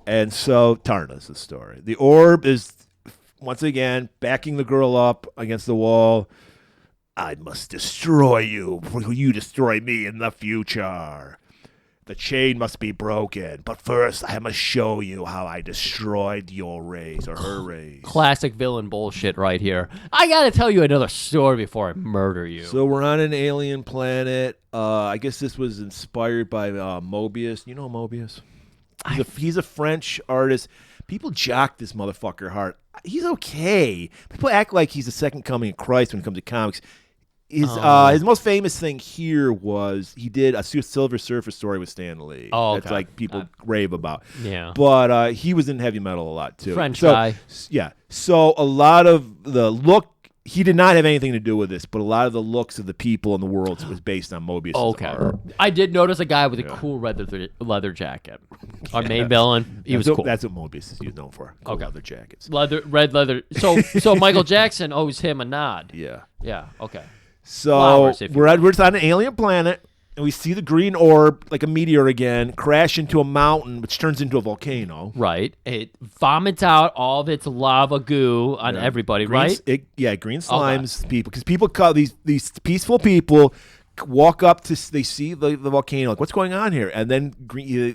And so Tarna's the story. The orb is once again backing the girl up against the wall. I must destroy you before you destroy me in the future. The chain must be broken, but first I must show you how I destroyed your race or her race. Classic villain bullshit right here. I gotta tell you another story before I murder you. So we're on an alien planet. I guess this was inspired by Mobius. You know Mobius? He's a French artist. People jock this motherfucker hard. He's okay. People act like he's the second coming of Christ when it comes to comics. His most famous thing here was he did a Silver Surfer story with Stan Lee. Oh, okay. That's like people rave about. Yeah. But he was in heavy metal a lot too. French guy. Yeah. So a lot of the look, he did not have anything to do with this, but a lot of the looks of the people in the world was based on Mobius' art. I did notice a guy with a cool leather jacket. Our main villain, he was cool. That's what Mobius is known for. Cool leather jackets. Red leather. So Michael Jackson owes him a nod. Yeah. Yeah. Okay. So Flowers, we're on an alien planet, and we see the green orb, like a meteor again, crash into a mountain, which turns into a volcano. Right. It vomits out all of its lava goo on everybody, right? Green slimes people. Because people call these peaceful people walk up to, they see the volcano, like, what's going on here? And then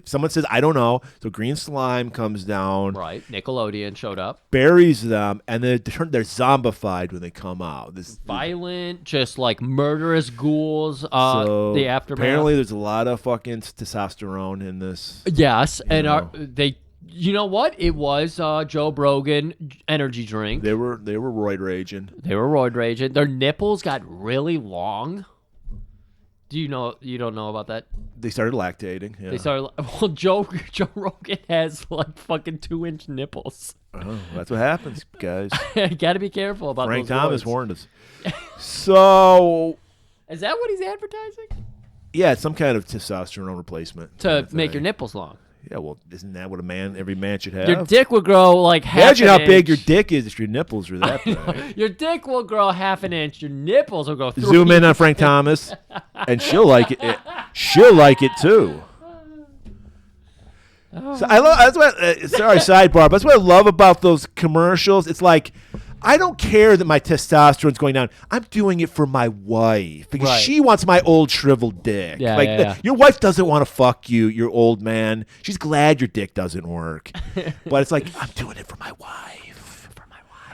someone says, I don't know. So green slime comes down. Right. Nickelodeon showed up. Buries them, and they're zombified when they come out. Violent, just like murderous ghouls. So the aftermath. Apparently there's a lot of fucking testosterone in this. Yes, and they... You know what? It was Joe Brogan energy drink. They were roid raging. Their nipples got really long. You don't know about that? They started lactating. Yeah. They started. Well, Joe Rogan has like fucking 2-inch nipples. Oh, that's what happens, guys. You got to be careful about. Frank those Thomas roids. warned us. So, is that what he's advertising? Yeah, it's some kind of testosterone replacement To make your nipples long. Yeah, well, isn't that what every man should have? Your dick would grow like half Imagine an how big inch. your dick is if your nipples were that big. Your dick will grow half an inch. Your nipples will grow 3. Zoom in on Frank Thomas, and she'll like it. She'll like it too. So I love. That's what. Sorry, sidebar. But that's what I love about those commercials. It's like, I don't care that my testosterone's going down. I'm doing it for my wife because she wants my old shriveled dick. Yeah, Your wife doesn't want to fuck you, you old man. She's glad your dick doesn't work. But it's like, I'm doing it for my wife.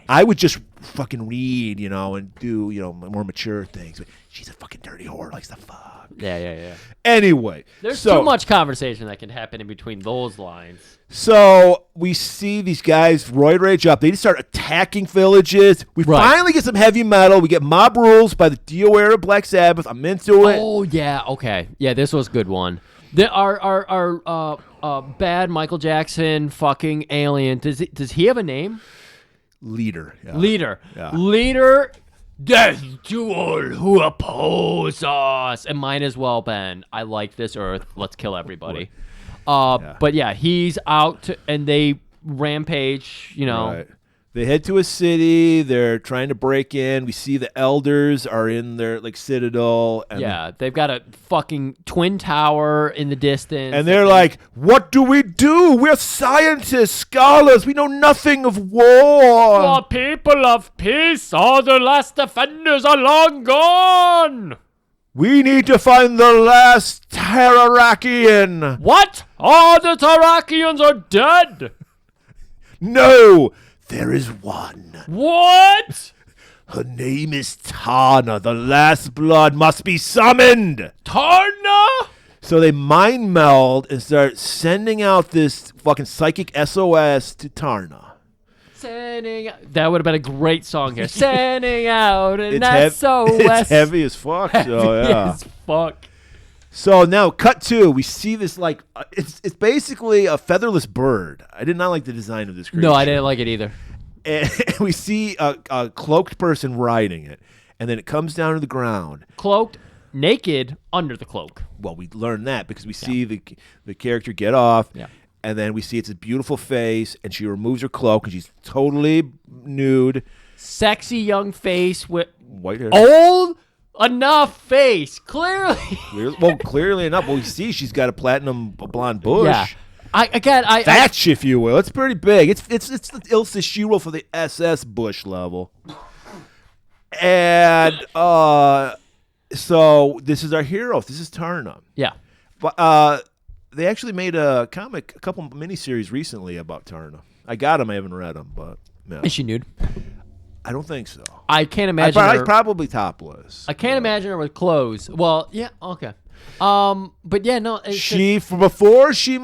I would just fucking read, and do, more mature things. But she's a fucking dirty whore, likes to fuck. Yeah. Anyway. There's too much conversation that can happen in between those lines. So we see these guys roid rage up. They just start attacking villages. We finally get some heavy metal. We get Mob Rules by the Dio era Black Sabbath. I'm into it. Oh yeah, okay, yeah, this was a good one. Our bad Michael Jackson fucking alien. Does he have a name? Leader. Yeah. Leader. Yeah. Leader. Death to all who oppose us. And might as well been, I like this earth. Let's kill everybody. But yeah, he's out and they rampage, Right. They head to a city. They're trying to break in. We see the elders are in their citadel. And they've got a fucking twin tower in the distance. And they're like, what do? We're scientists, scholars. We know nothing of war. The people of peace, all the last defenders are long gone. We need to find the last Terrakian. What? All the Terrakians are dead. No, there is one. What? Her name is Tarna. The last blood must be summoned. Tarna? So they mind meld and start sending out this fucking psychic SOS to Tarna. That would have been a great song here. Sending out an SOS. It's heavy as fuck. Heavy as fuck. So now, cut to, we see this it's basically a featherless bird. I did not like the design of this creature. No, I didn't like it either. And we see a cloaked person riding it, and then it comes down to the ground. Cloaked, naked, under the cloak. Well, we learn that because we see the character get off. Yeah. And then we see it's a beautiful face, and she removes her cloak, and she's totally nude. Sexy young face with white hair. Old enough face, clearly. Clearly enough. Well, we see she's got a platinum blonde bush. Yeah. Thatch, if you will. It's pretty big. It's the Ilse Shiro for the SS Bush level. And so this is our hero. This is Tarna. Yeah. But they actually made a couple miniseries recently about Tarna. I got them. I haven't read them, but no. Is she nude? I don't think so. I can't imagine her. Probably topless. I can't imagine her with clothes. Well, yeah, okay. But yeah, no. Before she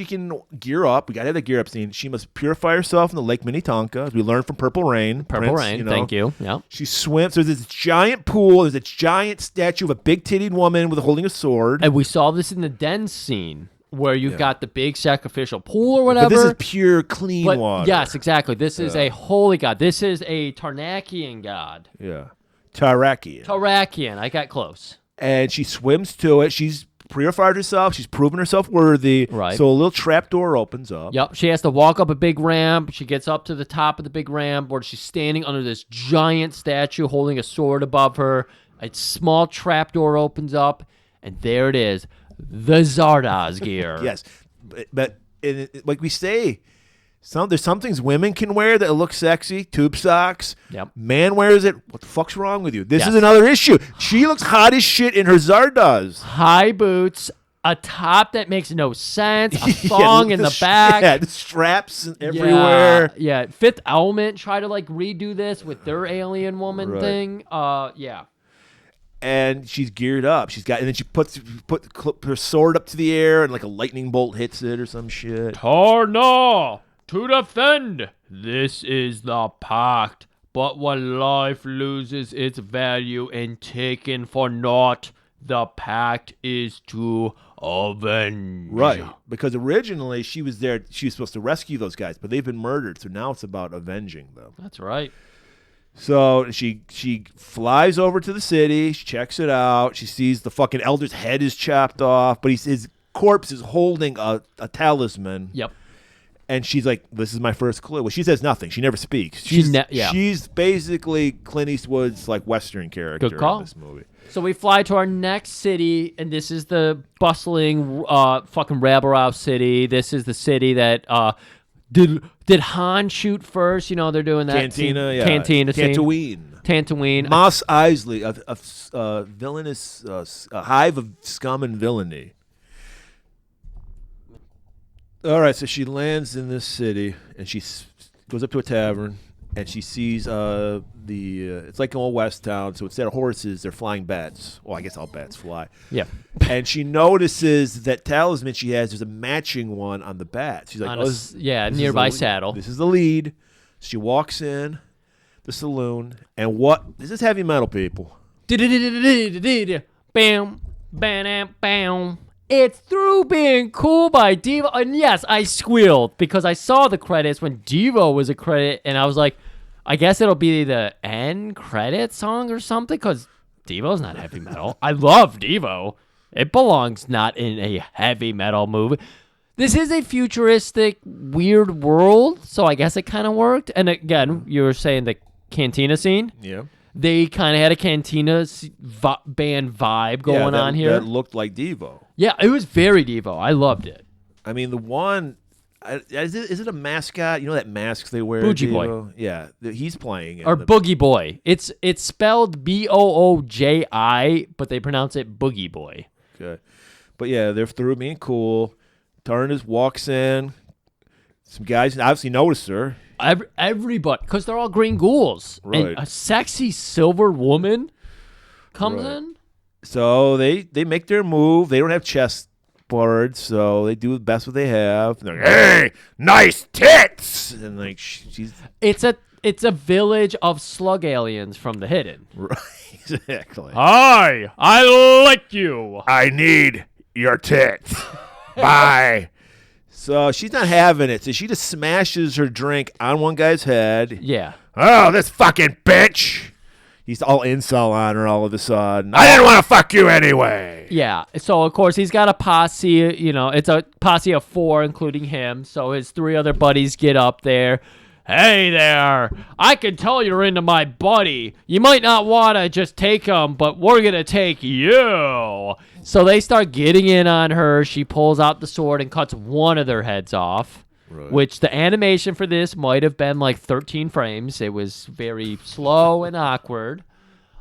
can gear up, we gotta have the gear up scene. She must purify herself in the Lake Minnetonka, as we learned from Purple Rain. Thank you. Yeah. She swims. There's this giant pool. There's a giant statue of a big-titted woman holding a sword. And we saw this in the den scene, where you've got the big sacrificial pool or whatever. But this is pure, clean water. Yes, exactly. This is a holy god. This is a Tarnakian god. Yeah. Tarakian. I got close. And she swims to it. She's purified herself. She's proven herself worthy. Right. So a little trap door opens up. Yep. She has to walk up a big ramp. She gets up to the top of the big ramp where she's standing under this giant statue holding a sword above her. A small trap door opens up, and there it is. The Zardoz gear. Yes, but like we say, there's some things women can wear that look sexy. Tube socks. Yep. Man wears it. What the fuck's wrong with you? This is another issue. She looks hot as shit in her Zardoz. High boots, a top that makes no sense, a thong in the back. Yeah, the straps everywhere. Yeah. Fifth Element try to like redo this with their alien woman thing. Yeah. And she's geared up. And then she put her sword up to the air, and like a lightning bolt hits it or some shit. Tarna, to defend. This is the pact. But when life loses its value and taken for naught, the pact is to avenge. Right. Because originally she was there. She was supposed to rescue those guys, but they've been murdered. So now it's about avenging them. That's right. So she flies over to the city. She checks it out. She sees the fucking elder's head is chopped off, but his corpse is holding a talisman. Yep. And she's like, "This is my first clue." Well, she says nothing. She never speaks. She's basically Clint Eastwood's like Western character Good call. in this movie. So we fly to our next city, and this is the bustling fucking rabble-rouse city. This is the city that did Han shoot first? You know, they're doing that. Cantina, yeah. Cantina scene. Tatooine. Mos Eisley, a villainous a hive of scum and villainy. All right, so she lands in this city, and she goes up to a tavern, and she sees it's like an old West town, so instead of horses, they're flying bats. Well, I guess all bats fly. Yeah. And she notices that talisman she has, there's a matching one on the bat. She's like, nearby saddle. This is the lead. She walks in the saloon, and this is heavy metal, people. Bam, bam, bam. It's Through Being Cool by Devo. And yes, I squealed because I saw the credits when Devo was a credit, and I was like, I guess it'll be the end credit song or something, because Devo's not heavy metal. I love Devo. It belongs not in a heavy metal movie. This is a futuristic, weird world, so I guess it kind of worked. And again, you were saying the cantina scene? Yeah. They kind of had a cantina band vibe going on here. That looked like Devo. Yeah, it was very Devo. I loved it. I mean, the one... Is it a mascot? You know that masks they wear? Bougie Devo? Boy. Yeah, he's playing it. Or Boogie Boy. It's spelled Booji, but they pronounce it Boogie Boy. Okay. But yeah, they're Through Being Cool. Turnus walks in. Some guys obviously notice her. Everybody, because they're all green ghouls. Right. And a sexy silver woman comes in. So they make their move. They don't have chest boards, so they do the best what they have. They're like, "Hey, nice tits!" And like she's It's a village of slug aliens from the Hidden. right, exactly. Hi, I like you. I need your tits. Bye. So she's not having it. So she just smashes her drink on one guy's head. Yeah. Oh, this fucking bitch. He's all incel on her all of a sudden. I didn't want to fuck you anyway. Yeah. So, of course, he's got a posse. You know, it's a posse of 4, including him. So his 3 other buddies get up there. Hey there. I can tell you're into my buddy. You might not want to just take him, but we're going to take you. So they start getting in on her. She pulls out the sword and cuts one of their heads off. Right. Which the animation for this might have been like 13 frames. It was very slow and awkward.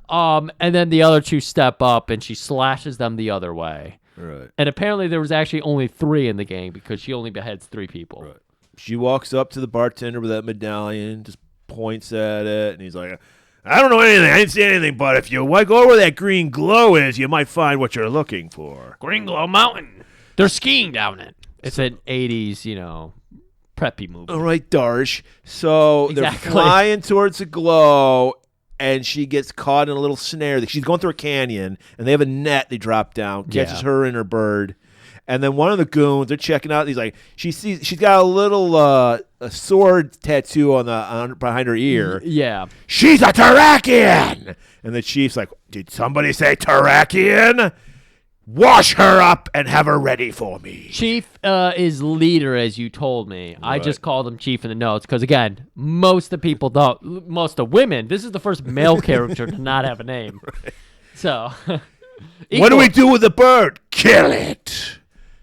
And then the other 2 step up, and she slashes them the other way. Right. And apparently there was actually only 3 in the gang because she only beheads 3 people. Right. She walks up to the bartender with that medallion, just points at it, and he's like, I don't know anything. I didn't see anything, but if you go where that green glow is, you might find what you're looking for. Green Glow Mountain. They're skiing down it. It's an 80s, preppy movie. All right, Darsh. So Exactly. they're flying towards the glow, and she gets caught in a little snare. She's going through a canyon, and they have a net they drop down, catches her and her bird. And then one of the goons, they're checking out. He's like, she's got a little a sword tattoo on behind her ear. Yeah. She's a Terrakian! And the chief's like, did somebody say Terrakian? Wash her up and have her ready for me. Chief is leader, as you told me. Right. I just called him Chief in the notes because, again, most of the women, this is the first male character to not have a name. Right. So, what do we do with the bird? Kill it.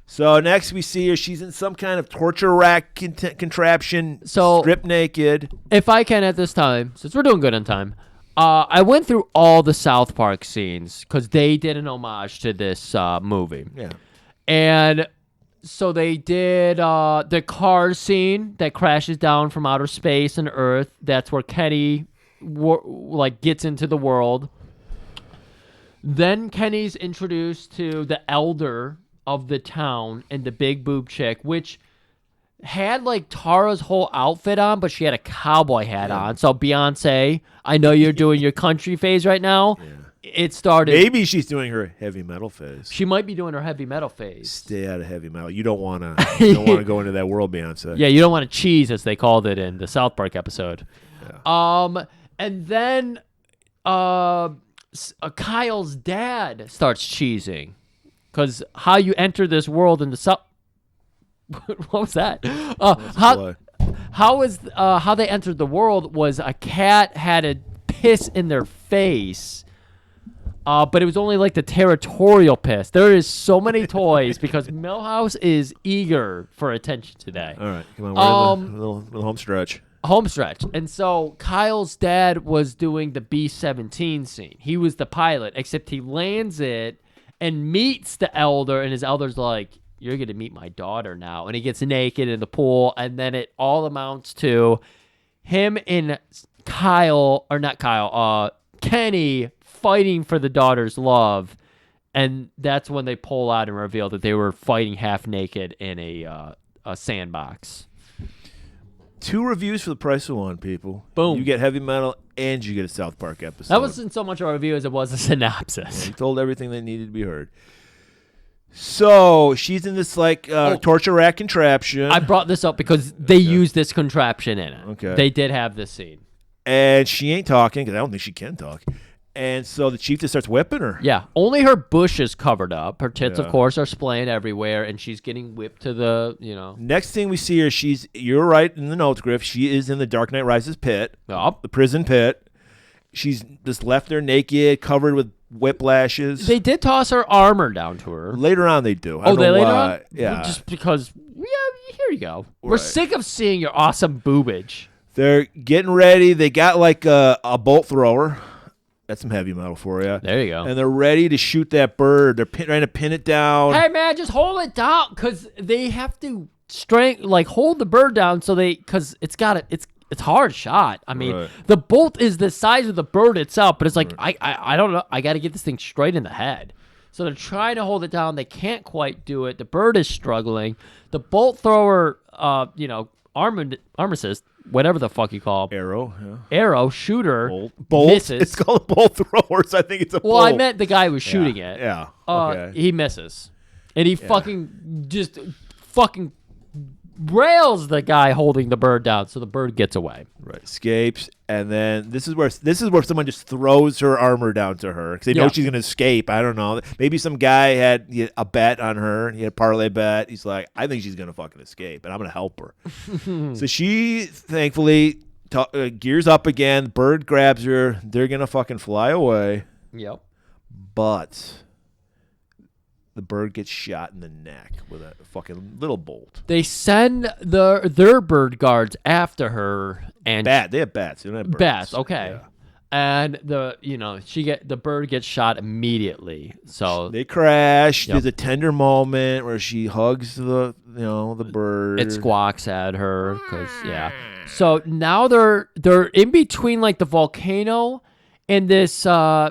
So next we see her. She's in some kind of torture rack contraption, stripped naked. If I can at this time, since we're doing good on time, I went through all the South Park scenes because they did an homage to this movie. Yeah. And so they did the car scene that crashes down from outer space and Earth. That's where Kenny gets into the world. Then Kenny's introduced to the elder of the town and the big boob chick, which had Tara's whole outfit on, but she had a cowboy hat on. So Beyonce, I know you're doing your country phase right now. Yeah. It started. Maybe she's doing her heavy metal phase. She might be doing her heavy metal phase. Stay out of heavy metal. You don't want to go into that world, Beyonce. Yeah, you don't want to cheese, as they called it in the South Park episode. Yeah. And then Kyle's dad starts cheesing. Because how you enter this world in the South... What was that? How they entered the world was a cat had to piss in their face, but it was only the territorial piss. There is so many toys because Millhouse is eager for attention today. All right, come on, we're in the little home stretch. Home stretch. And so Kyle's dad was doing the B-17 scene. He was the pilot, except he lands it and meets the elder, and his elder's like, you're going to meet my daughter now. And he gets naked in the pool, and then it all amounts to him and Kenny fighting for the daughter's love. And that's when they pull out and reveal that they were fighting half naked in a sandbox. 2 reviews for the price of 1, people. Boom. You get heavy metal and you get a South Park episode. That wasn't so much a review as it was a synopsis. Yeah, he told everything that needed to be heard. So she's in this torture rack contraption. I brought this up because they used this contraption in it. Okay. They did have this scene. And she ain't talking because I don't think she can talk. And so the chief just starts whipping her. Yeah. Only her bush is covered up. Her tits, of course, are splaying everywhere, and she's getting whipped to the, Next thing we see her, you're right in the notes, Griff. She is in the Dark Knight Rises pit. Yep. The prison pit. She's just left there naked, covered with whiplashes. They did toss her armor down to her. Later on they do. They later on? Yeah. Just because, here you go. We're sick of seeing your awesome boobage. They're getting ready. They got a bolt thrower. That's some heavy metal for you. There you go. And they're ready to shoot that bird. They're trying to pin it down. Hey, man, just hold it down because they have to hold the bird down because it's hard shot. I mean, the bolt is the size of the bird itself, but it's I don't know. I got to get this thing straight in the head. So they're trying to hold it down. They can't quite do it. The bird is struggling. The bolt thrower, armistice, whatever the fuck you call it. Arrow, shooter, bolt. Misses. It's called a bolt thrower, so I think it's a bolt. Well, I meant the guy who was shooting it. Yeah. Okay. He misses. And he fucking rails the guy holding the bird down, so the bird gets away. Right, escapes, and then this is where someone just throws her armor down to her because they know she's gonna escape. I don't know. Maybe some guy had a bet on her. He had a parlay bet. He's like, I think she's gonna fucking escape, and I'm gonna help her. So she thankfully gears up again. Bird grabs her. They're gonna fucking fly away. Yep. But the bird gets shot in the neck with a fucking little bolt. They send their bird guards after her. And they have bats. They don't have birds. Bats, okay. And the bird gets shot immediately. So they crash. Yep. There's a tender moment where she hugs the bird. it squawks at her because So now they're in between like the volcano and this. I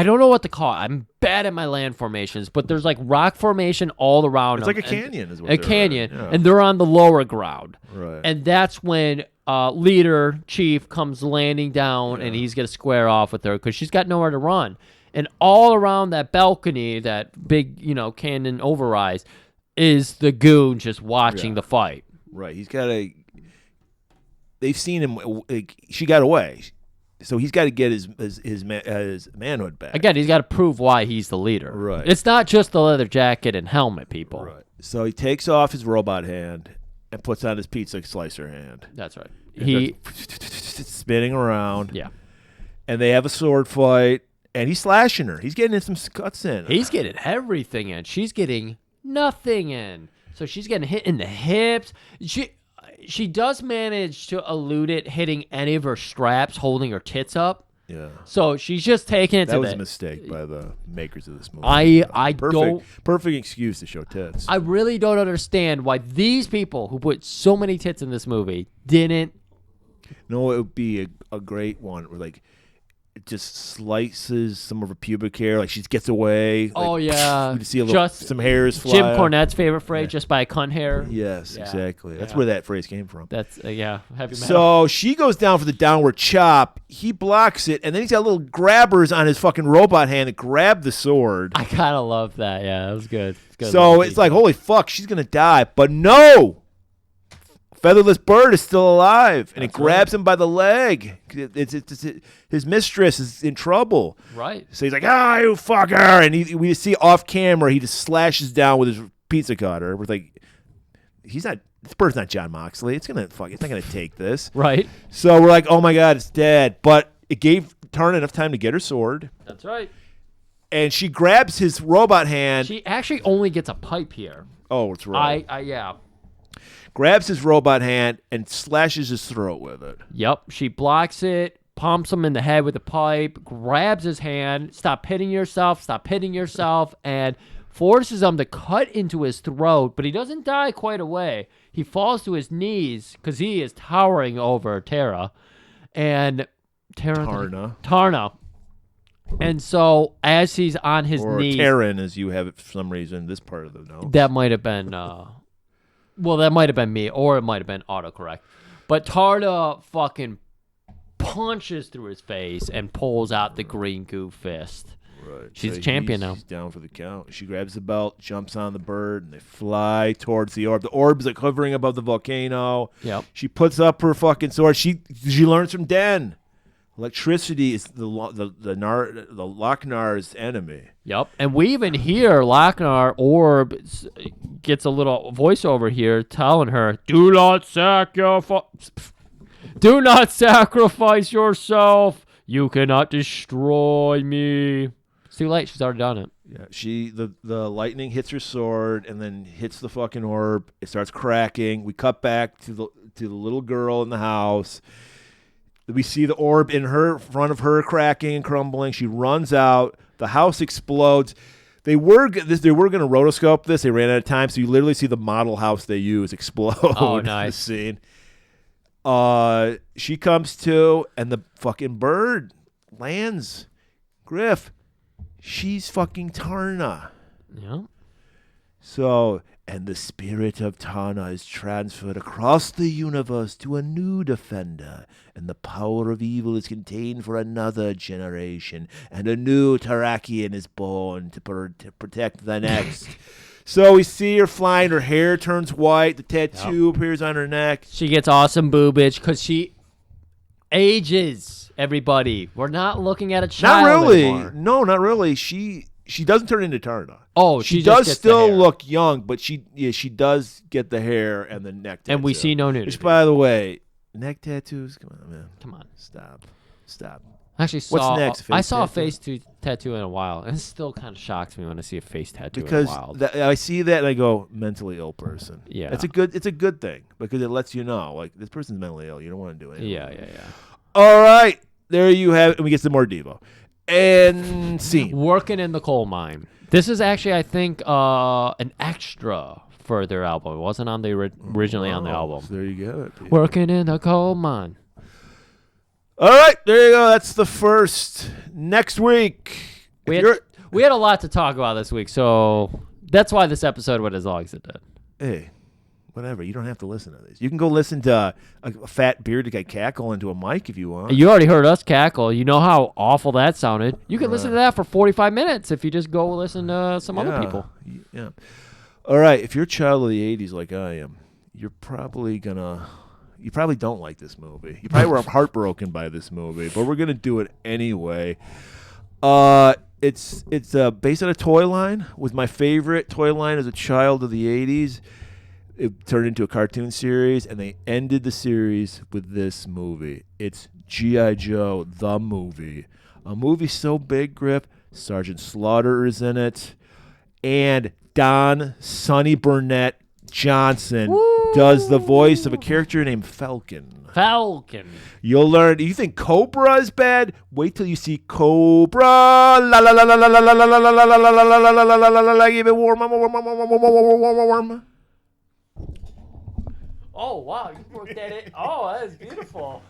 don't know what to call it. I'm bad at my land formations, but there's like rock formation all around. It's them. like a canyon, is what a they're canyon, in. Yeah. and they're on the lower ground. Right. And that's when leader chief comes landing down, and he's gonna square off with her because she's got nowhere to run. And all around that balcony, that big canyon overrise, is the goon just watching the fight. Right. He's got a. They've seen him. She got away, so he's got to get his manhood back. Again, he's got to prove why he's the leader. Right. It's not just the leather jacket and helmet, people. Right. So he takes off his robot hand and puts on his pizza slicer hand. That's right. It's spinning around. Yeah. And they have a sword fight, and he's slashing her. He's getting some cuts in. He's getting everything in. She's getting nothing in. So she's getting hit in the hips. She does manage to elude it hitting any of her straps, holding her tits up. Yeah. So she's just taking it to that was a mistake by the makers of this movie. I don't. Perfect excuse to show tits. I really don't understand why these people who put so many tits in this movie didn't. No, it would be a great one where like it just slices some of her pubic hair, like she gets away. Like, Oh yeah, you see some hairs fly. Jim Cornette's favorite phrase, just by a cunt hair. Yes, Yeah. exactly. That's Yeah. where that phrase came from. That's heavy metal. So she goes down for the downward chop. He blocks it, and then he's got little grabbers on his fucking robot hand that grab the sword. I kind of love that. Yeah, that was good. So it's like, holy fuck, she's gonna die. But no, featherless bird is still alive, and it grabs him by the leg. His mistress is in trouble. Right. So he's like, you fucker, and we see off camera he just slashes down with his pizza cutter. We're like, this bird's not John Moxley. It's not gonna take this. Right. So we're like, oh my god, it's dead. But it gave Tarn enough time to get her sword. That's right. And she grabs his robot hand. She actually only gets a pipe here. Oh, it's right. Yeah. Grabs his robot hand and slashes his throat with it. Yep. She blocks it, pumps him in the head with a pipe, grabs his hand, stop hitting yourself, and forces him to cut into his throat, but he doesn't die quite away. He falls to his knees because he is towering over Tara. And Tarna. And so as he's on his knees... Or Taryn, as you have it for some reason, this part of the note. That might have been... that might have been me, or it might have been autocorrect. But Tarna fucking punches through his face and pulls out the green goo fist. Right. She's a champion now. She's down for the count. She grabs the belt, jumps on the bird, and they fly towards the orb. The orb's like hovering above the volcano. Yep. She puts up her fucking sword. She learns from Den. Electricity is the Loch-Nar's enemy. Yep. And we even hear Loch-Nar orb gets a little voiceover here telling her, Do not sacrifice yourself. You cannot destroy me. It's too late. She's already done it. Yeah, the lightning hits her sword and then hits the fucking orb. It starts cracking. We cut back to the little girl in the house. We see the orb in front of her cracking and crumbling. She runs out. The house explodes. They were going to rotoscope this. They ran out of time, so you literally see the model house they use explode. Oh, nice. In the scene. She comes to, and the fucking bird lands. Griff, she's fucking Tarna. Yeah. So, and the spirit of Tarna is transferred across the universe to a new defender, and the power of evil is contained for another generation, and a new Tarakian is born to protect the next. So we see her flying, her hair turns white, the tattoo appears on her neck. She gets awesome boobage because she ages, everybody. We're not looking at a child anymore. No, not really. She doesn't turn into Tarna. Oh, she just does gets still the hair. look young, but she does get the hair and the neck tattoo. And we see no nudity. Which, by the way, neck tattoos. Come on, man. Come on. Stop. Actually, What's next? I saw a tattoo? face tattoo in a while, and it still kind of shocks me when I see a face tattoo Because in a while. I see that and I go, mentally ill person. Yeah. It's a good thing because it lets you know, like, this person's mentally ill. You don't want to do anything. Yeah. All right. there you have it. And we get some more Devo. And scene. Working in the coal mine. This is actually, I think, an extra for their album. It wasn't on the originally on the album. So there you go. Working in the coal mine. All right, there you go. That's the first. Next week. We had a lot to talk about this week, so that's why this episode went as long as it did. Hey, whatever. You don't have to listen to this. You can go listen to a fat bearded guy cackle into a mic if you want. You already heard us cackle. You know how awful that sounded. You can listen to that for 45 minutes if you just go listen to some other people. Yeah. All right, if you're a child of the 80s like I am, you probably don't like this movie. You probably were heartbroken by this movie, but we're going to do it anyway. It's based on a toy line. Was my favorite toy line as a child of the 80s. It turned into a cartoon series, and they ended the series with this movie. It's G.I. Joe, the movie. A movie so big, Griff, Sergeant Slaughter is in it, and Don Sonny Burnett Johnson does the voice of a character named Falcon. Falcon. You'll learn. You think Cobra is bad? Wait till you see Cobra. La la la la la la la la la la la la la la la la la la. Give it warm. Oh wow, you worked at it. Oh, that is beautiful.